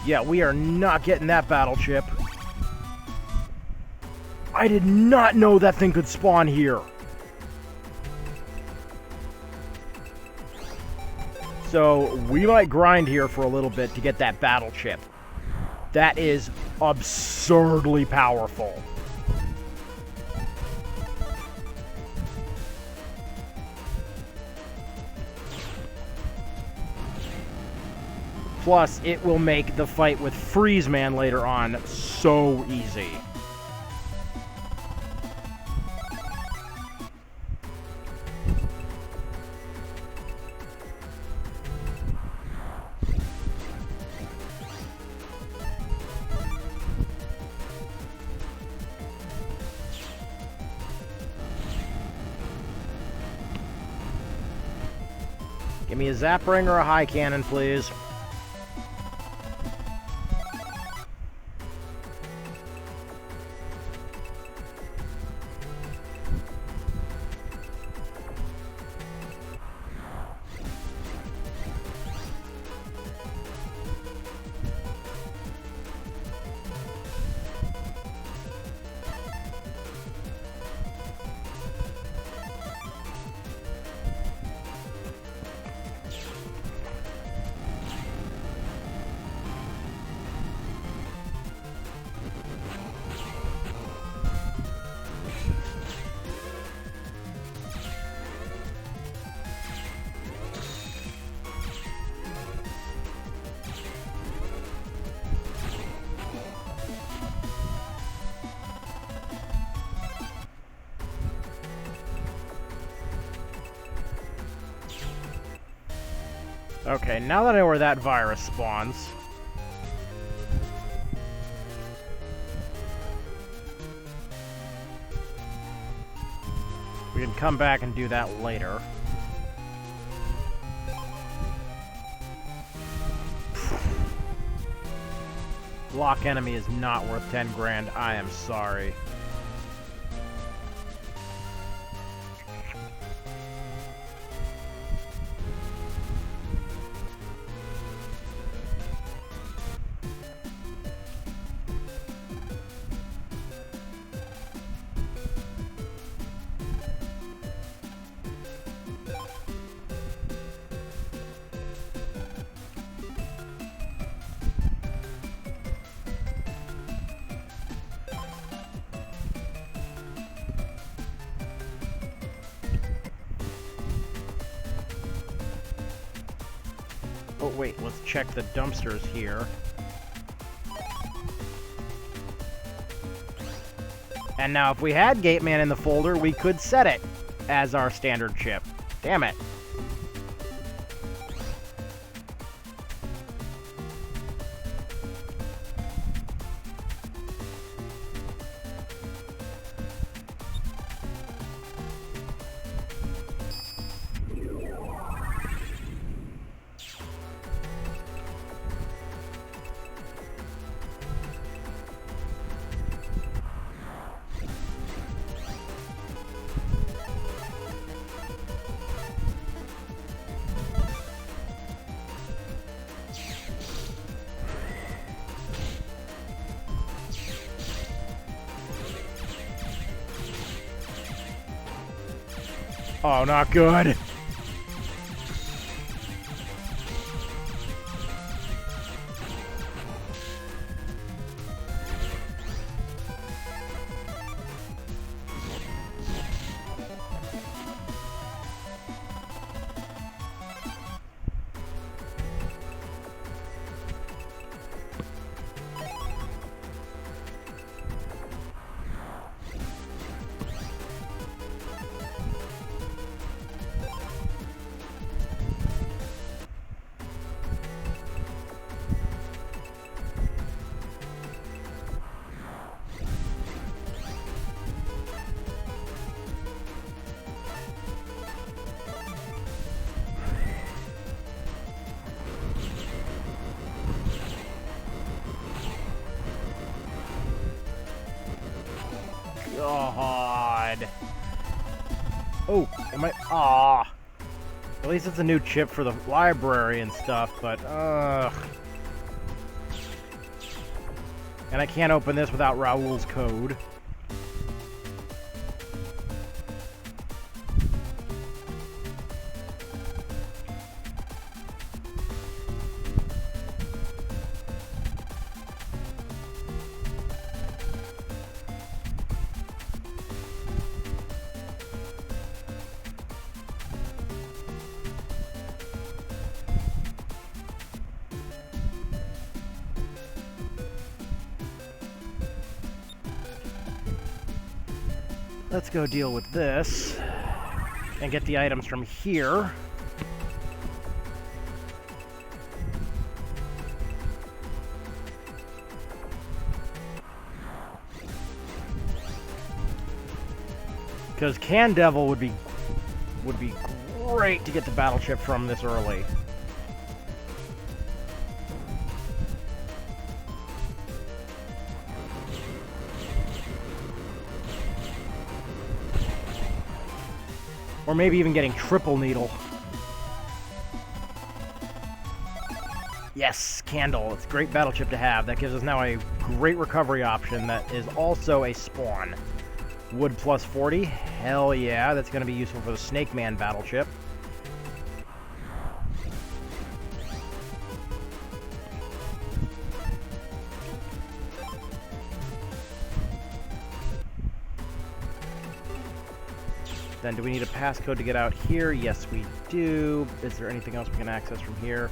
Yeah, we are not getting that battle chip. I did not know that thing could spawn here. So we might grind here for a little bit to get that battle chip. That is absurdly powerful. Plus, it will make the fight with Freeze Man later on so easy. Give me a Zap Ring or a High Cannon, please. Okay, now that I know where that virus spawns... we can come back and do that later. Block enemy is not worth 10 grand. I am sorry. Oh wait, let's check the dumpsters here. And now if we had Gate Man in the folder, we could set it as our standard chip. Damn it. Oh, not good. God. Oh, am I? Ah. At least it's a new chip for the library and stuff, but ugh. And I can't open this without Raoul's code. let's go deal with this and get the items from here. Because Can Devil would be great to get the battle chip from this early. Or maybe even getting Triple Needle. Yes, Candle. It's a great battle chip to have. That gives us now a great recovery option that is also a spawn. Wood plus 40. Hell yeah, that's going to be useful for the Snake Man battle chip. Then do we need a passcode to get out here? Yes, we do. Is there anything else we can access from here?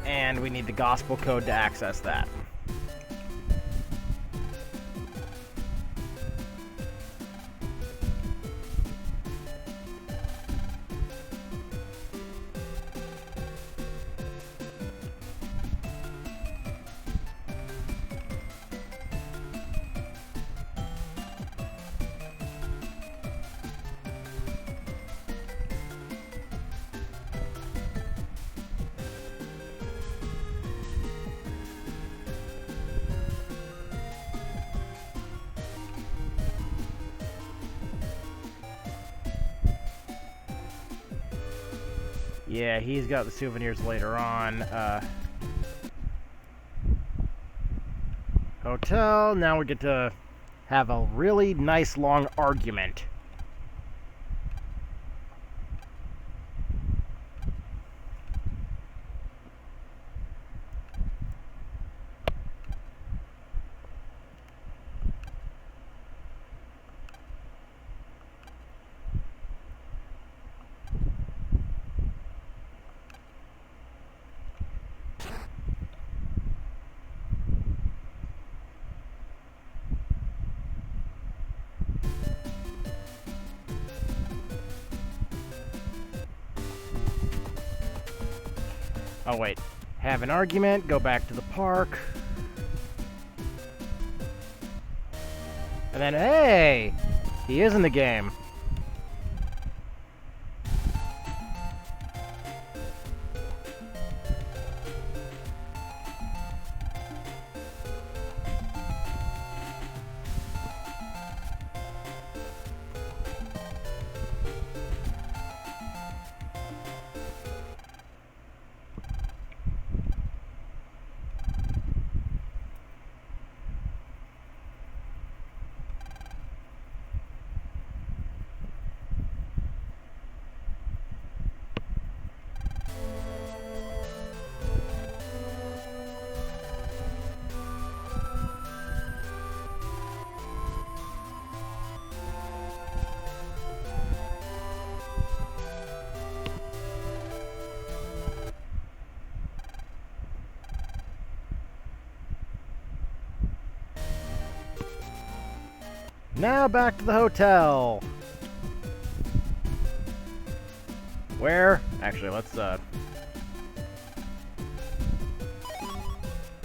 And we need the gospel code to access that. Yeah, he's got the souvenirs later on. Hotel, now we get to have a really nice long argument. Oh, wait. Have an argument, go back to the park. And then, hey! He is in the game. Now back to the hotel. Where? Actually, let's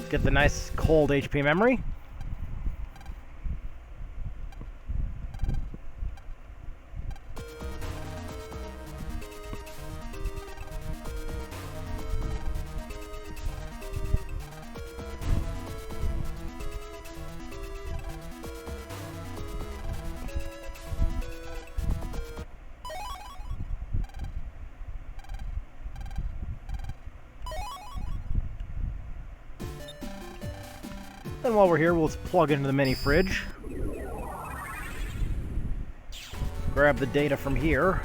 get the nice cold HP memory. Then while we're here, we'll just plug into the mini fridge. Grab the data from here.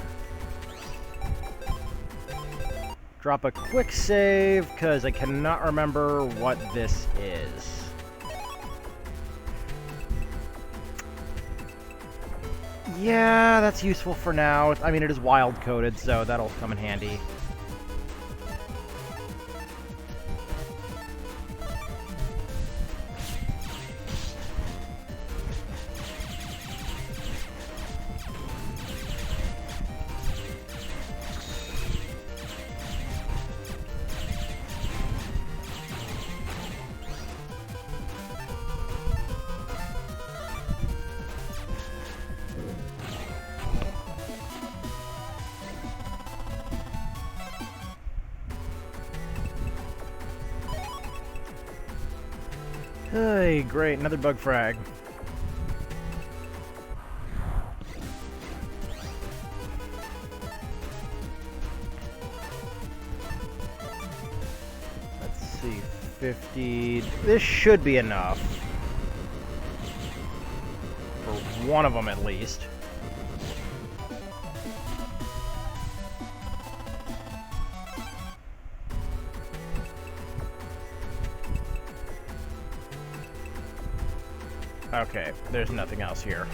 Drop a quick save, because I cannot remember what this is. Yeah, that's useful for now. I mean, it is wild-coded, so that'll come in handy. Hey, great, another bug frag. Let's see, 50. This should be enough. For one of them at least. Okay, there's nothing else here.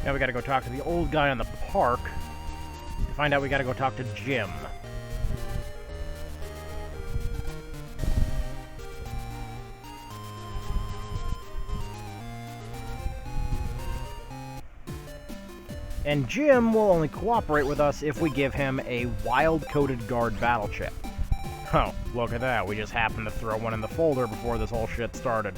Now we gotta go talk to the old guy in the park. To find out, we gotta go talk to Jim. And Jim will only cooperate with us if we give him a wild-coded guard battle chip. Oh, look at that. We just happened to throw one in the folder before this whole shit started.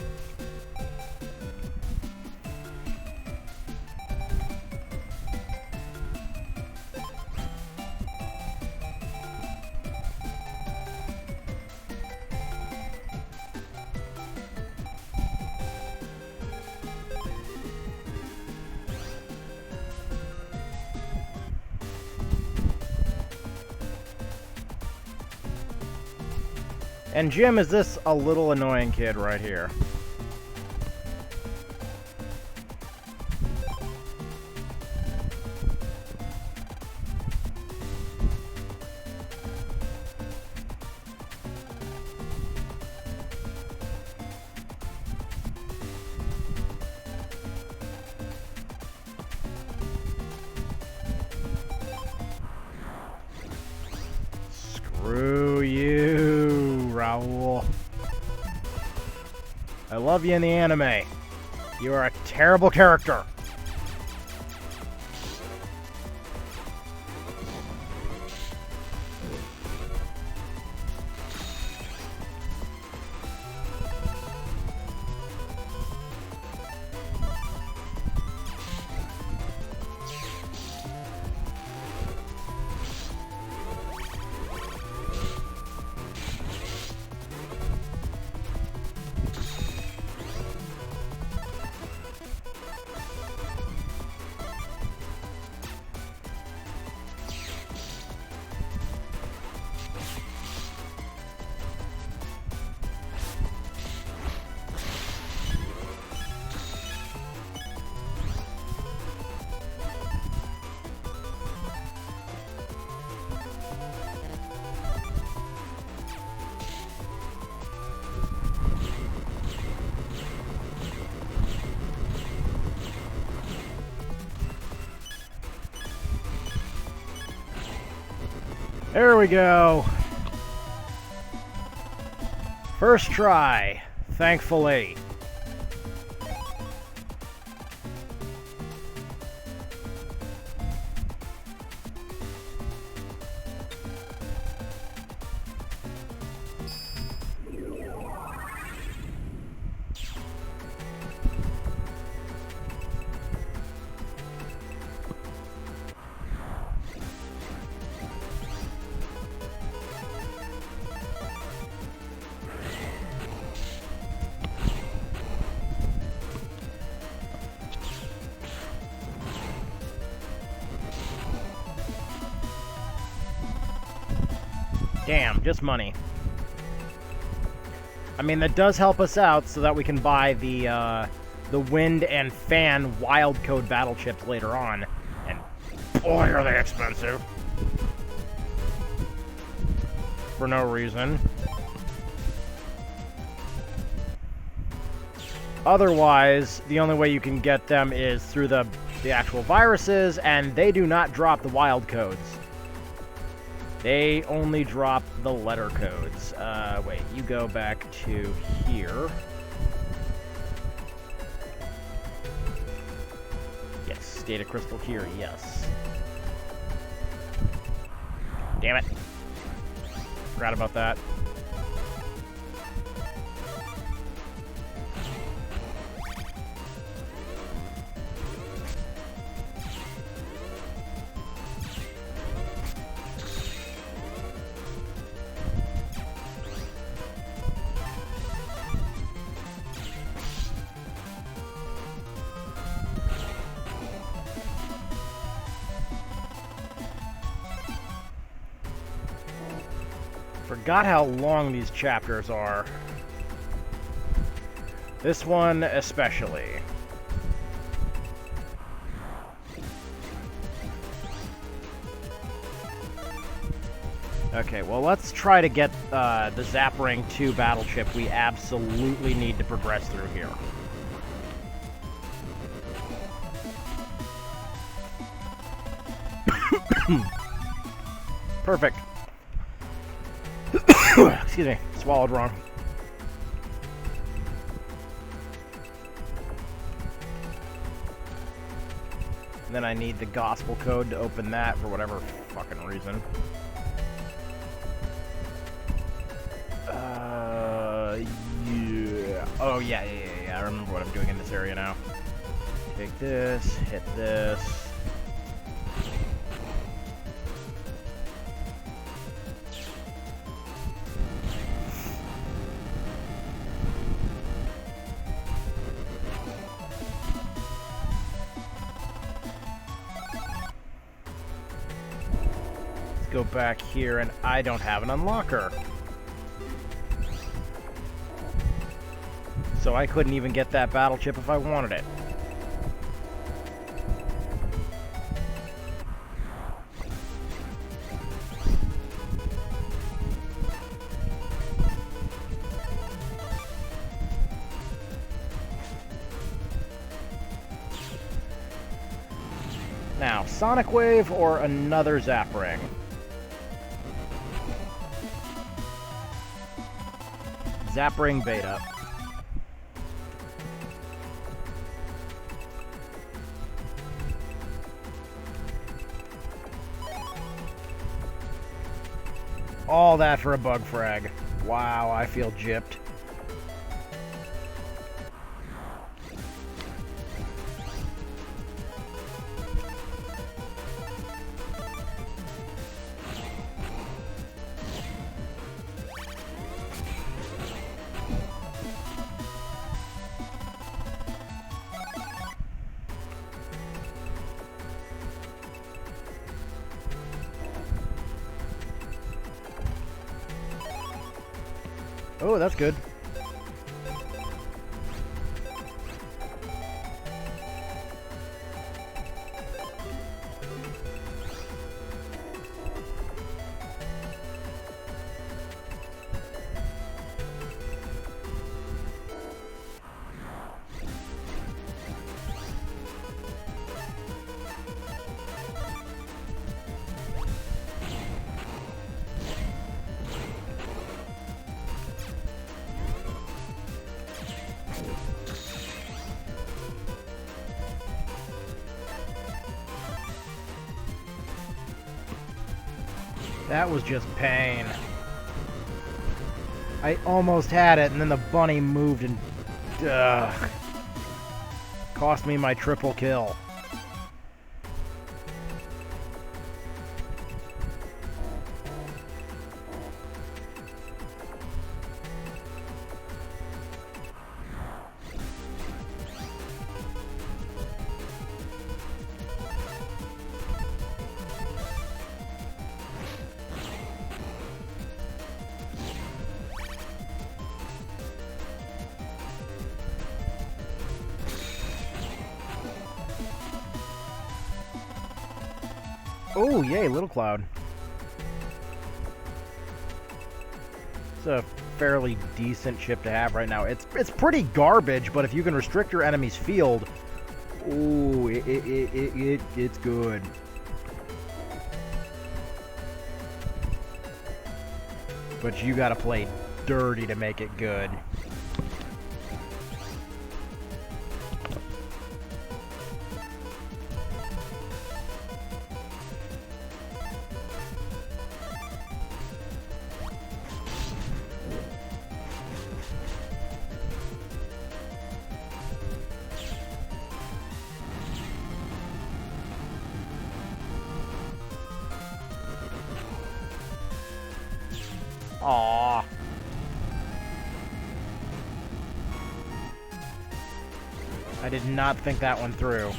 And Jim is this a little annoying kid right here. Screw you, Raul. I love you in the anime. You are a terrible character. There we go. First try, thankfully. Damn, just money. I mean, that does help us out so that we can buy the wind and fan wild code battle chips later on. And boy, are they expensive. For no reason. Otherwise, the only way you can get them is through the actual viruses, and they do not drop the wild codes. They only drop the letter codes. Wait, you go back to here. Yes, data crystal here, yes. Damn it. Forgot about that. Forgot how long these chapters are. This one especially. Okay, well, let's try to get the Zap Ring 2 battle chip we absolutely need to progress through here. Perfect. Excuse me, swallowed wrong. And then I need the gospel code to open that for whatever fucking reason. Yeah. Oh, yeah. I remember what I'm doing in this area now. Take this, hit this. Go back here, and I don't have an unlocker. So I couldn't even get that battle chip if I wanted it. Now, Sonic Wave or another Zap Ring? Zap Ring Beta. All that for a bug frag. Wow, I feel gypped. Oh, that's good. That was just pain. I almost had it, and then the bunny moved and... cost me my triple kill. Oh, yay, Little Cloud. It's a fairly decent chip to have right now. It's pretty garbage, but if you can restrict your enemy's field, ooh, it's good. But you gotta play dirty to make it good. Aww. I did not think that one through.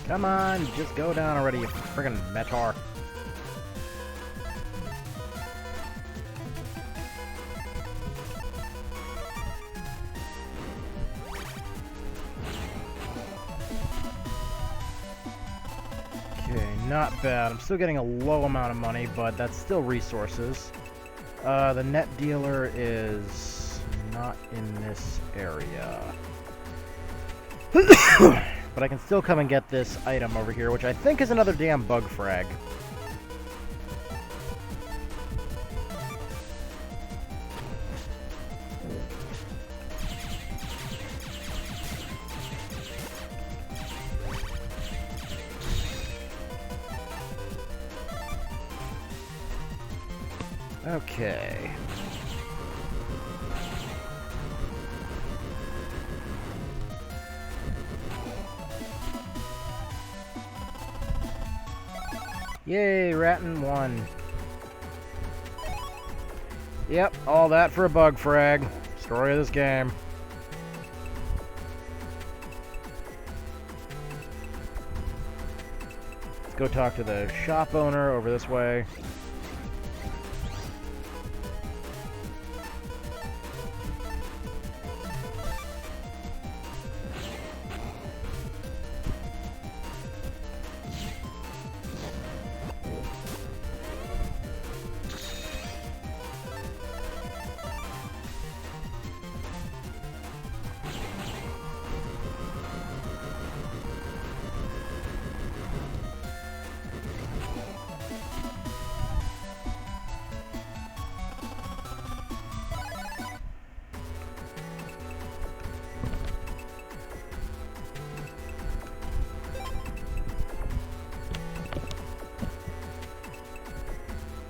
Come on, just go down already, you friggin' Metar. Okay, not bad. I'm still getting a low amount of money, but that's still resources. The net dealer is not in this area. But I can still come and get this item over here, which I think is another damn bug frag. Okay. Yay, Ratton won. Yep, all that for a bug frag. Story of this game. Let's go talk to the shop owner over this way.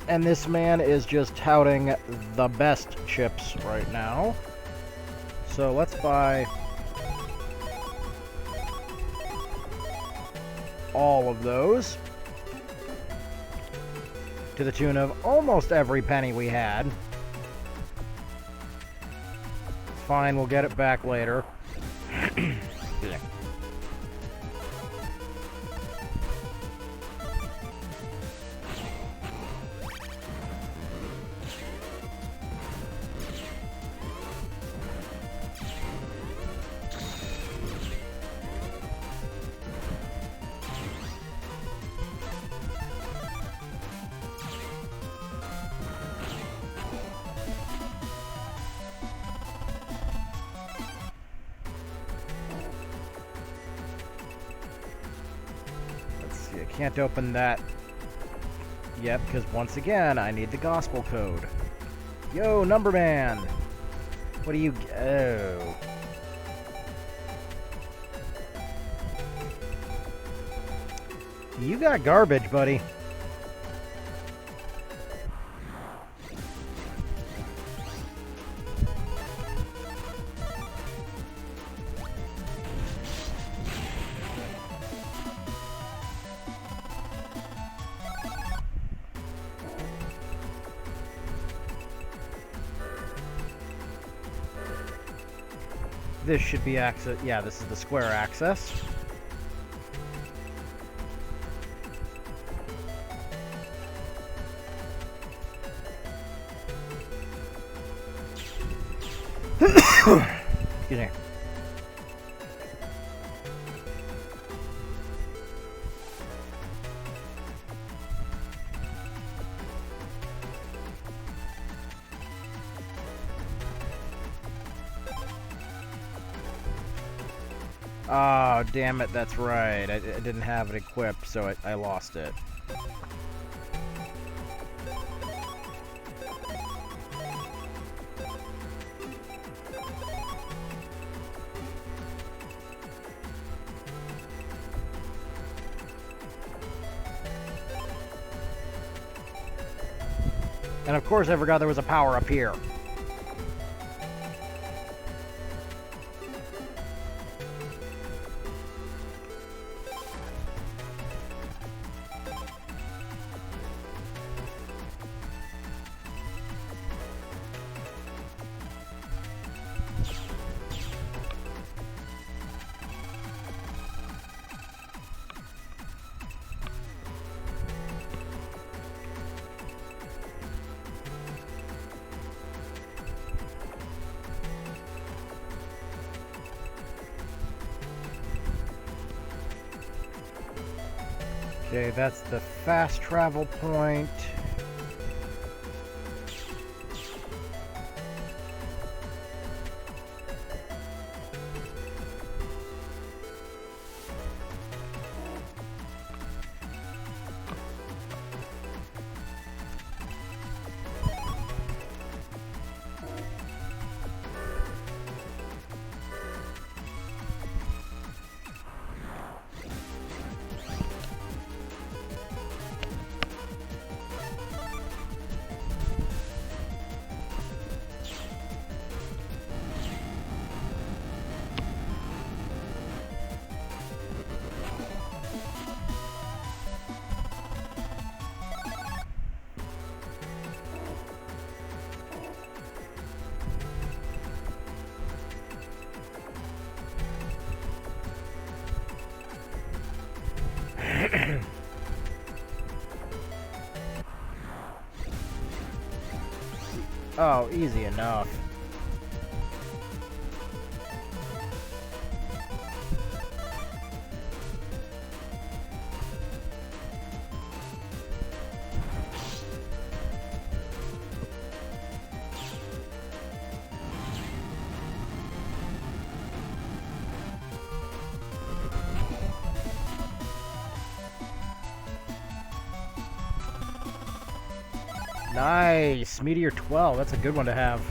And this man is just touting the best chips right now. So let's buy all of those to the tune of almost every penny we had. Fine, we'll get it back later. I can't open that yet because once again I need the gospel code. Yo, Numberman! What do you... Oh. You got garbage, buddy. This should be access. Yeah, this is the square access. Excuse me. Oh, damn it, that's right. I didn't have it equipped, so I lost it. And of course I forgot there was a power up here. Okay, that's the fast travel point. Oh, easy enough. Nice! Meteor 12, that's a good one to have.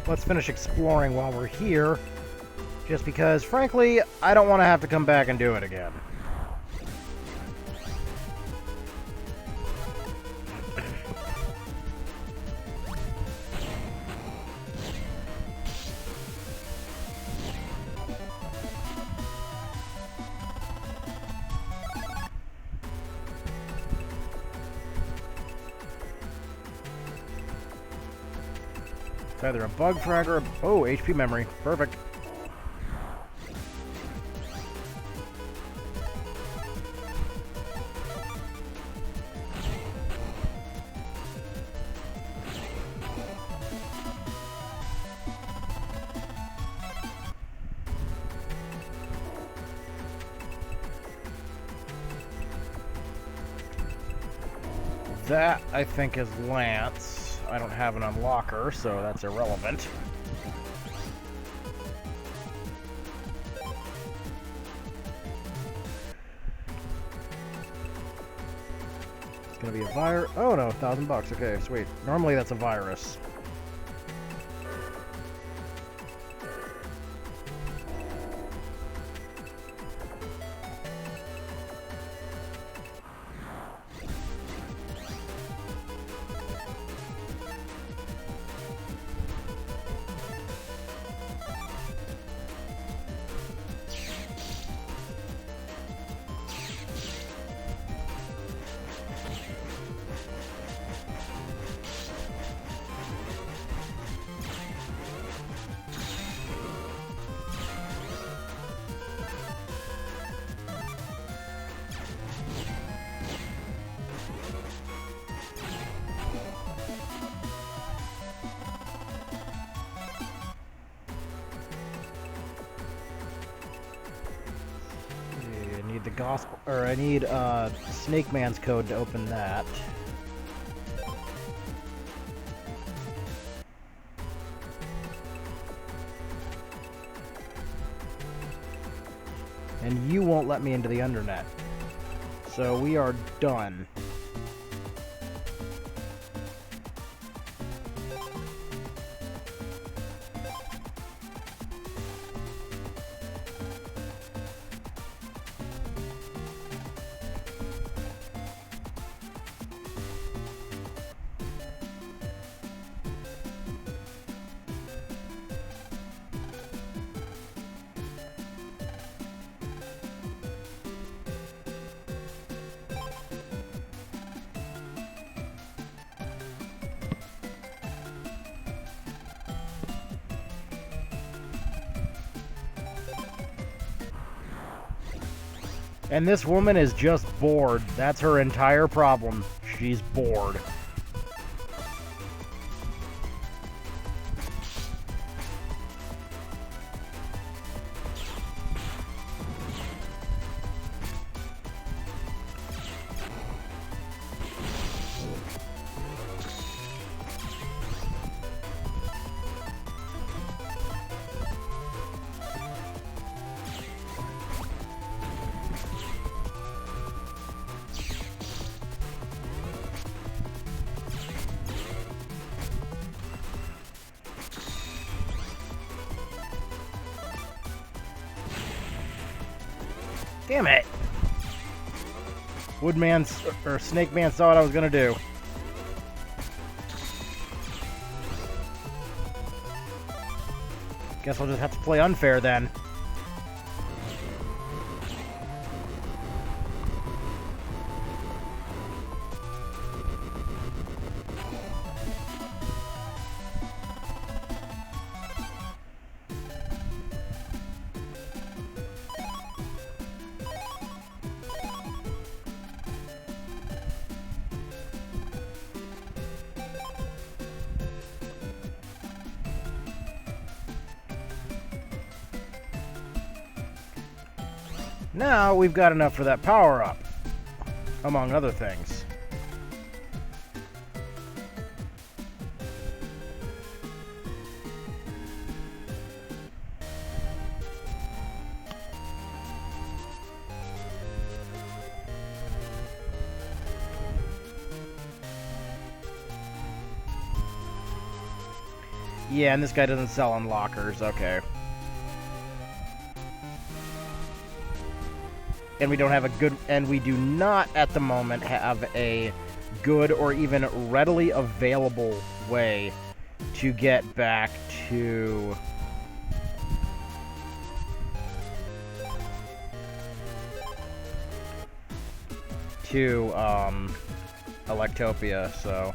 Let's finish exploring while we're here. Just because, frankly, I don't want to have to come back and do it again. It's either a bug frag or a... Oh, HP memory. Perfect. That, I think, is Lance. I don't have an unlocker, so that's irrelevant. It's gonna be a virus. Oh no, $1,000. Okay, sweet. Normally that's a virus. I need the gospel, or I need Snake Man's code to open that. And you won't let me into the Undernet. So we are done. And this woman is just bored. That's her entire problem. She's bored. Damn it! Woodman or Snake Man saw what I was gonna do. Guess I'll just have to play unfair then. Now we've got enough for that power-up, among other things. Yeah, and this guy doesn't sell on lockers, okay. And we don't have a good, and we do not at the moment have a good or even readily available way to get back to Electopia, so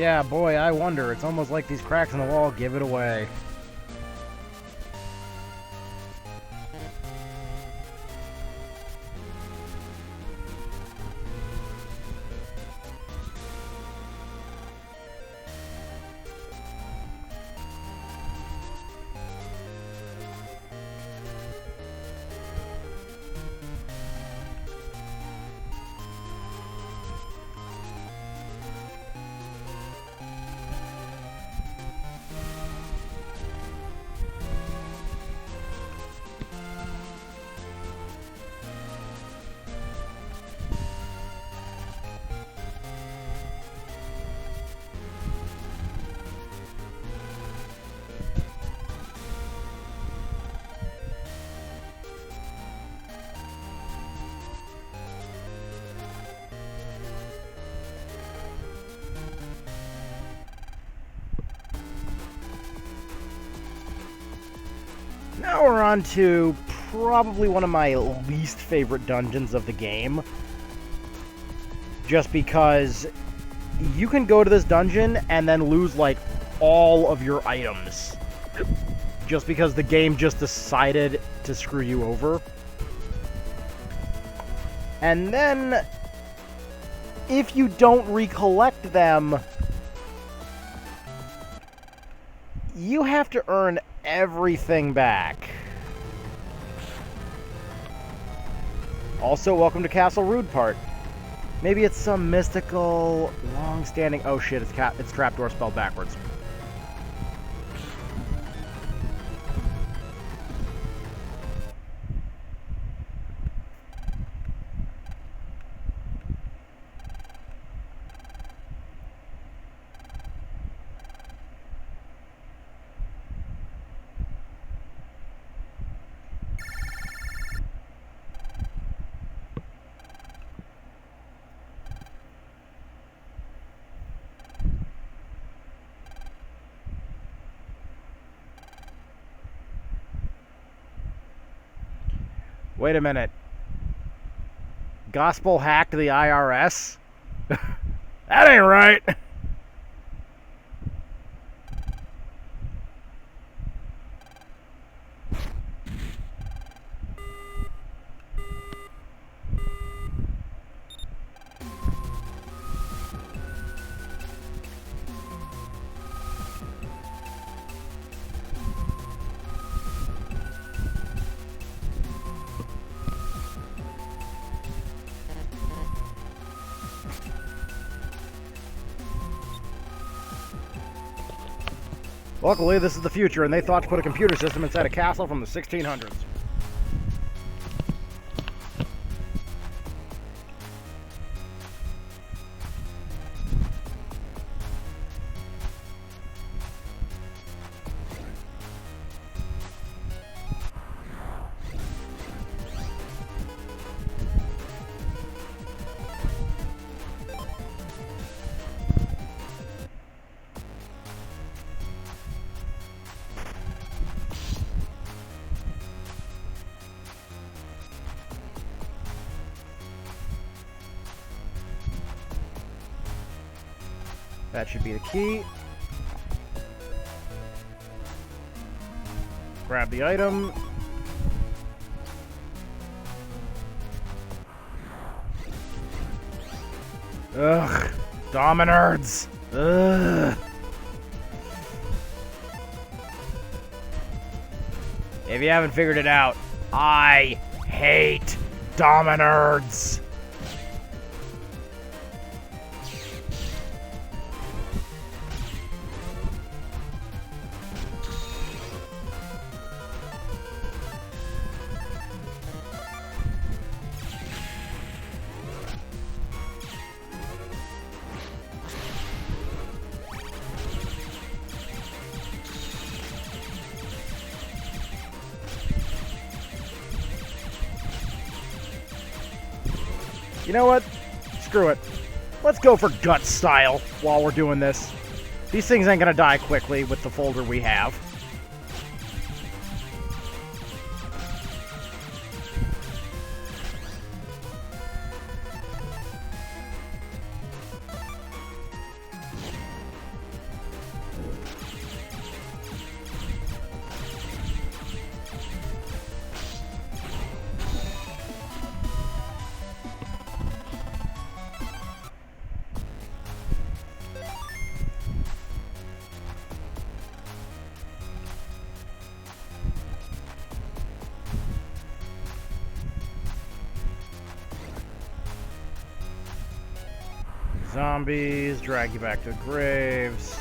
Yeah, boy, I wonder. It's almost like these cracks in the wall give it away. Now we're on to probably one of my least favorite dungeons of the game. Just because you can go to this dungeon and then lose, like, all of your items. Just because the game just decided to screw you over. And then, if you don't recollect them, you have to earn everything back. Also, welcome to Castle Rude Part. Maybe it's some mystical, long-standing... Oh shit, it's trapdoor spelled backwards. Wait a minute. Gospel hacked the IRS? That ain't right. Luckily, this is the future, and they thought to put a computer system inside a castle from the 1600s. That should be the key. Grab the item. Ugh. Dominards. Ugh. If you haven't figured it out, I hate Dominards. You know what? Screw it. Let's go for gut style while we're doing this. These things ain't gonna die quickly with the folder we have. zombies, drag you back to graves.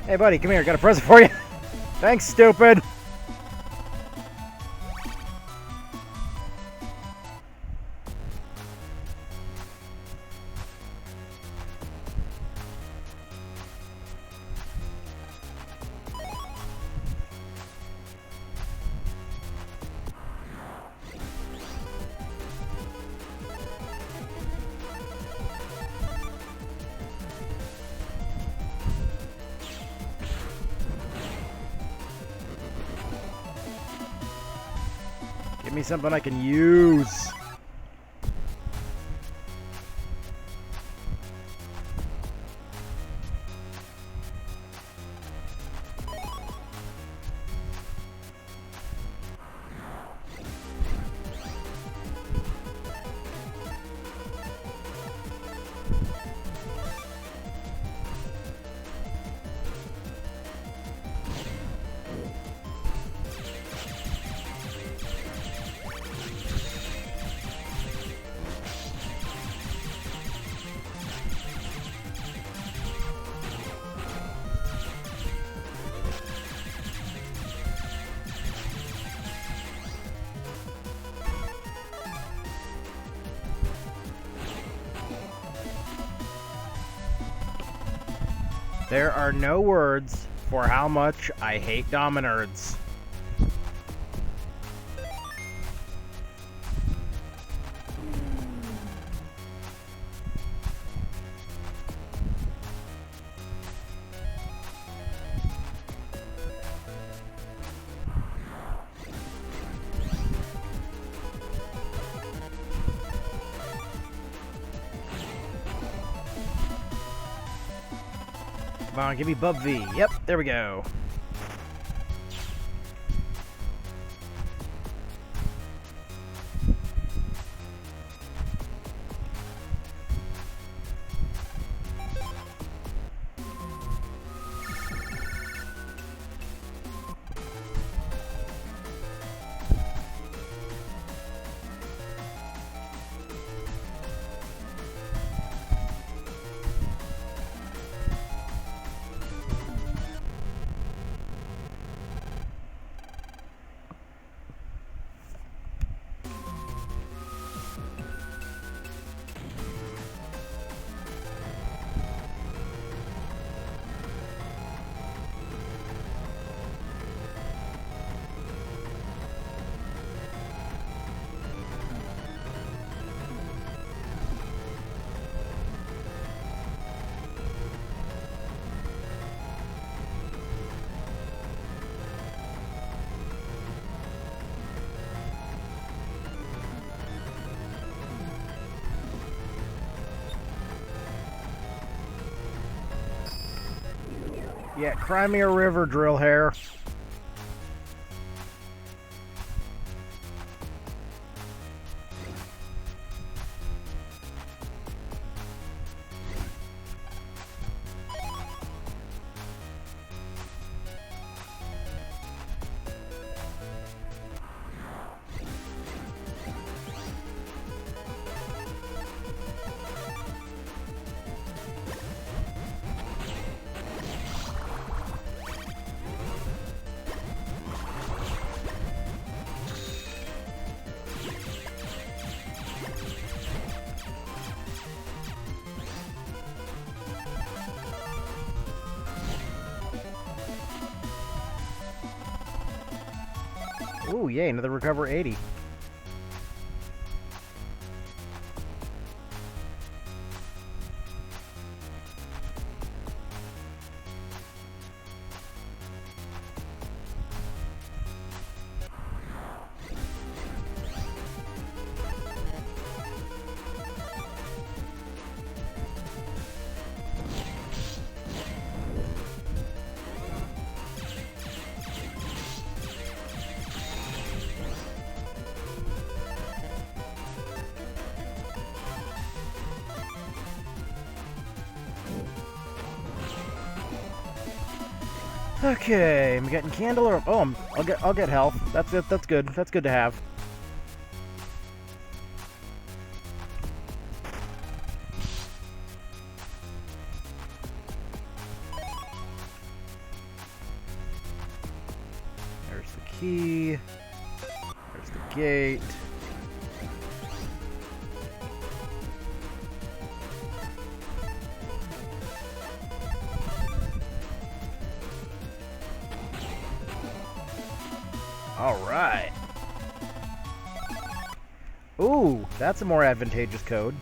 Hey buddy, come here, got a present for you. Thanks, stupid. Give me something I can use. There are no words for how much I hate Dominards. Come on, give me Bub V. Yep, there we go. Yeah, cry me a river, drill hair. Ooh, yay, another recover 80. Okay, I'm getting candle or I'll get health. That's it. That's good. That's good to have. key. There's the gate. All right. Ooh, that's a more advantageous code.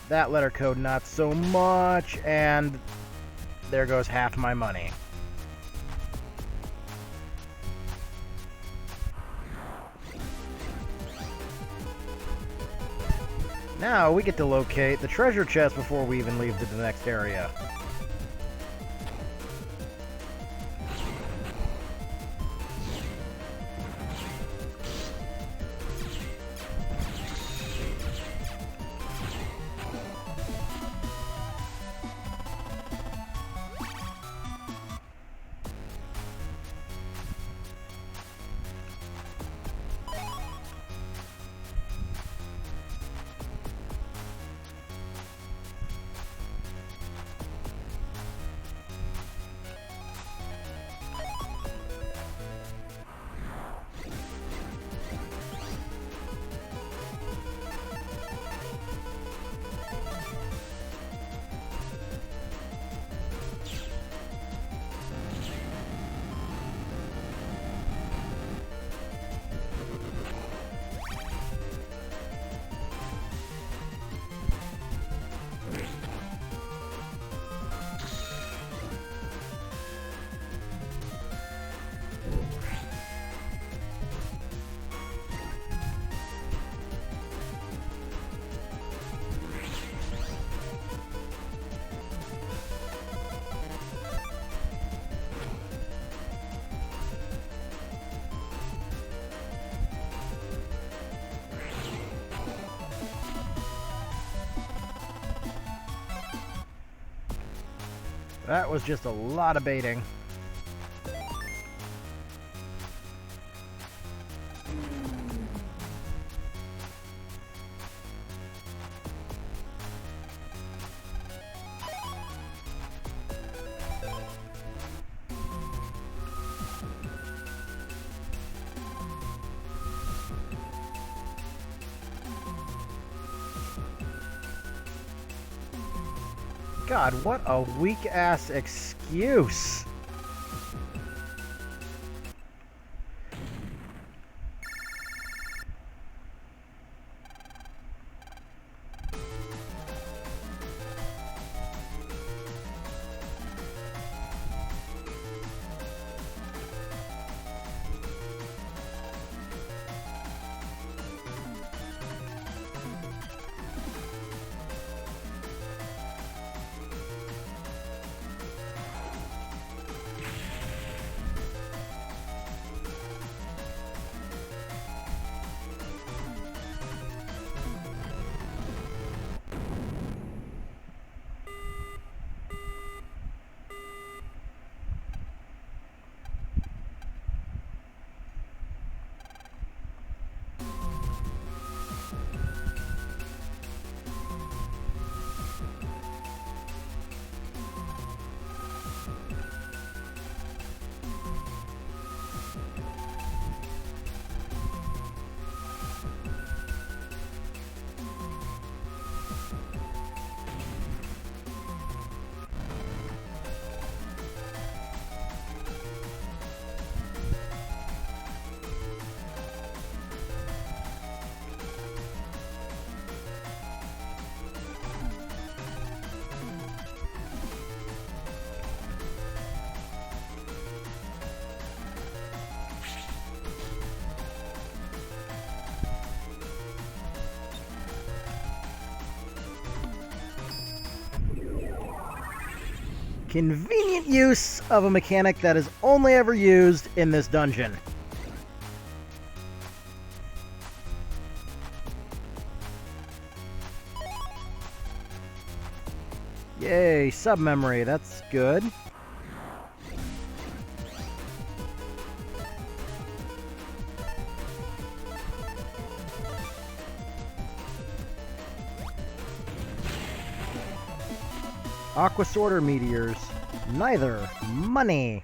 That letter code, not so much, and there goes half my money. Now we get to locate the treasure chest before we even leave to the next area. That was just a lot of baiting. God, what a weak-ass excuse. Convenient use of a mechanic that is only ever used in this dungeon. Yay, sub-memory, that's good. Aqua Sword or meteors? Neither. Money.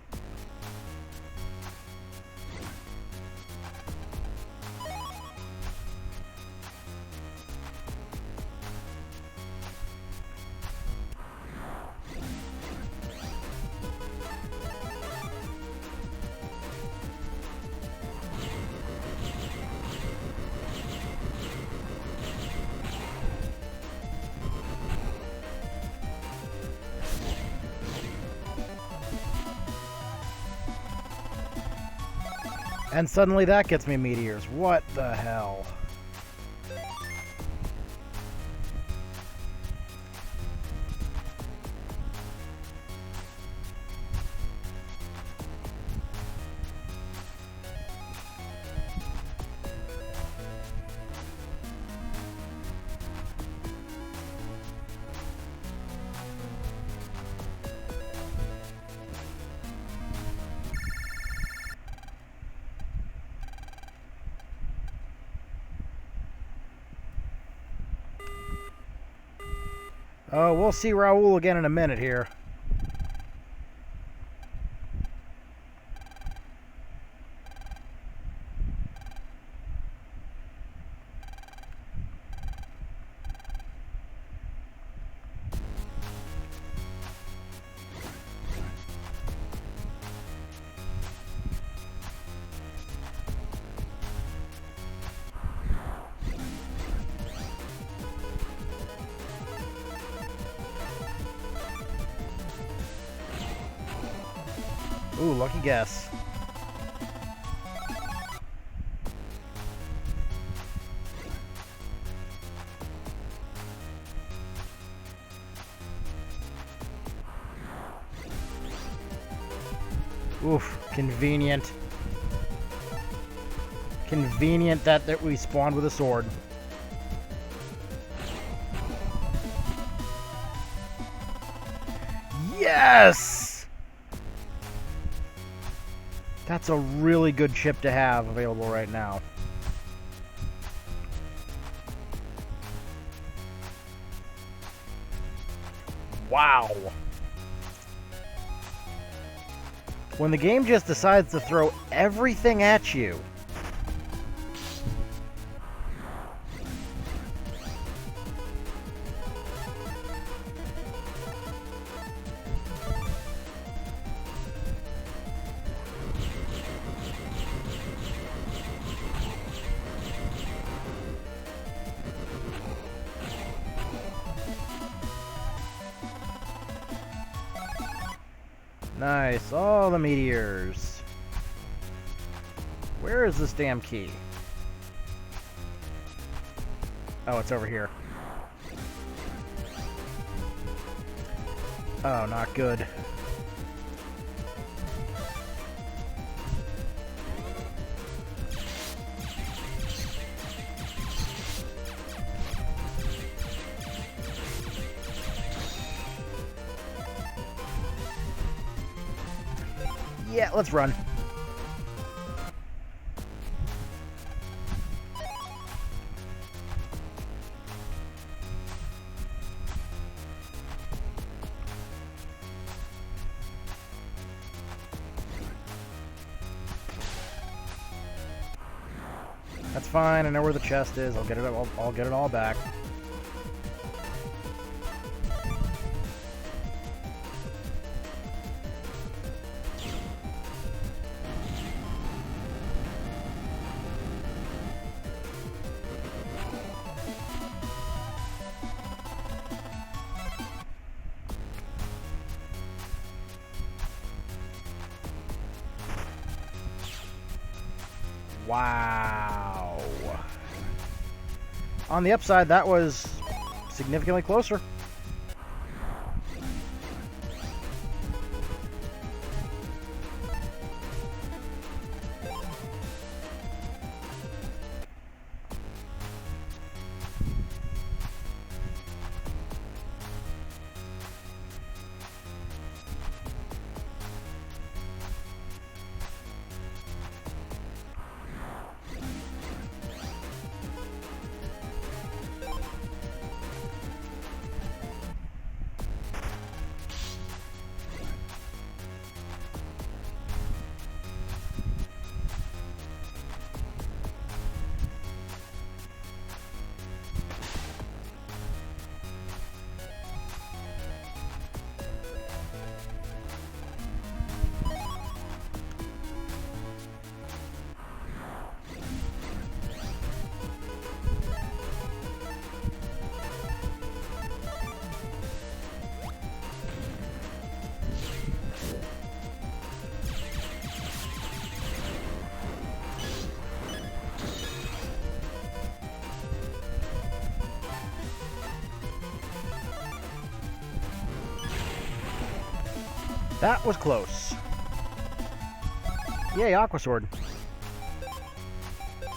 And suddenly that gets me meteors. What the hell? Oh, we'll see Raoul again in a minute here. Ooh, lucky guess. Oof, convenient. Convenient that we spawned with a sword. Yes! That's a really good chip to have available right now. Wow. When the game just decides to throw everything at you. Nice, all the meteors. Where is this damn key? Oh, it's over here. Oh, not good. Yeah, let's run. That's fine. I know where the chest is. I'll get it. I'll get it all back. Wow. On the upside, that was significantly closer. That was close. Yay, Aqua Sword.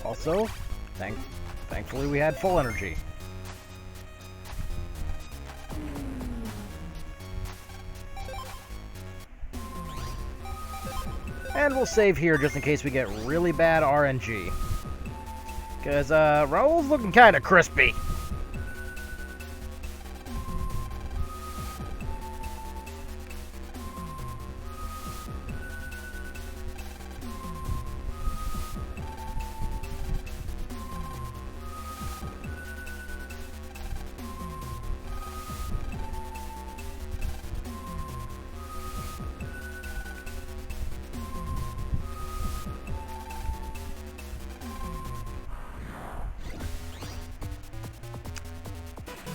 Also, thankfully we had full energy. And we'll save here just in case we get really bad RNG. Because, Raul's looking kind of crispy.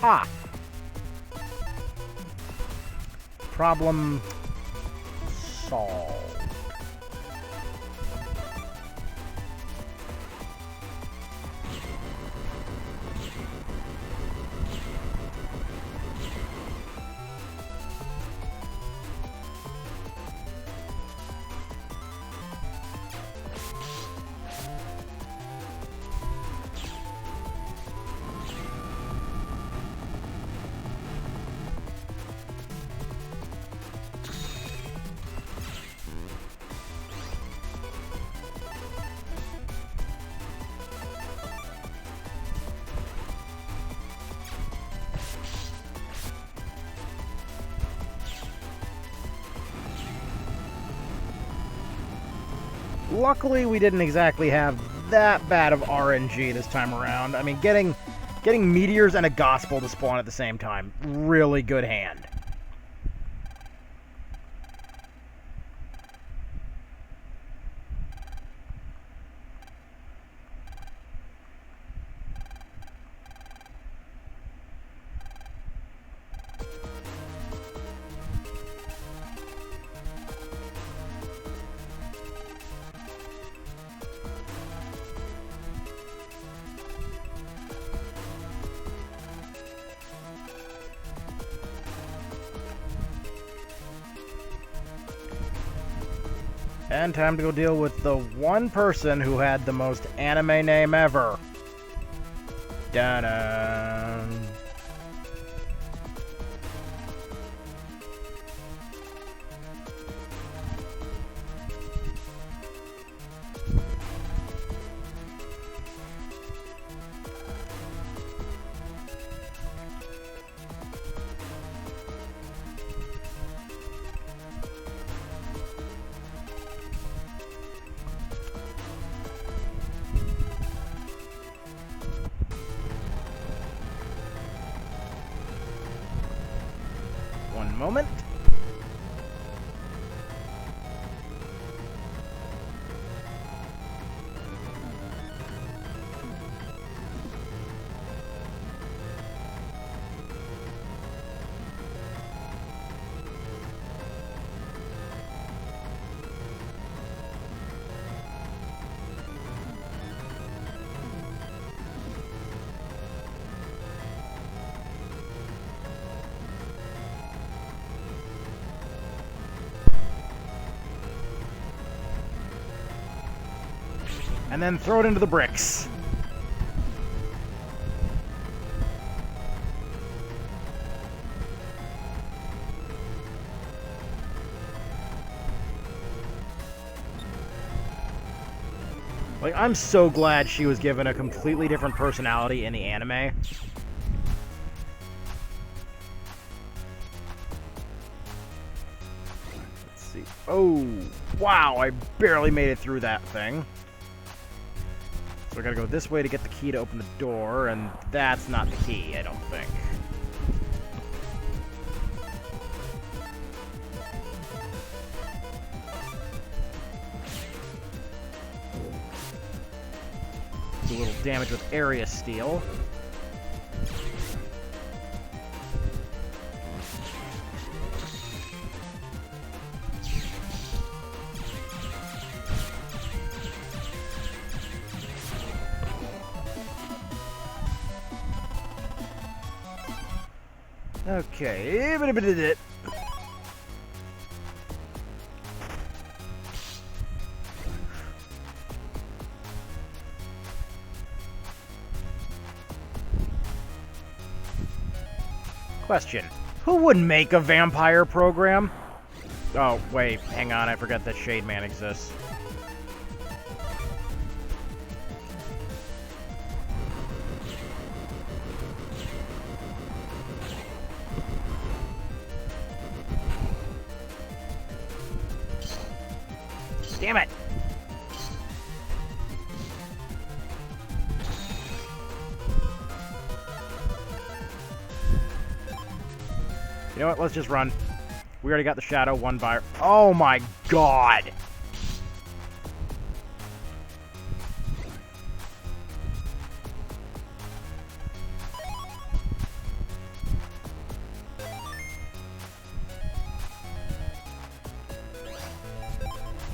Ah! Problem solved. Luckily, we didn't exactly have that bad of RNG this time around. I mean, getting meteors and a gospel to spawn at the same time, really good hand. And time to go deal with the one person who had the most anime name ever. Da-da. One moment. And then throw it into the bricks. Like, I'm so glad she was given a completely different personality in the anime. Let's see. Oh, wow, I barely made it through that thing. So I gotta go this way to get the key to open the door, and that's not the key, I don't think. Do a little damage with area steal. Okay, Question. Who would make a vampire program? Oh, wait. Hang on. I forgot that Shade Man exists. Damn it! You know what? Let's just run. We already got the shadow, one by... Oh my god!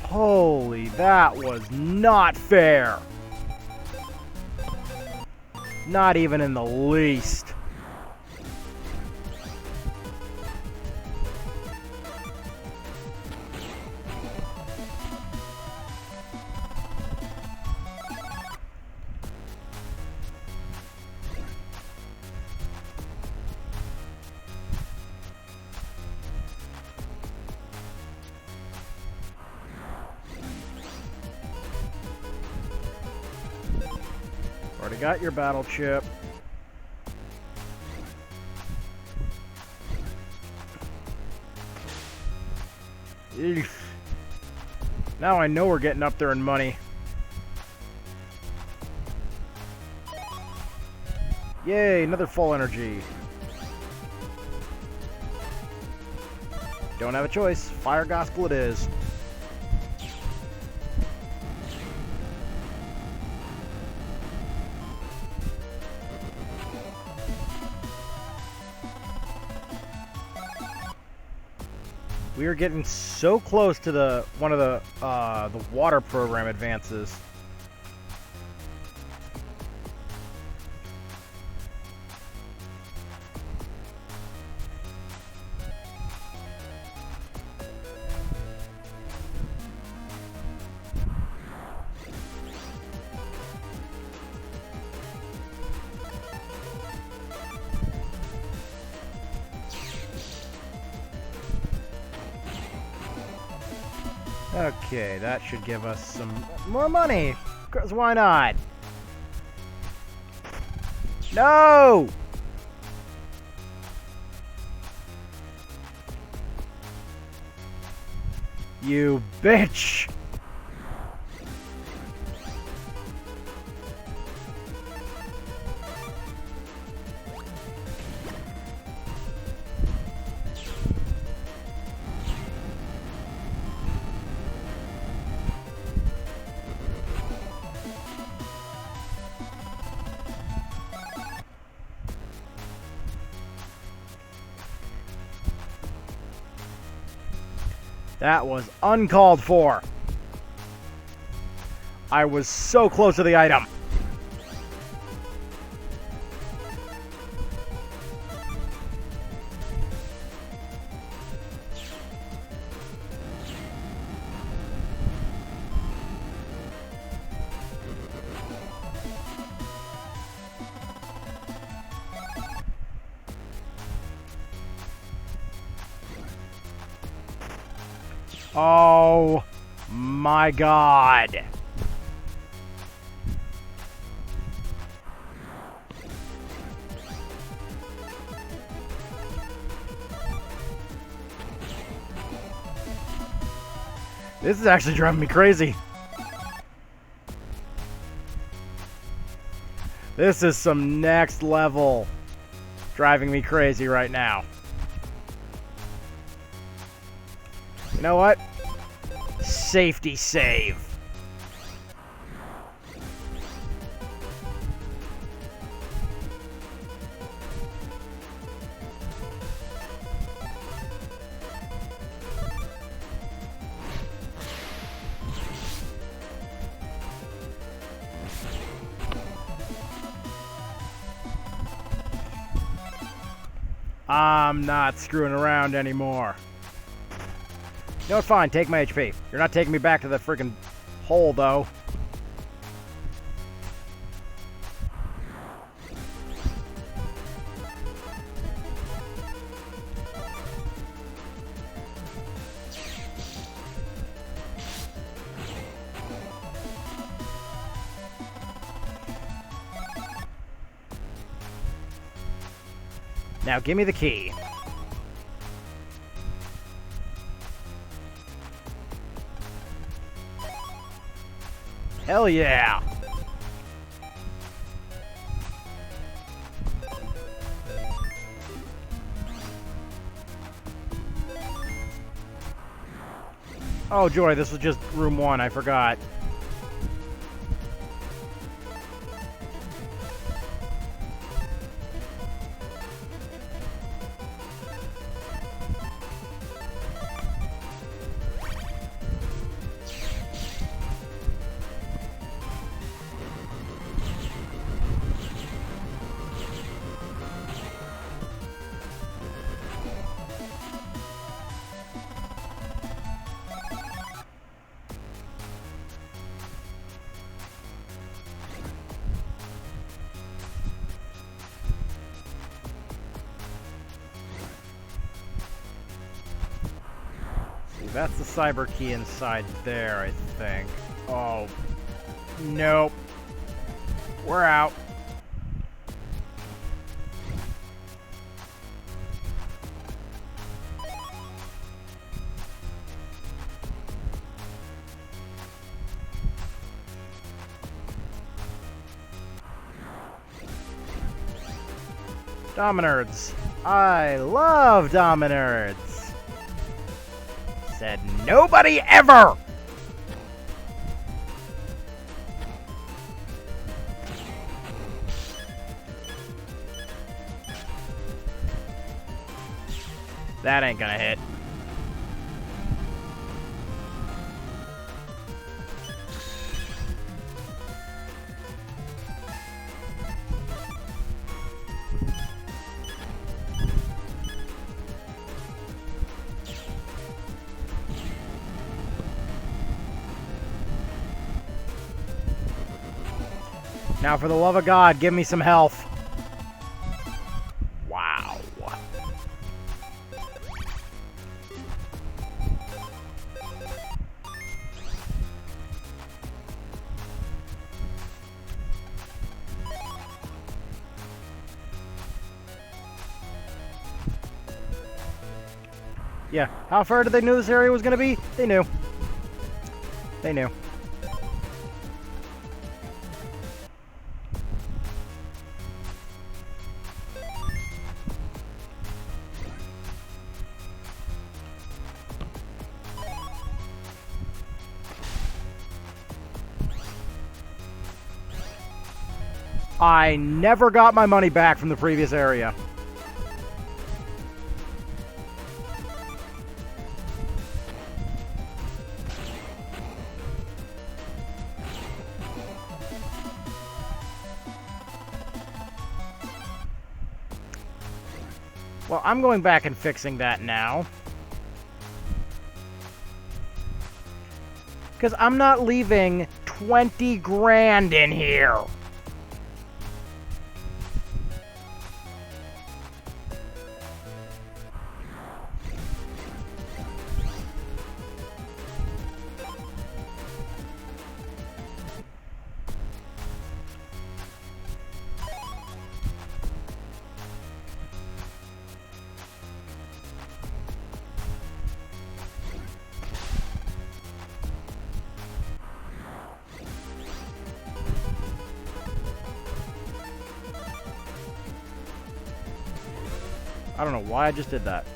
Holy, that was not fair. Not even in the least. Already got your battle chip. Eesh. Now I know we're getting up there in money. Yay, another full energy. Don't have a choice. Fire gospel it is. We are getting so close to the one of the water program advances. Okay, that should give us some more money. Because why not? No! You bitch! That was uncalled for. I was so close to the item. Oh my god. This is actually driving me crazy. This is some next level driving me crazy right now. You know what? Safety save. I'm not screwing around anymore. You know what, fine, take my HP. You're not taking me back to the freaking hole, though. Now give me the key. Hell yeah! Oh joy, this was just room 1, I forgot. That's the cyber key inside there, I think. Oh. Nope. We're out. Dominards. I love Dominards. Said nobody ever! That ain't gonna hit. Now, for the love of God, give me some health. Wow. Yeah, how far did they know this area was going to be? They knew. They knew. I never got my money back from the previous area. Well, I'm going back and fixing that now. Because I'm not leaving 20 grand in here. I don't know why I just did that.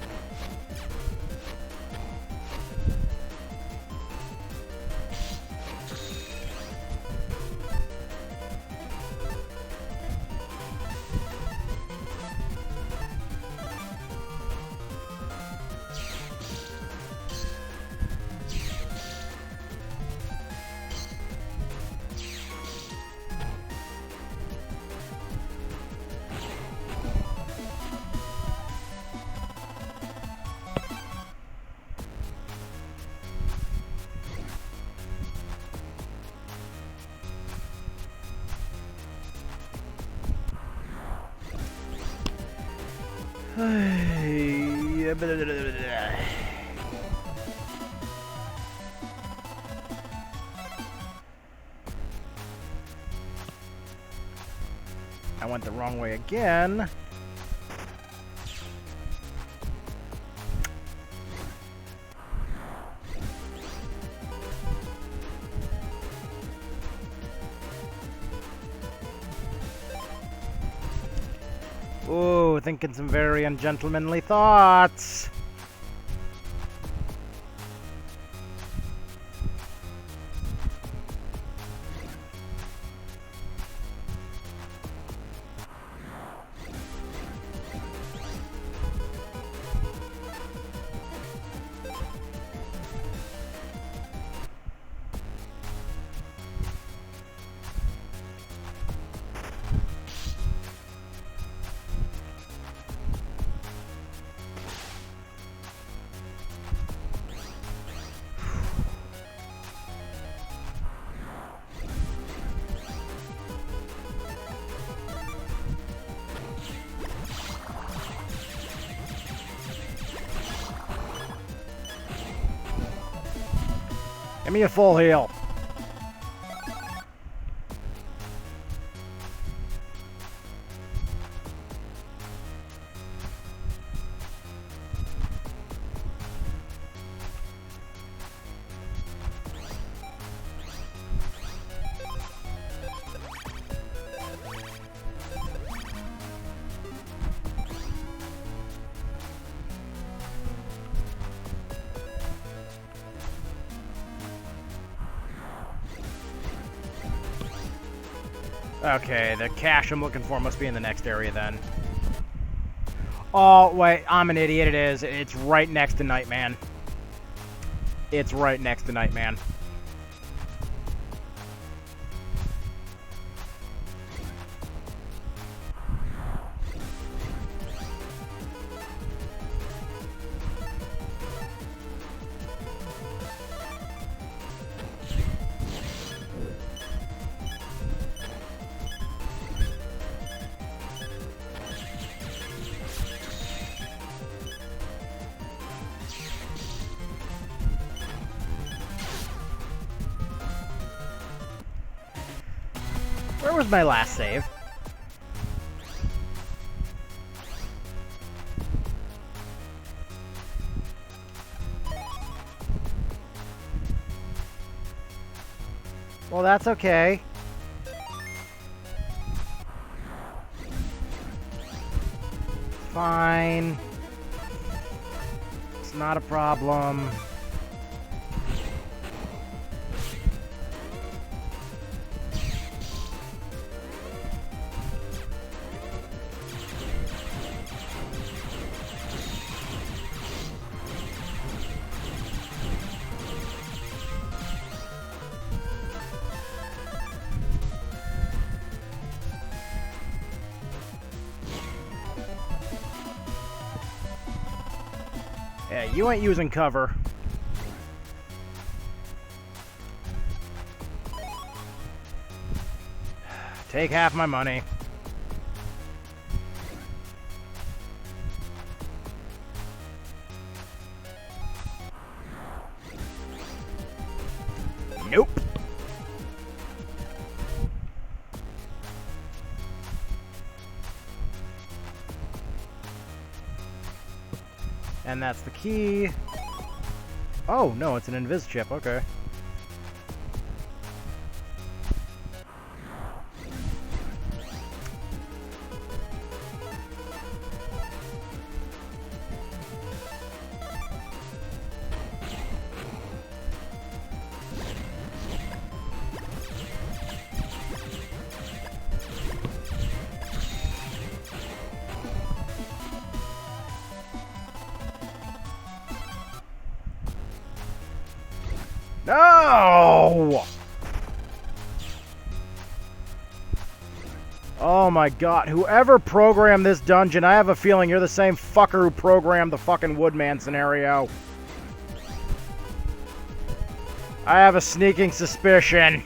I went the wrong way again. Ooh, thinking some very ungentlemanly thoughts. Give me a full heal. Okay, the cache I'm looking for must be in the next area then. Oh, wait, I'm an idiot. It is. It's right next to Nightman. It's right next to Nightman. Where was my last save? Well, that's okay. Fine. It's not a problem. Yeah, you ain't using cover. Take half my money. Nope. And that's the key. Oh, no, it's an invis chip. Okay. No! Oh my god, whoever programmed this dungeon, I have a feeling you're the same fucker who programmed the fucking Woodman scenario. I have a sneaking suspicion.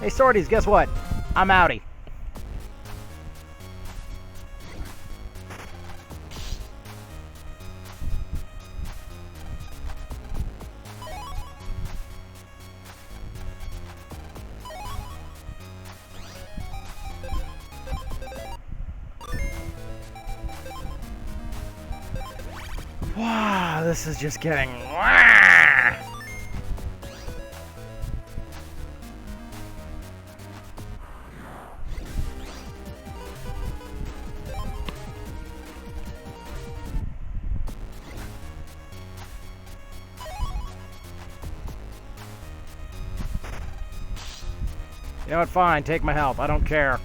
Hey, Swordies, guess what? I'm outie. This is just getting... You know what, fine, take my health, I don't care.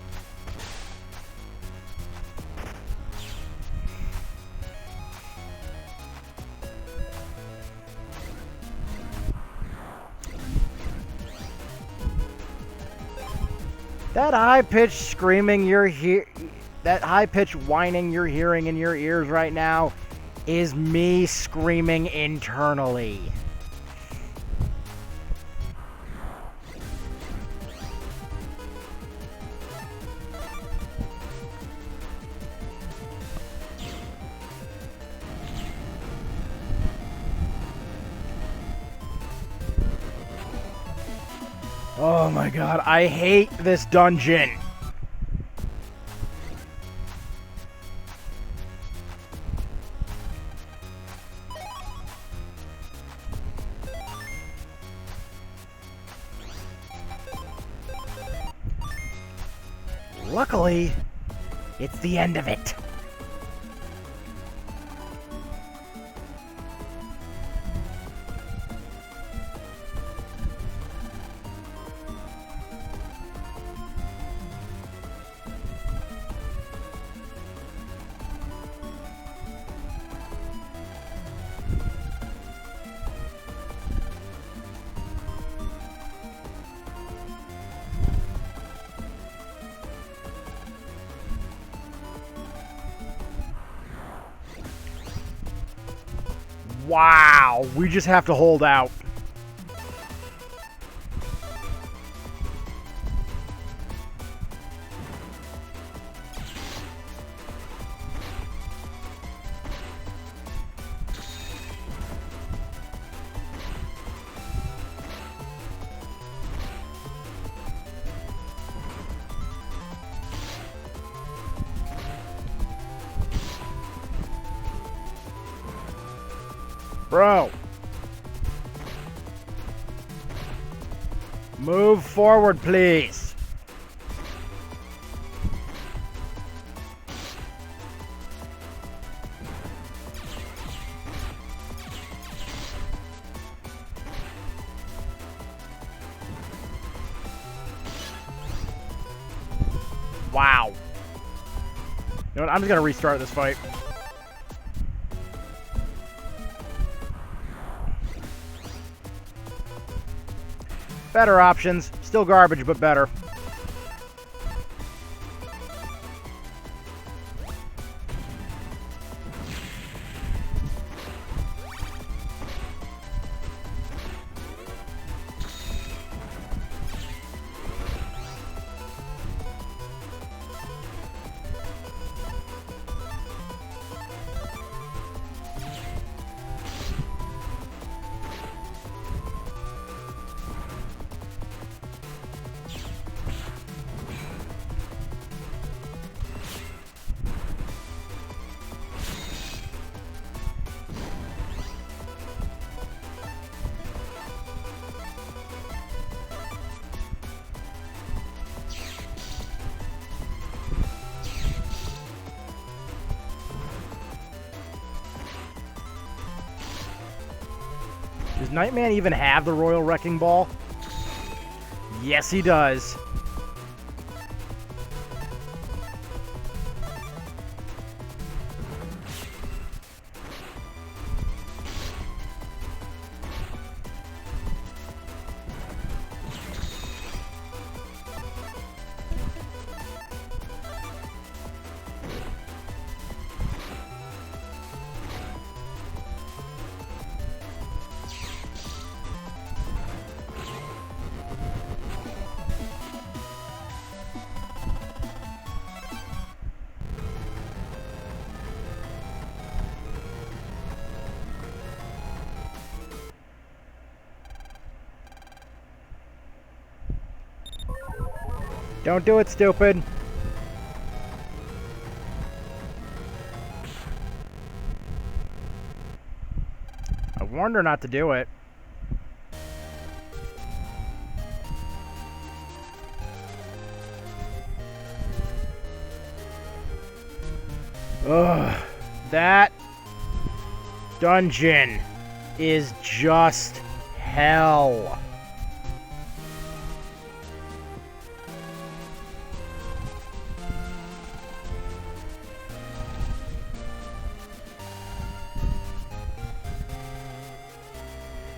That high-pitched screaming that high-pitched whining you're hearing in your ears right now is me screaming internally. Oh my god, I hate this dungeon. Luckily, it's the end of it. Wow, we just have to hold out. Bro. Move forward, please. Wow. You know what? I'm just gonna restart this fight. Better options. Still garbage, but better. Does Nightman even have the Royal Wrecking Ball? Yes, he does. Don't do it, stupid. warned her not to do it. Ugh. That dungeon is just hell.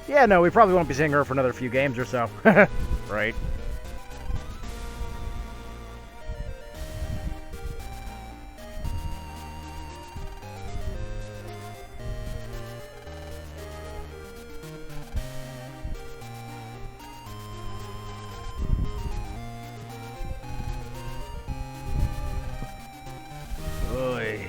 Yeah, no, we probably won't be seeing her for another few games or so. Right. Oy.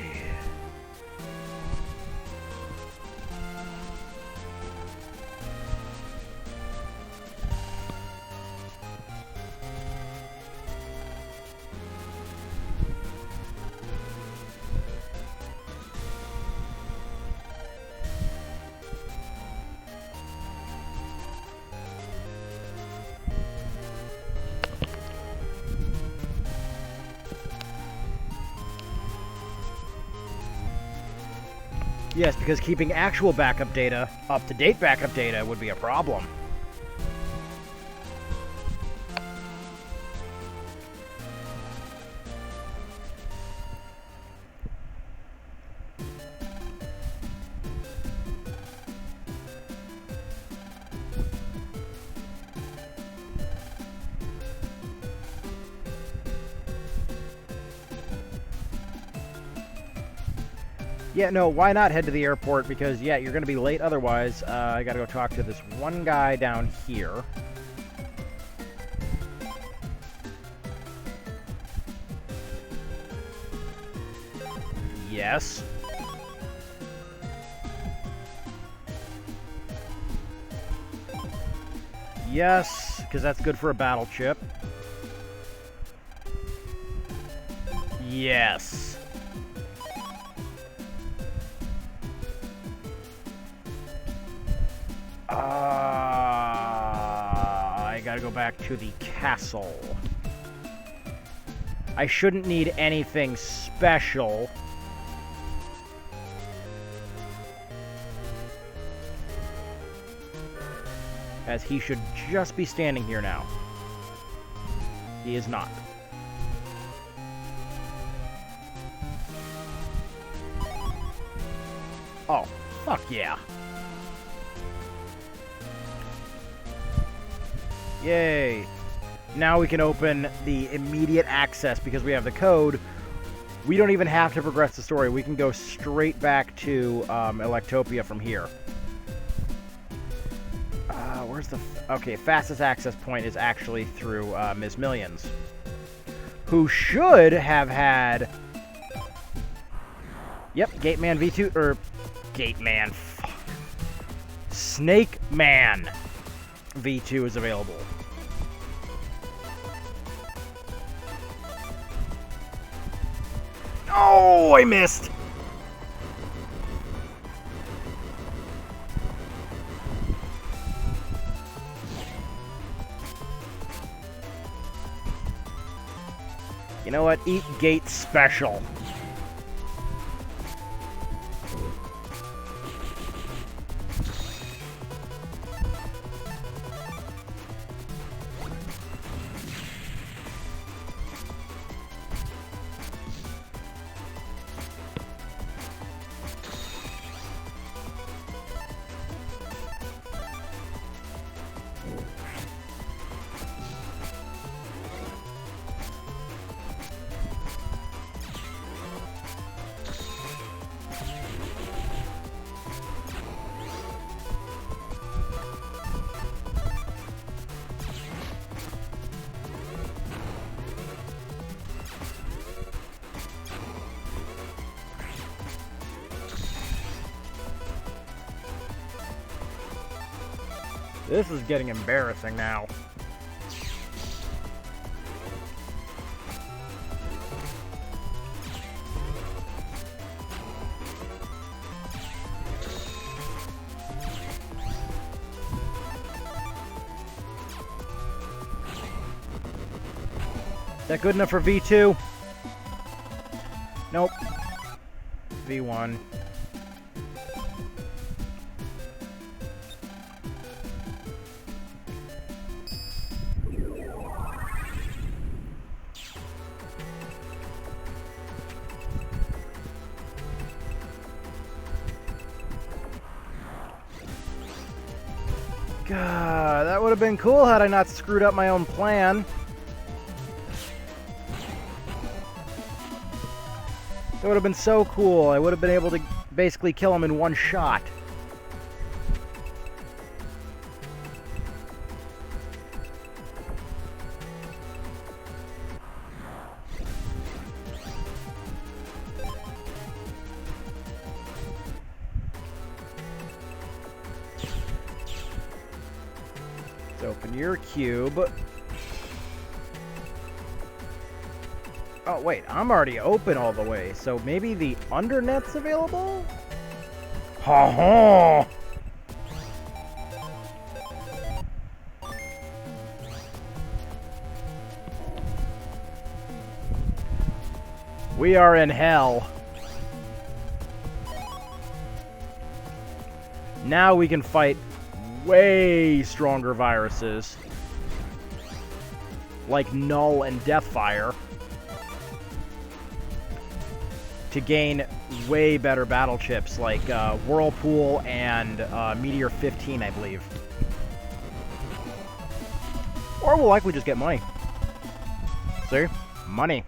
Yes, because keeping actual backup data, up-to-date backup data, would be a problem. Yeah, no, why not head to the airport? Because, yeah, you're going to be late otherwise. I got to go talk to this one guy down here. Yes. Yes, because that's good for a battle chip. Yes. I gotta go back to the castle. I shouldn't need anything special. As he should just be standing here now. He is not. Oh, fuck yeah. Yay. Now we can open the immediate access because we have the code. We don't even have to progress the story. We can go straight back to Electopia from here. Where's the... Okay, fastest access point is actually through Ms. Millions. Who should have had... Yep, Gateman V2... Or... Gateman... Fuck. Snake Man V2 is available. Oh, I missed! You know what? Eat Gate Special. This is getting embarrassing now. That good enough for V2? Nope. V1. God, that would have been cool had I not screwed up my own plan. That would have been so cool. I would have been able to basically kill him in one shot. Let's open your cube. Oh, wait, I'm already open all the way, so maybe the undernet's available? Ha ha! We are in hell. Now we can fight way stronger viruses, like Null and Deathfire, to gain way better battle chips like Whirlpool and Meteor 15, I believe. Or we'll likely just get money. See? Money.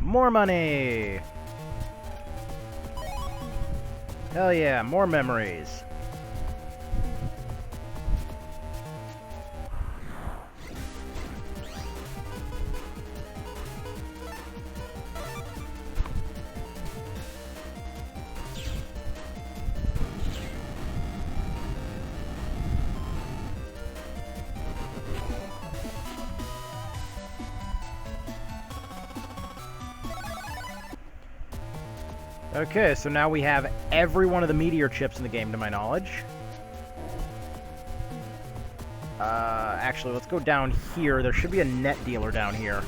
More money! Hell yeah, more memories. Okay, so now we have every one of the meteor chips in the game, to my knowledge. Actually, let's go down here. There should be a net dealer down here.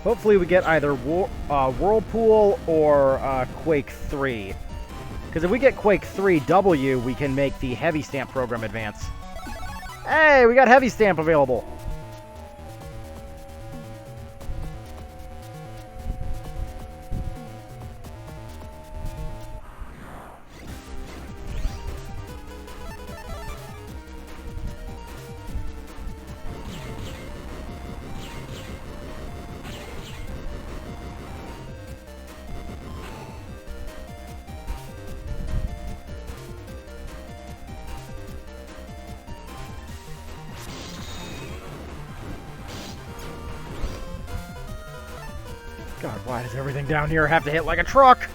Hopefully we get either Whirlpool or Quake 3. Because if we get Quake 3 W, we can make the Heavy Stamp program advance. Hey, we got Heavy Stamp available. God, why does everything down here have to hit like a truck?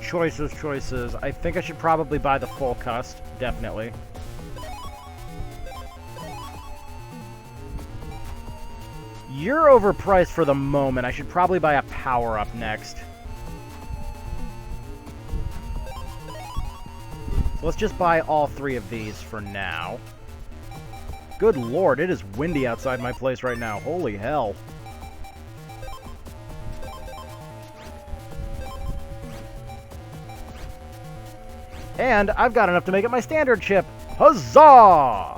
Choices. I think I should probably buy the full cust, definitely. You're overpriced for the moment. I should probably buy a power-up next. So let's just buy all three of these for now. Good lord, it is windy outside my place right now. Holy hell. And I've got enough to make it my standard chip. Huzzah!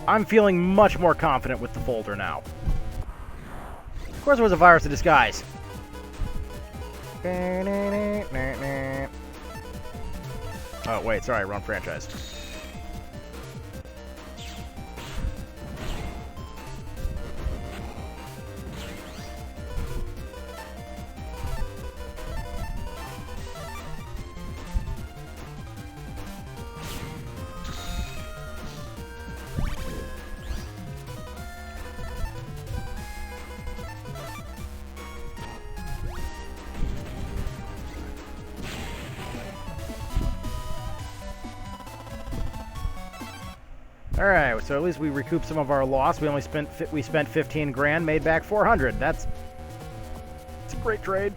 I'm feeling much more confident with the folder now. Of course, it was a virus in disguise. Oh, wait, sorry, wrong franchise. All right, so at least we recouped some of our loss. We spent 15 grand, made back 400. It's a great trade.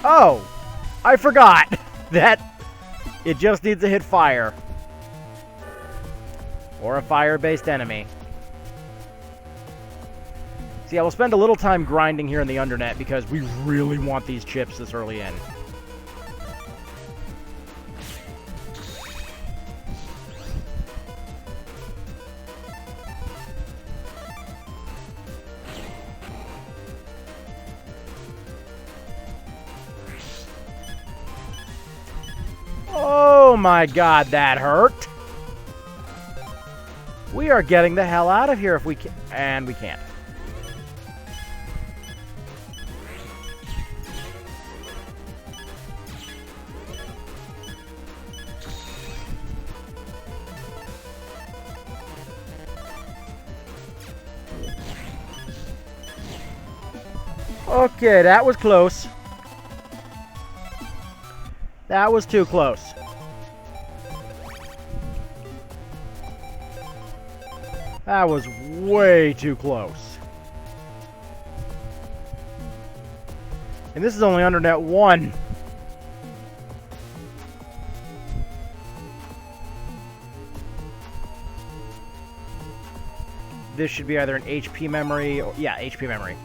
Oh, I forgot that it just needs to hit fire. Or a fire-based enemy. So yeah, we'll spend a little time grinding here in the Undernet because we really want these chips this early in. Oh my god, that hurt! We are getting the hell out of here if we can, and we can't. Okay, that was close. That was too close. That was way too close. And this is only Undernet 1. This should be either an HP memory or... yeah, HP memory.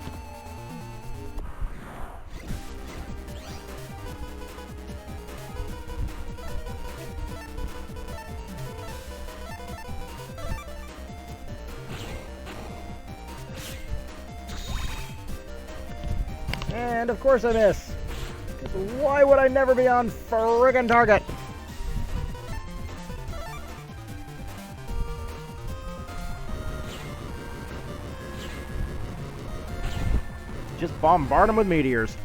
And of course I miss. Why would I never be on friggin' target? Just bombard them with meteors.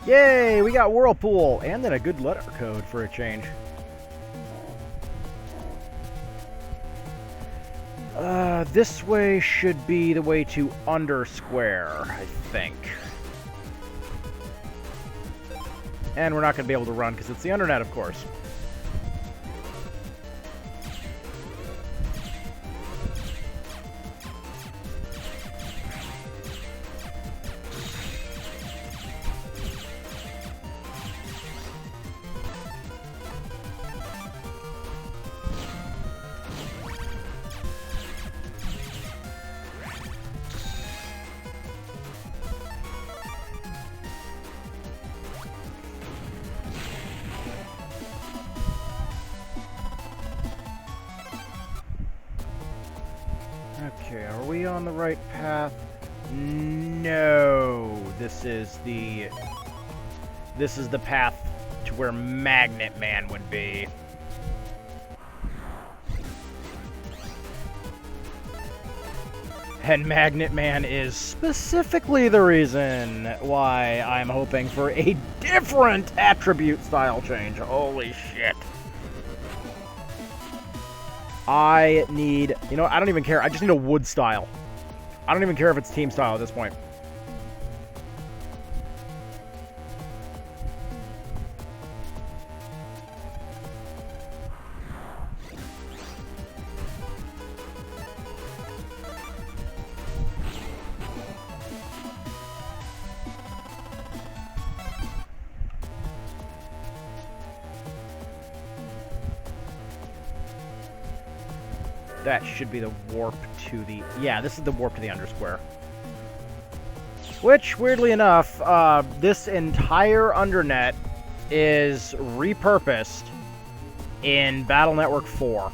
Yay, we got Whirlpool, and then a good letter code for a change. This way should be the way to under square, I think. And we're not going to be able to run because it's the Undernet, of course. Okay, are we on the right path? No. This is the path to where Magnet Man would be. And Magnet Man is specifically the reason why I'm hoping for a different attribute style change. Holy shit. I need... You know, I don't even care. I just need a wood style. I don't even care if it's team style at this point. That should be the warp to the... Yeah, this is the warp to the undersquare. Which, weirdly enough, this entire undernet is repurposed in Battle Network 4.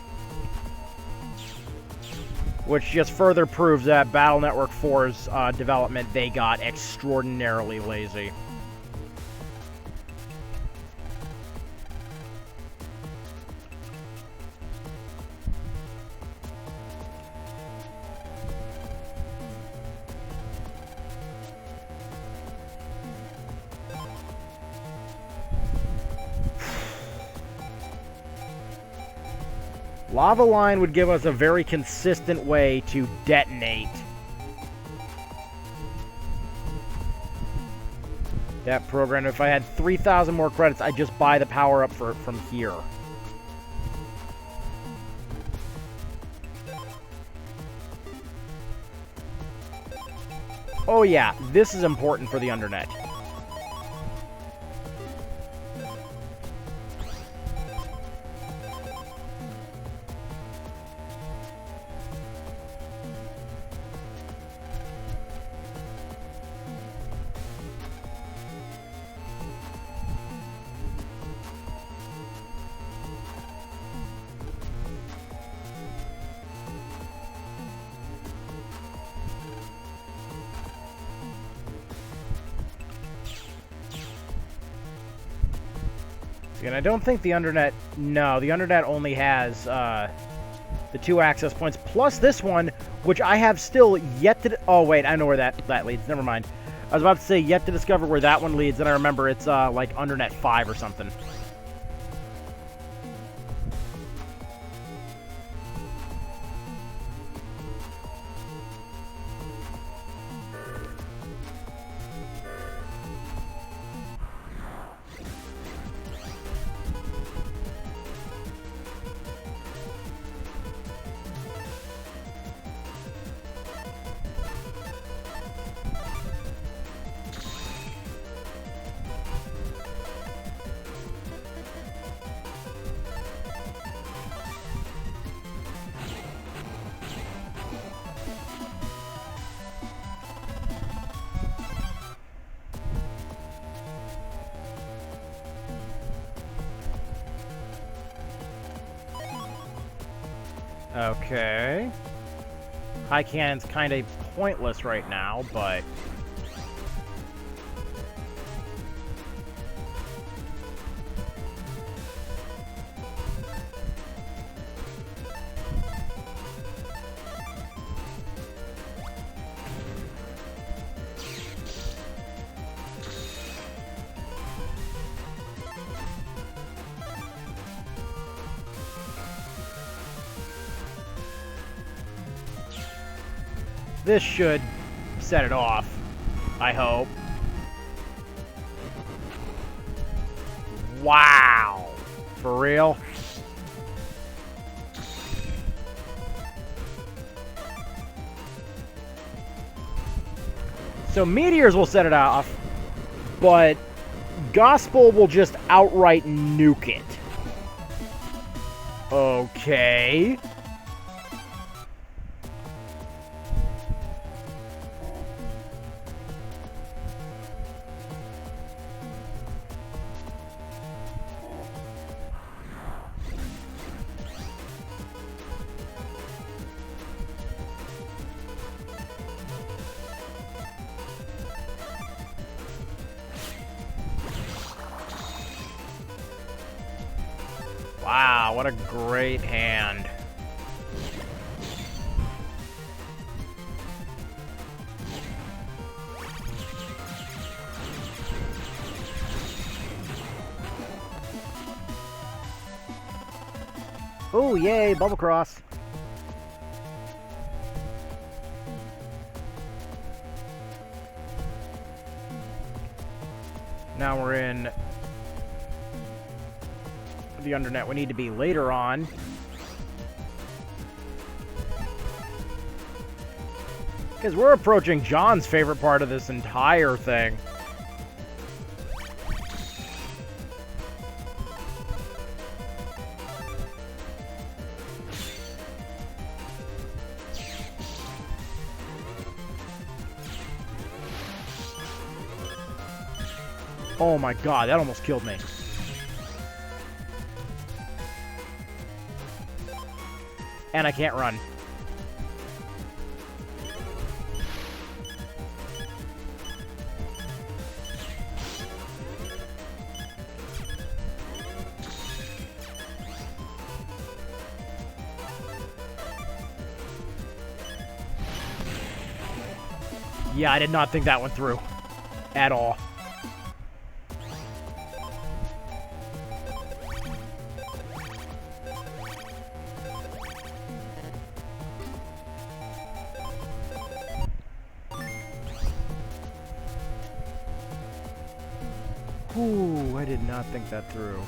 Which just further proves that Battle Network 4's development, they got extraordinarily lazy. Lava Line would give us a very consistent way to detonate that program. If I had 3,000 more credits, I'd just buy the power-up from here. Oh yeah, this is important for the Undernet. And I don't think the Undernet... No, the Undernet only has the 2 access points, plus this one, which I have still yet to... Oh, wait, I know where that leads. Never mind. I was about to say yet to discover where that one leads, and I remember it's like Undernet 5 or something. Okay. High Cannon's kind of pointless right now, but... This should set it off, I hope. Wow! For real? So Meteors will set it off, but Gospel will just outright nuke it. Okay. Wow, what a great hand. Oh, yay, Bubble Cross. Now we're in the Undernet. We need to be later on. Because we're approaching John's favorite part of this entire thing. Oh my god, that almost killed me. And I can't run. Yeah, I did not think that went through. At all. Ooh, I did not think that through.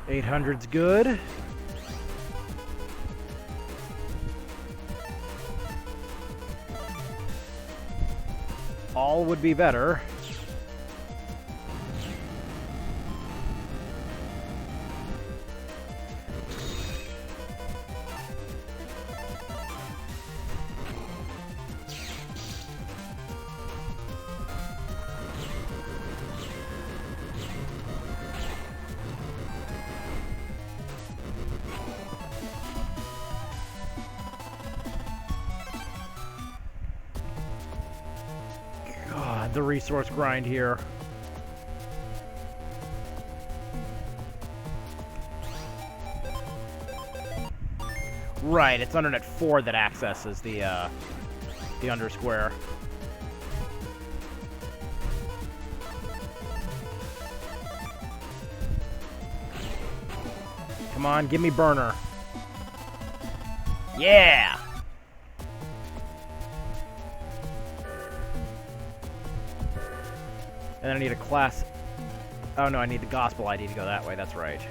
$800's good. All would be better. The resource grind here. Right, it's Undernet 4 that accesses the undersquare. Come on, give me burner. Yeah! And then I need a class... Oh no, I need the gospel ID to go that way, that's right.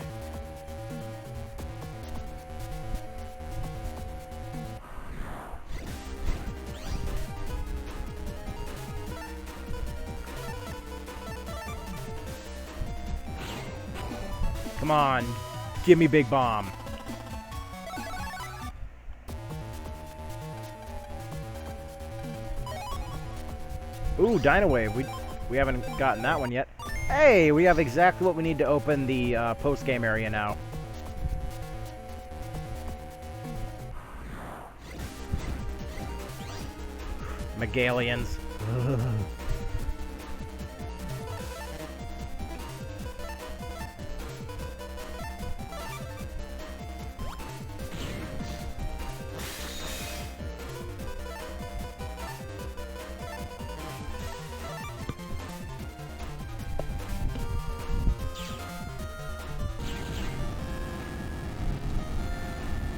Come on, give me big bomb. Ooh, Dino Wave. We haven't gotten that one yet. Hey, we have exactly what we need to open the post-game area now. Megalians.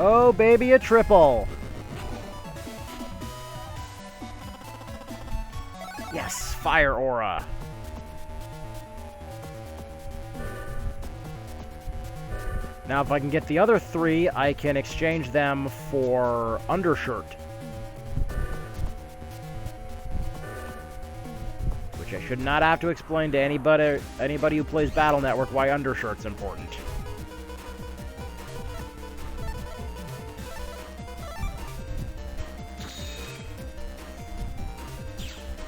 Oh, baby, a triple. Yes, fire aura. Now, if I can get the other three, I can exchange them for undershirt. Which I should not have to explain to anybody who plays Battle Network why undershirt's important.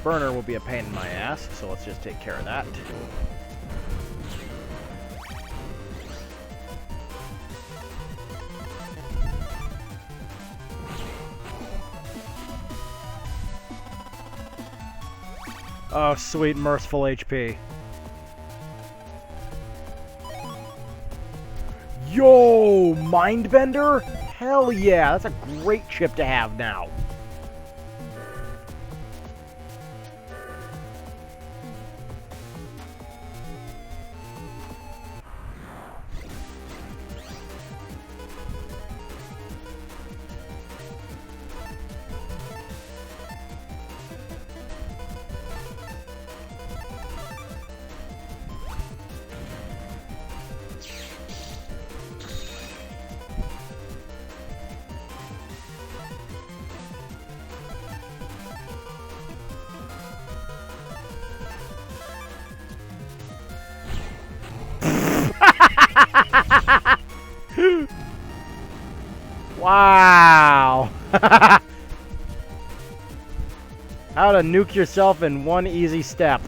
Burner will be a pain in my ass, so let's just take care of that. Oh, sweet merciful HP. Yo, Mindbender? Hell yeah, that's a great chip to have now. Wow. How to nuke yourself in one easy step.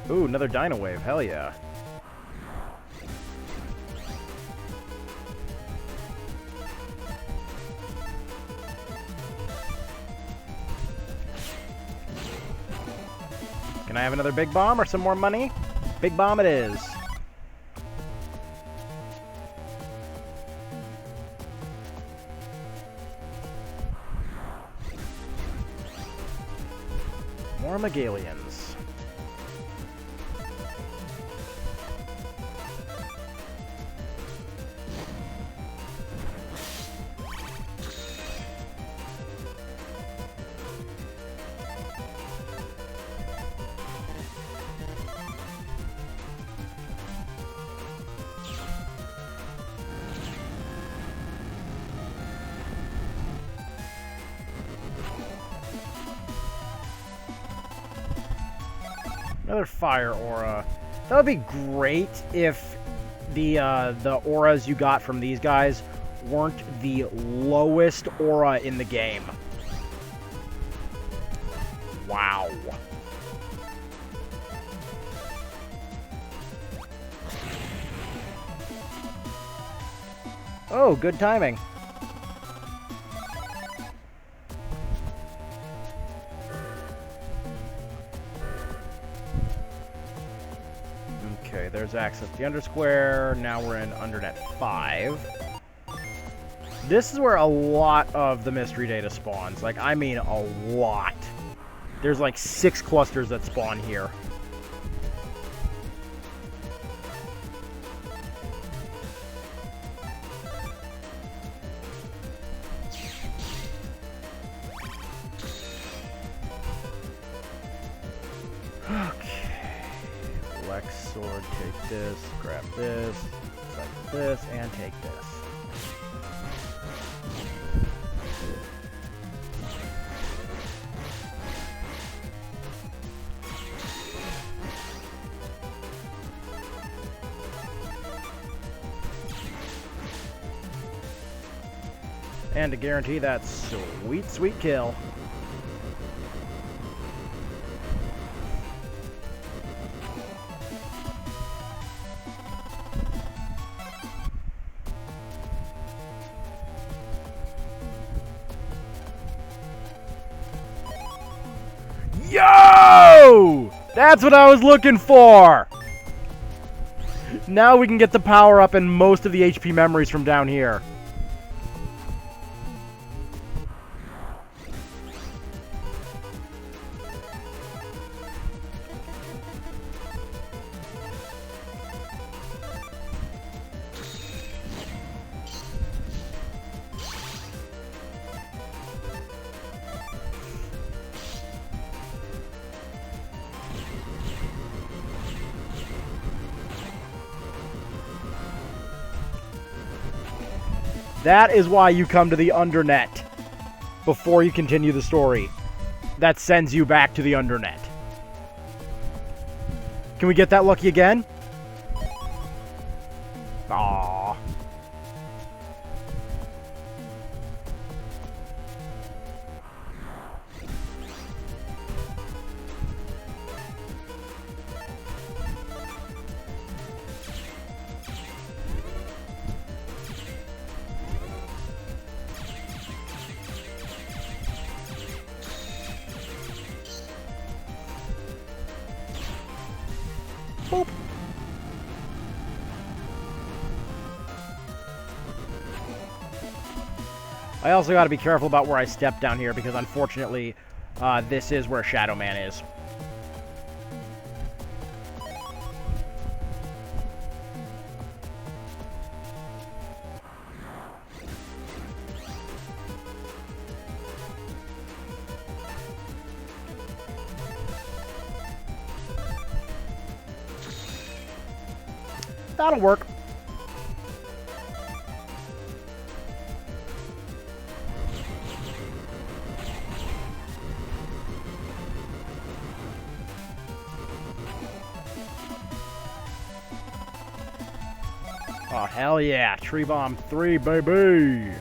Ooh, another Dino Wave. Hell yeah. Can I have another big bomb or some more money? Big bomb it is. More Megalians. Another fire aura. That would be great if the auras you got from these guys weren't the lowest aura in the game. Wow. Oh, good timing. Okay, there's access to the undersquare. Now we're in Undernet 5. This is where a lot of the mystery data spawns. Like, I mean a lot. There's like 6 clusters that spawn here. Sword, take this, grab this, cycle this, and take this. And to guarantee that sweet, sweet kill. Yo! That's what I was looking for! Now we can get the power up and most of the HP memories from down here. That is why you come to the Undernet before you continue the story. That sends you back to the Undernet. Can we get that lucky again? Aww. Boop. I also got to be careful about where I step down here because unfortunately this is where Shadow Man is. That'll work. Oh, hell yeah. Tree Bomb 3, baby.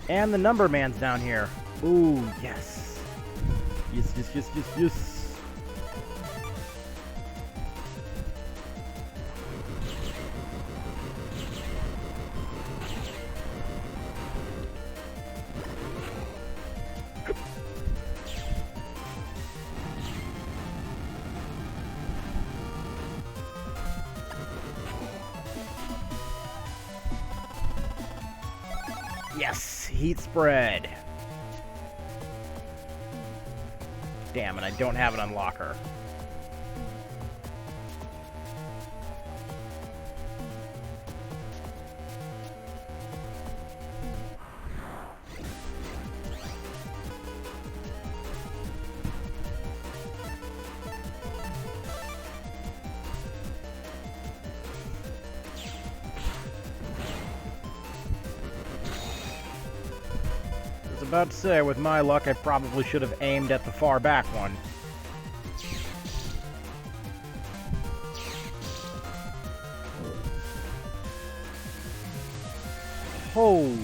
And the Number Man's down here. Ooh, yes. Yes, yes, yes, yes, yes. Yes, heat spread. Damn it, I don't have an unlocker. About to say, with my luck, I probably should have aimed at the far back one. Oh.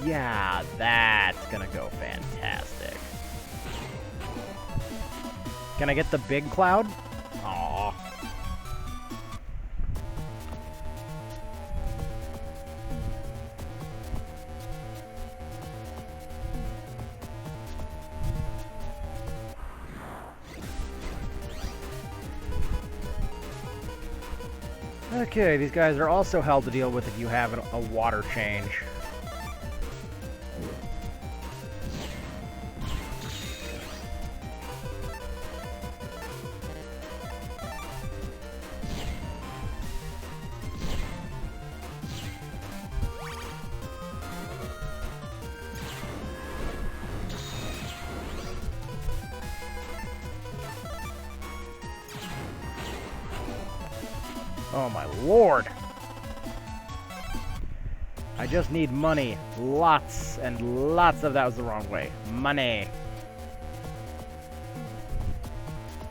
Yeah, that's gonna go fantastic. Can I get the big cloud? Aww. Okay, these guys are also hell to deal with if you have a water change. Oh my lord! I just need money. Lots and lots of that was the wrong way. Money.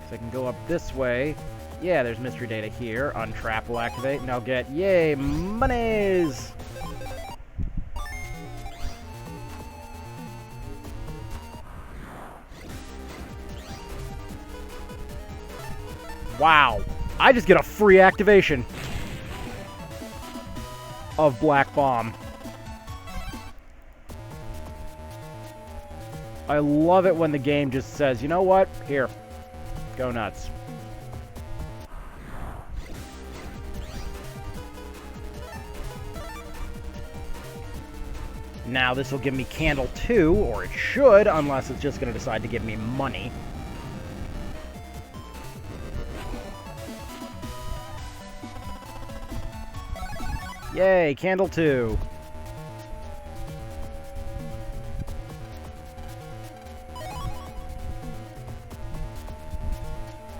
So I can go up this way. Yeah, there's mystery data here. Untrap will activate and I'll get, yay, monies! Wow. I just get a free activation of Black Bomb. I love it when the game just says, you know what? Here, go nuts. Now this will give me Candle 2, or it should, unless it's just going to decide to give me money. Yay, Candle 2.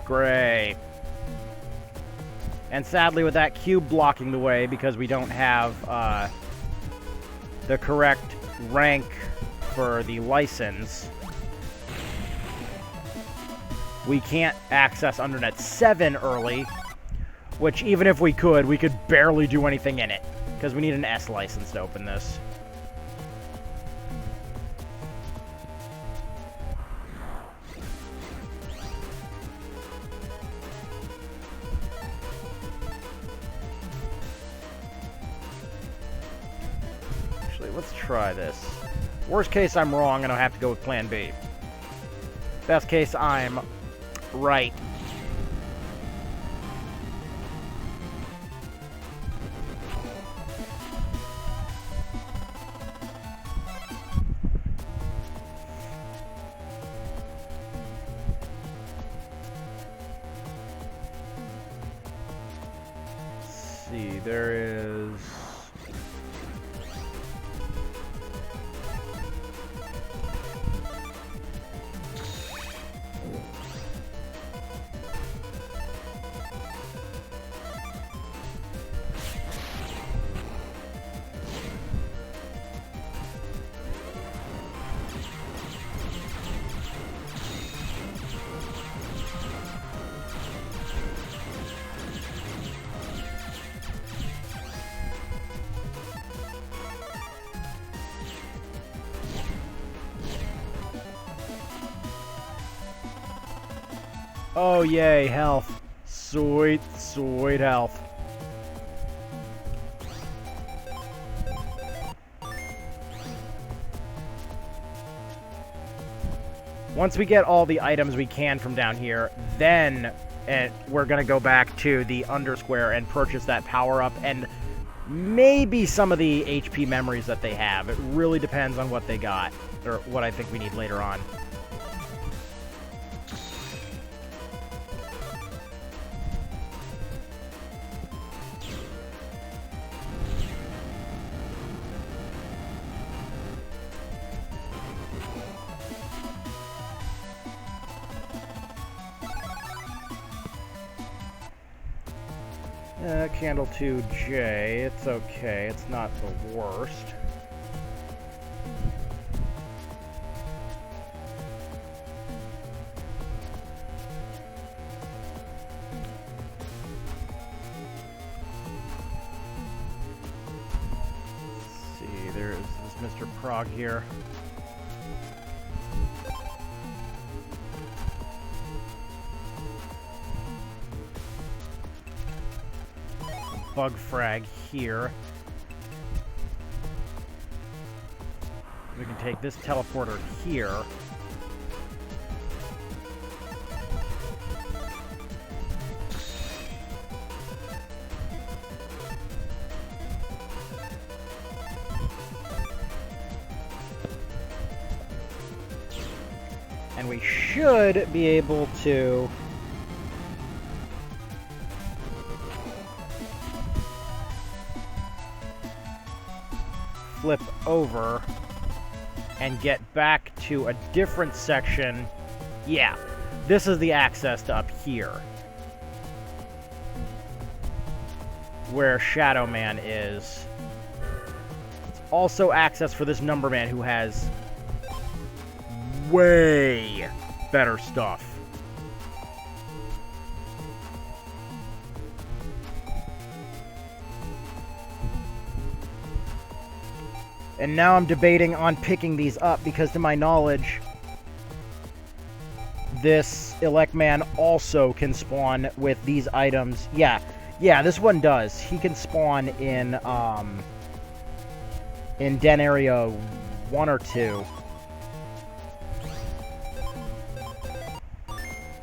Great. And sadly, with that cube blocking the way, because we don't have the correct rank for the license, we can't access Undernet 7 early, which even if we could barely do anything in it, because we need an S license to open this. Actually, let's try this. Worst case, I'm wrong, and I'll have to go with Plan B. Best case, I'm right. there is... Oh, yay, health. Sweet, sweet health. Once we get all the items we can from down here, then we're going to go back to the Undersquare and purchase that power-up and maybe some of the HP memories that they have. It really depends on what they got, or what I think we need later on. Candle 2J, it's okay, it's not the worst. Let's see, there's this Mr. Prague here. Bug frag here. We can take this teleporter here. And we should be able to flip over and get back to a different section. Yeah, this is the access to up here, where Shadow Man is. It's also access for this Number Man, who has way better stuff. And now I'm debating on picking these up because, to my knowledge, this Elect Man also can spawn with these items. Yeah, this one does. He can spawn in Den Area 1 or 2.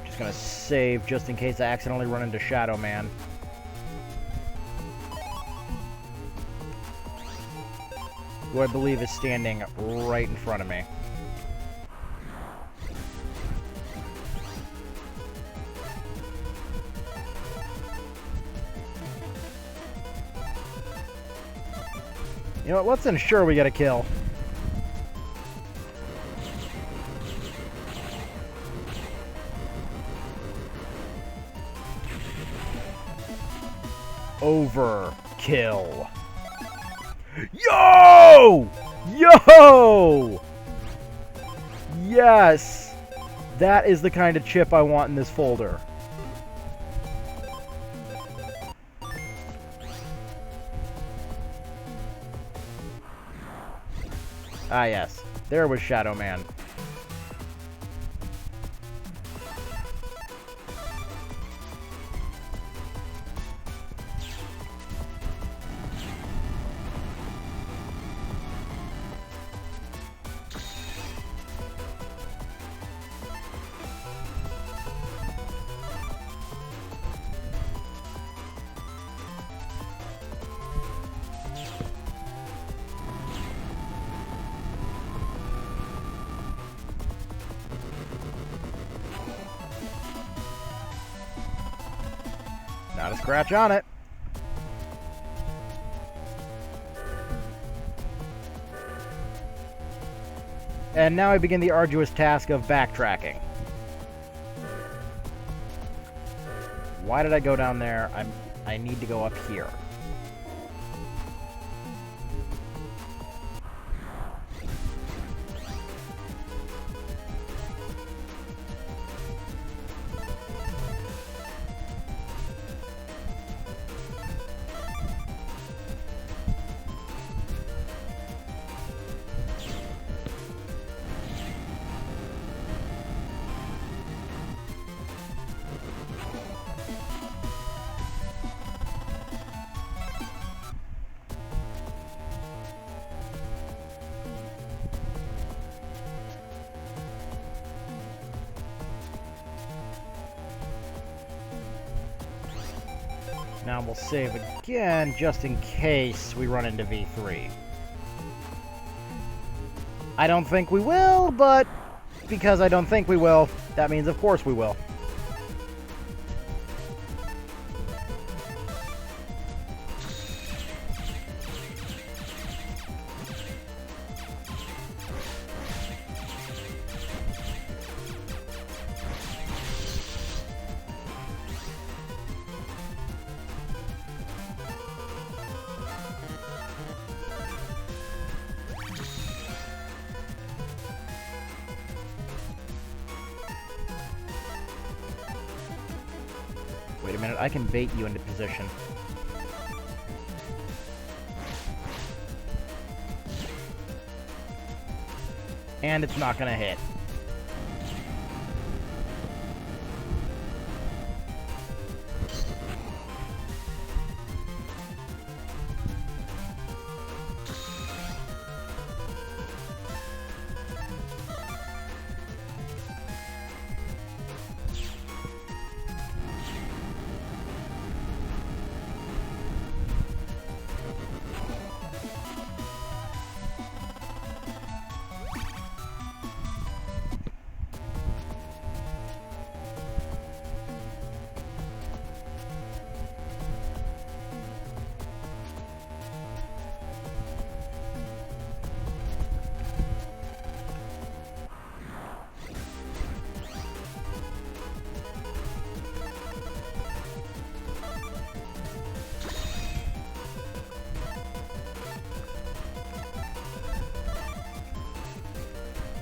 Just gonna save just in case I accidentally run into Shadow Man. Who I believe is standing right in front of me. You know what, let's ensure we get a kill. Overkill. Yo! Yo! Yes! That is the kind of chip I want in this folder. Ah, yes. There was Shadow Man. Not a scratch on it. And now I begin the arduous task of backtracking. Why did I go down there? I need to go up here. Now we'll save again, just in case we run into V3. I don't think we will, but because I don't think we will, that means of course we will. Wait a minute, I can bait you into position. And it's not gonna hit.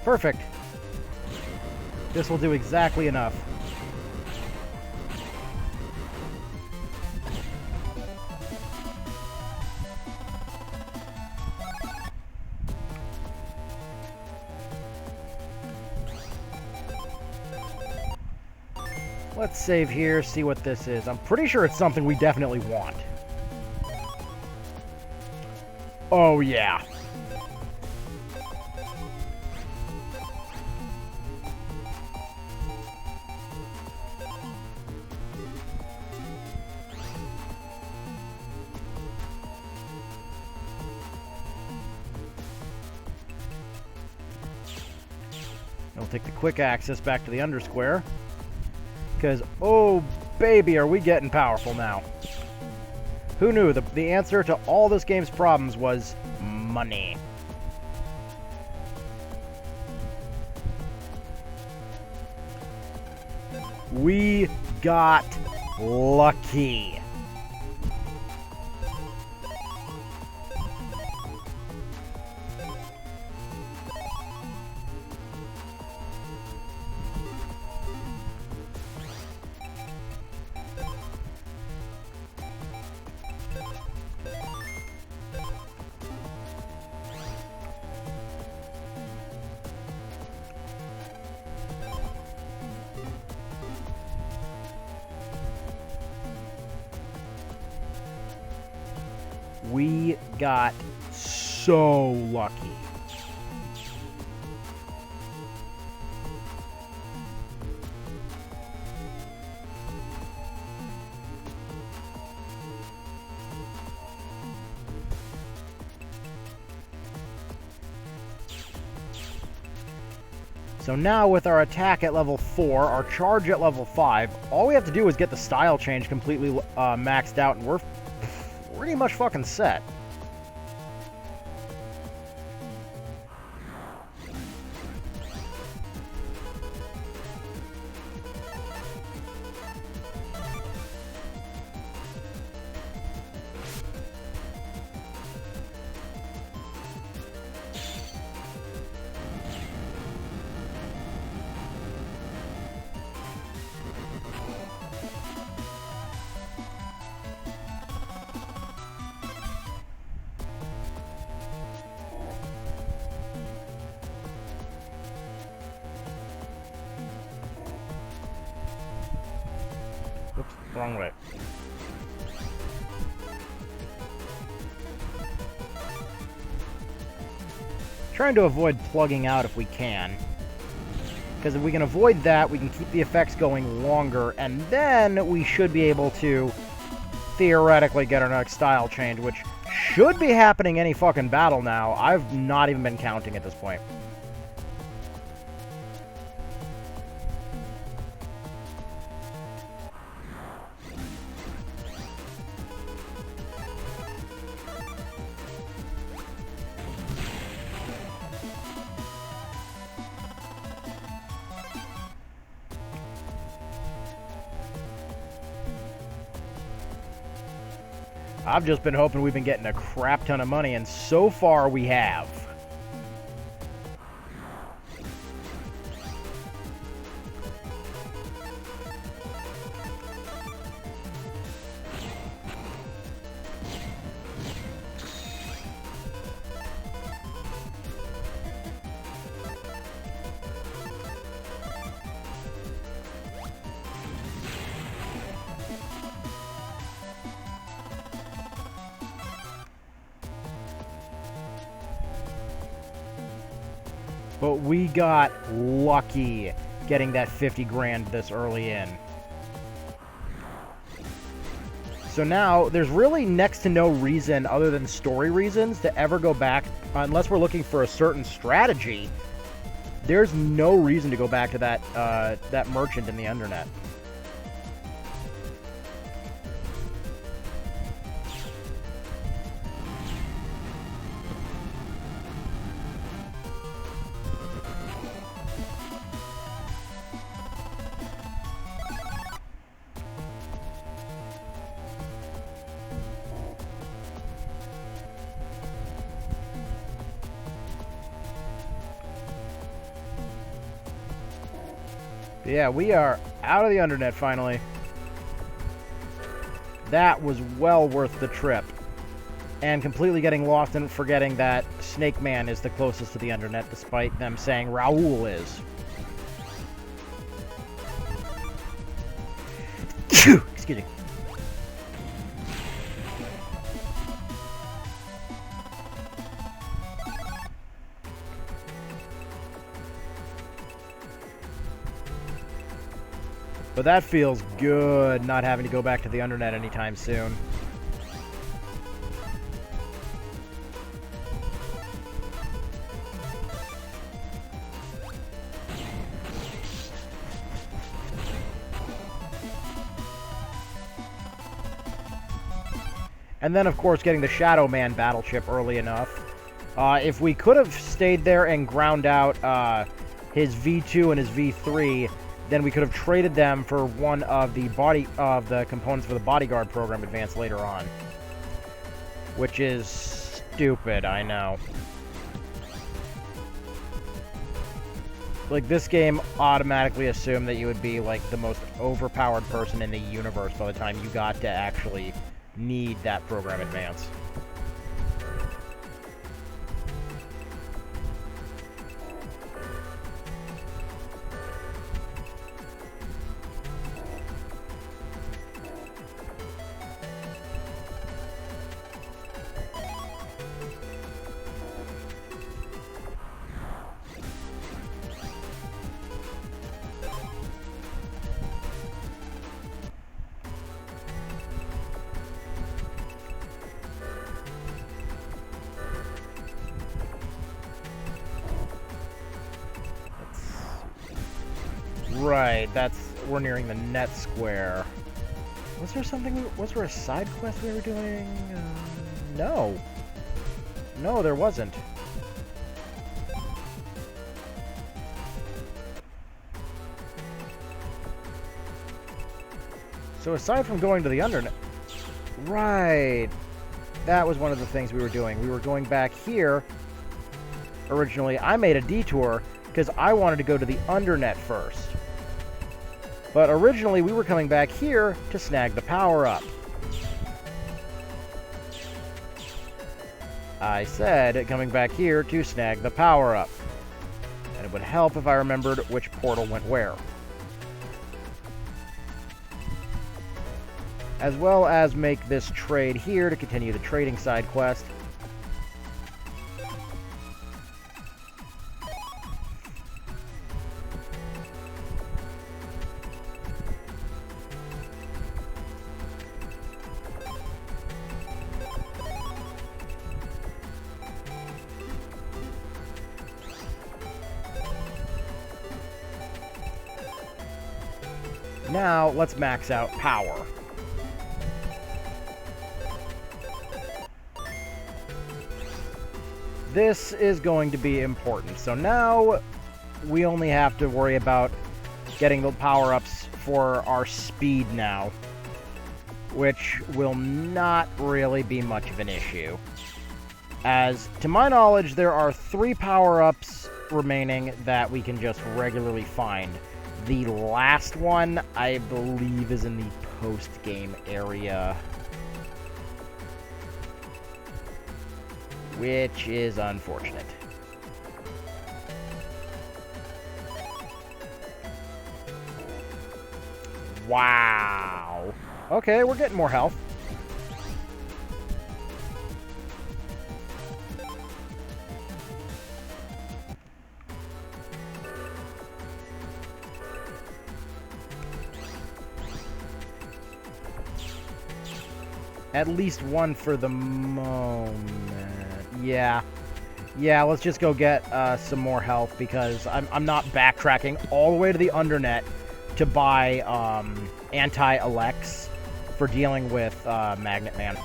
Perfect. This will do exactly enough. Let's save here, see what this is. I'm pretty sure it's something we definitely want. Oh, yeah. We'll take the quick access back to the undersquare. Because, oh baby, are we getting powerful now. Who knew? The answer to all this game's problems was money. We got lucky. We got so lucky. So now with our attack at level 4, our charge at level 5, all we have to do is get the style change completely maxed out, and we're pretty much fucking set. Wrong way. Trying to avoid plugging out if we can. Because if we can avoid that, we can keep the effects going longer, and then we should be able to theoretically get our next style change, which should be happening any fucking battle now. I've not even been counting at this point. I've just been hoping we've been getting a crap ton of money, and so far we have. But we got lucky getting that 50 grand this early in. So now, there's really next to no reason, other than story reasons, to ever go back, unless we're looking for a certain strategy. There's no reason to go back to that merchant in the Undernet. Yeah, we are out of the Undernet finally. That was well worth the trip. And completely getting lost and forgetting that Snake Man is the closest to the Undernet, despite them saying Raoul is. Excuse me. But that feels good, not having to go back to the Undernet anytime soon. And then, of course, getting the Shadow Man battle chip early enough. If we could have stayed there and ground out his V2 and his V3, then we could have traded them for one of the components for the bodyguard program advance later on. Which is stupid, I know. Like, this game automatically assumed that you would be, like, the most overpowered person in the universe by the time you got to actually need that program advance. Right, we're nearing the net square. Was there a side quest we were doing? No. No, there wasn't. So aside from going to the Undernet... Right. That was one of the things we were doing. We were going back here. Originally, I made a detour because I wanted to go to the Undernet first. But originally, we were coming back here to snag the power-up. I said coming back here to snag the power-up. And it would help if I remembered which portal went where. as well as make this trade here to continue the trading side quest. Now, let's max out power. This is going to be important. So now, we only have to worry about getting the power-ups for our speed now, which will not really be much of an issue. As, to my knowledge, there are 3 power-ups remaining that we can just regularly find. The last one, I believe, is in the post-game area, which is unfortunate. Wow. Okay, we're getting more health. At least one for the moment. Yeah, let's just go get some more health, because I'm not backtracking all the way to the Undernet to buy anti-Alex for dealing with Magnet Man.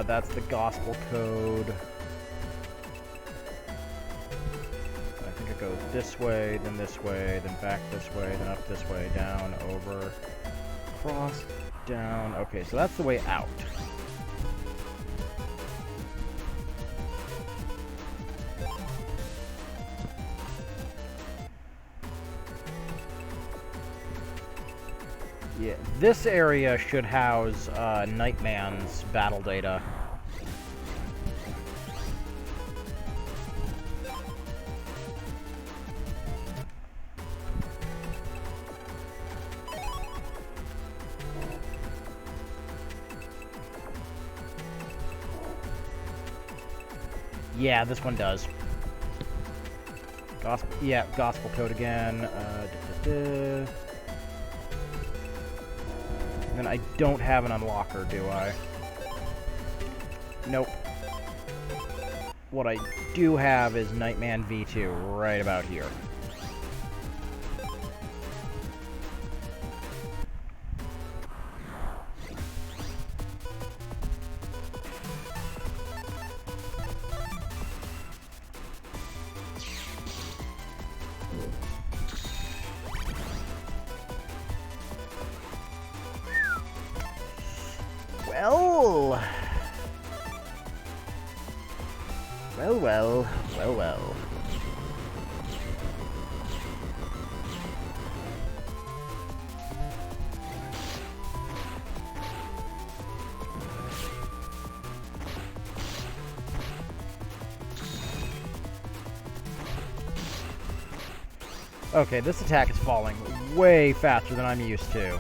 That's the gospel code. I think it goes this way, then back this way, then up this way, down, over, cross, down. Okay, so that's the way out. Yeah, this area should house Nightman's battle data. Yeah, this one does. Gospel code again. And I don't have an unlocker, do I? Nope. What I do have is Nightman V2 right about here. Well. Okay, this attack is falling way faster than I'm used to.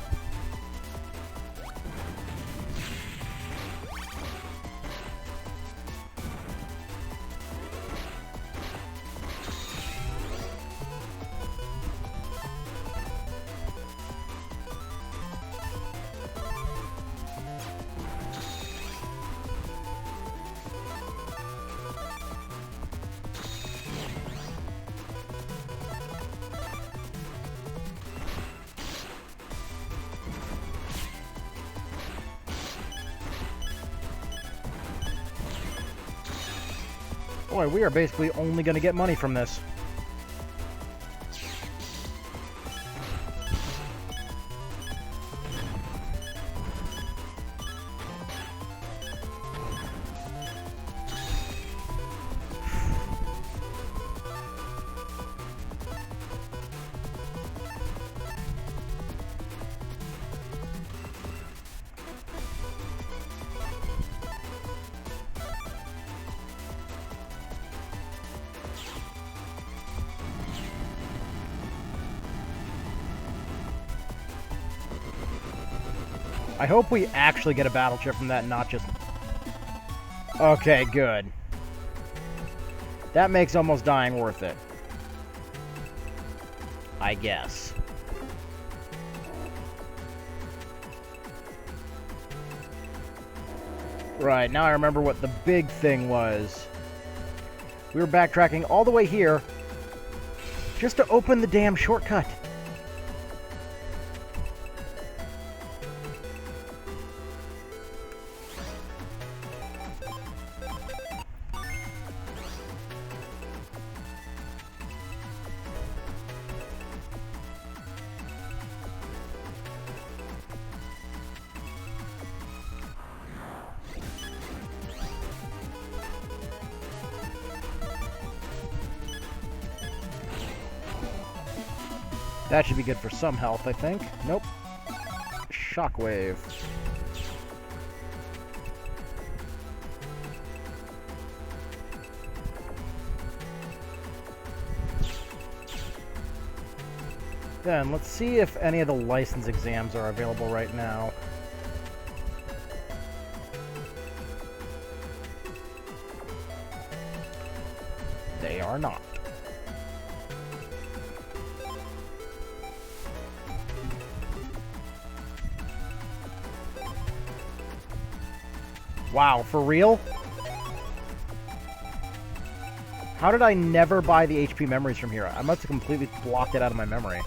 Boy, we are basically only going to get money from this. I hope we actually get a battle chip from that, not just... Okay, good. That makes almost dying worth it. I guess. Right, now I remember what the big thing was. We were backtracking all the way here just to open the damn shortcut. That should be good for some health, I think. Nope. Shockwave. Then, let's see if any of the license exams are available right now. They are not. Wow, for real? How did I never buy the HP memories from here? I must have completely blocked it out of my memory.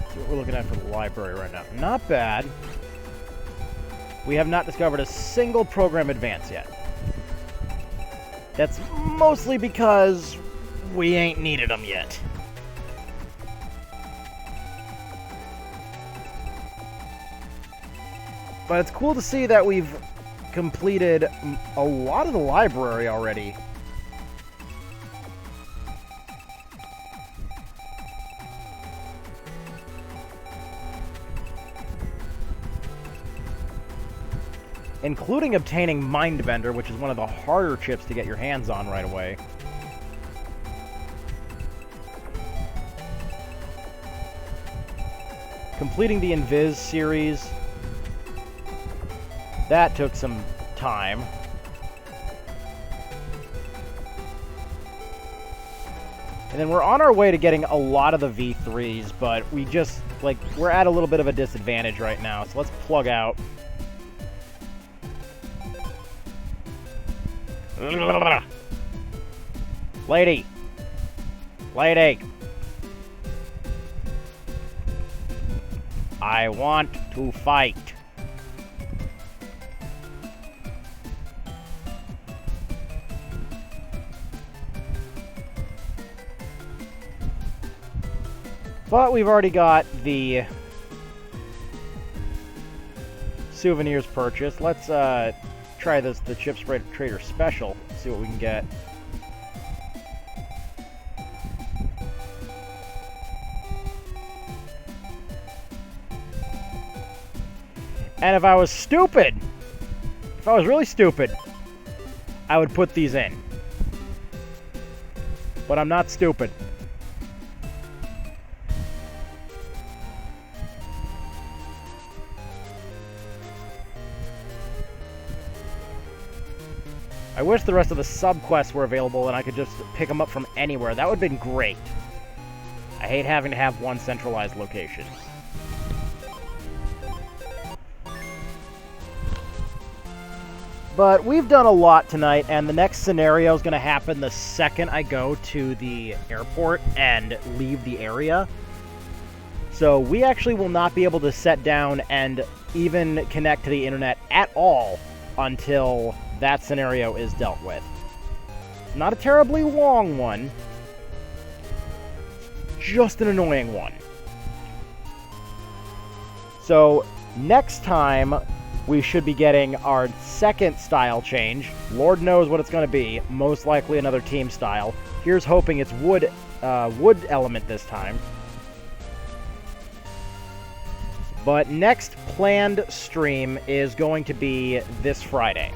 See what we're looking at for the library right now. Not bad. We have not discovered a single program advance yet. That's mostly because we ain't needed them yet. But it's cool to see that we've completed a lot of the library already. Including obtaining Mindbender, which is one of the harder chips to get your hands on right away. Completing the Invis series. That took some time. And then we're on our way to getting a lot of the V3s, but we just, we're at a little bit of a disadvantage right now, so let's plug out. Lady! Lady! I want to fight. But we've already got the souvenirs purchased. Let's try the Chip Spray Trader Special. See what we can get. And if I was stupid, if I was really stupid, I would put these in. But I'm not stupid. I wish the rest of the sub-quests were available and I could just pick them up from anywhere. That would have been great. I hate having to have one centralized location. But we've done a lot tonight, and the next scenario is going to happen the second I go to the airport and leave the area. So we actually will not be able to set down and even connect to the internet at all until that scenario is dealt with. It's not a terribly long one, just an annoying one. So next time we should be getting our second style change. Lord knows what it's going to be. Most likely another team style. Here's hoping it's wood element this time. But next planned stream is going to be this Friday.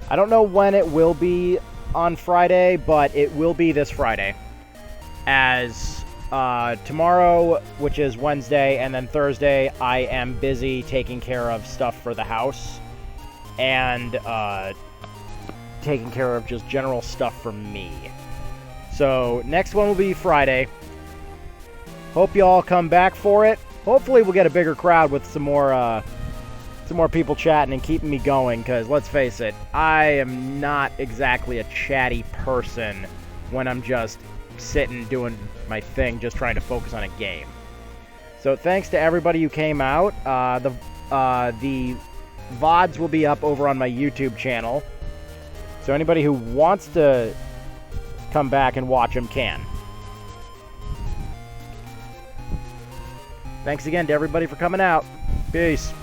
I don't know when it will be on Friday, but it will be this Friday. As tomorrow, which is Wednesday, and then Thursday, I am busy taking care of stuff for the house. And taking care of just general stuff for me. So next one will be Friday. Hope you all come back for it. Hopefully we'll get a bigger crowd with some more people chatting and keeping me going, because let's face it, I am not exactly a chatty person when I'm just sitting doing my thing, just trying to focus on a game. So thanks to everybody who came out. The VODs will be up over on my YouTube channel, so anybody who wants to come back and watch them can. Thanks again to everybody for coming out. Peace.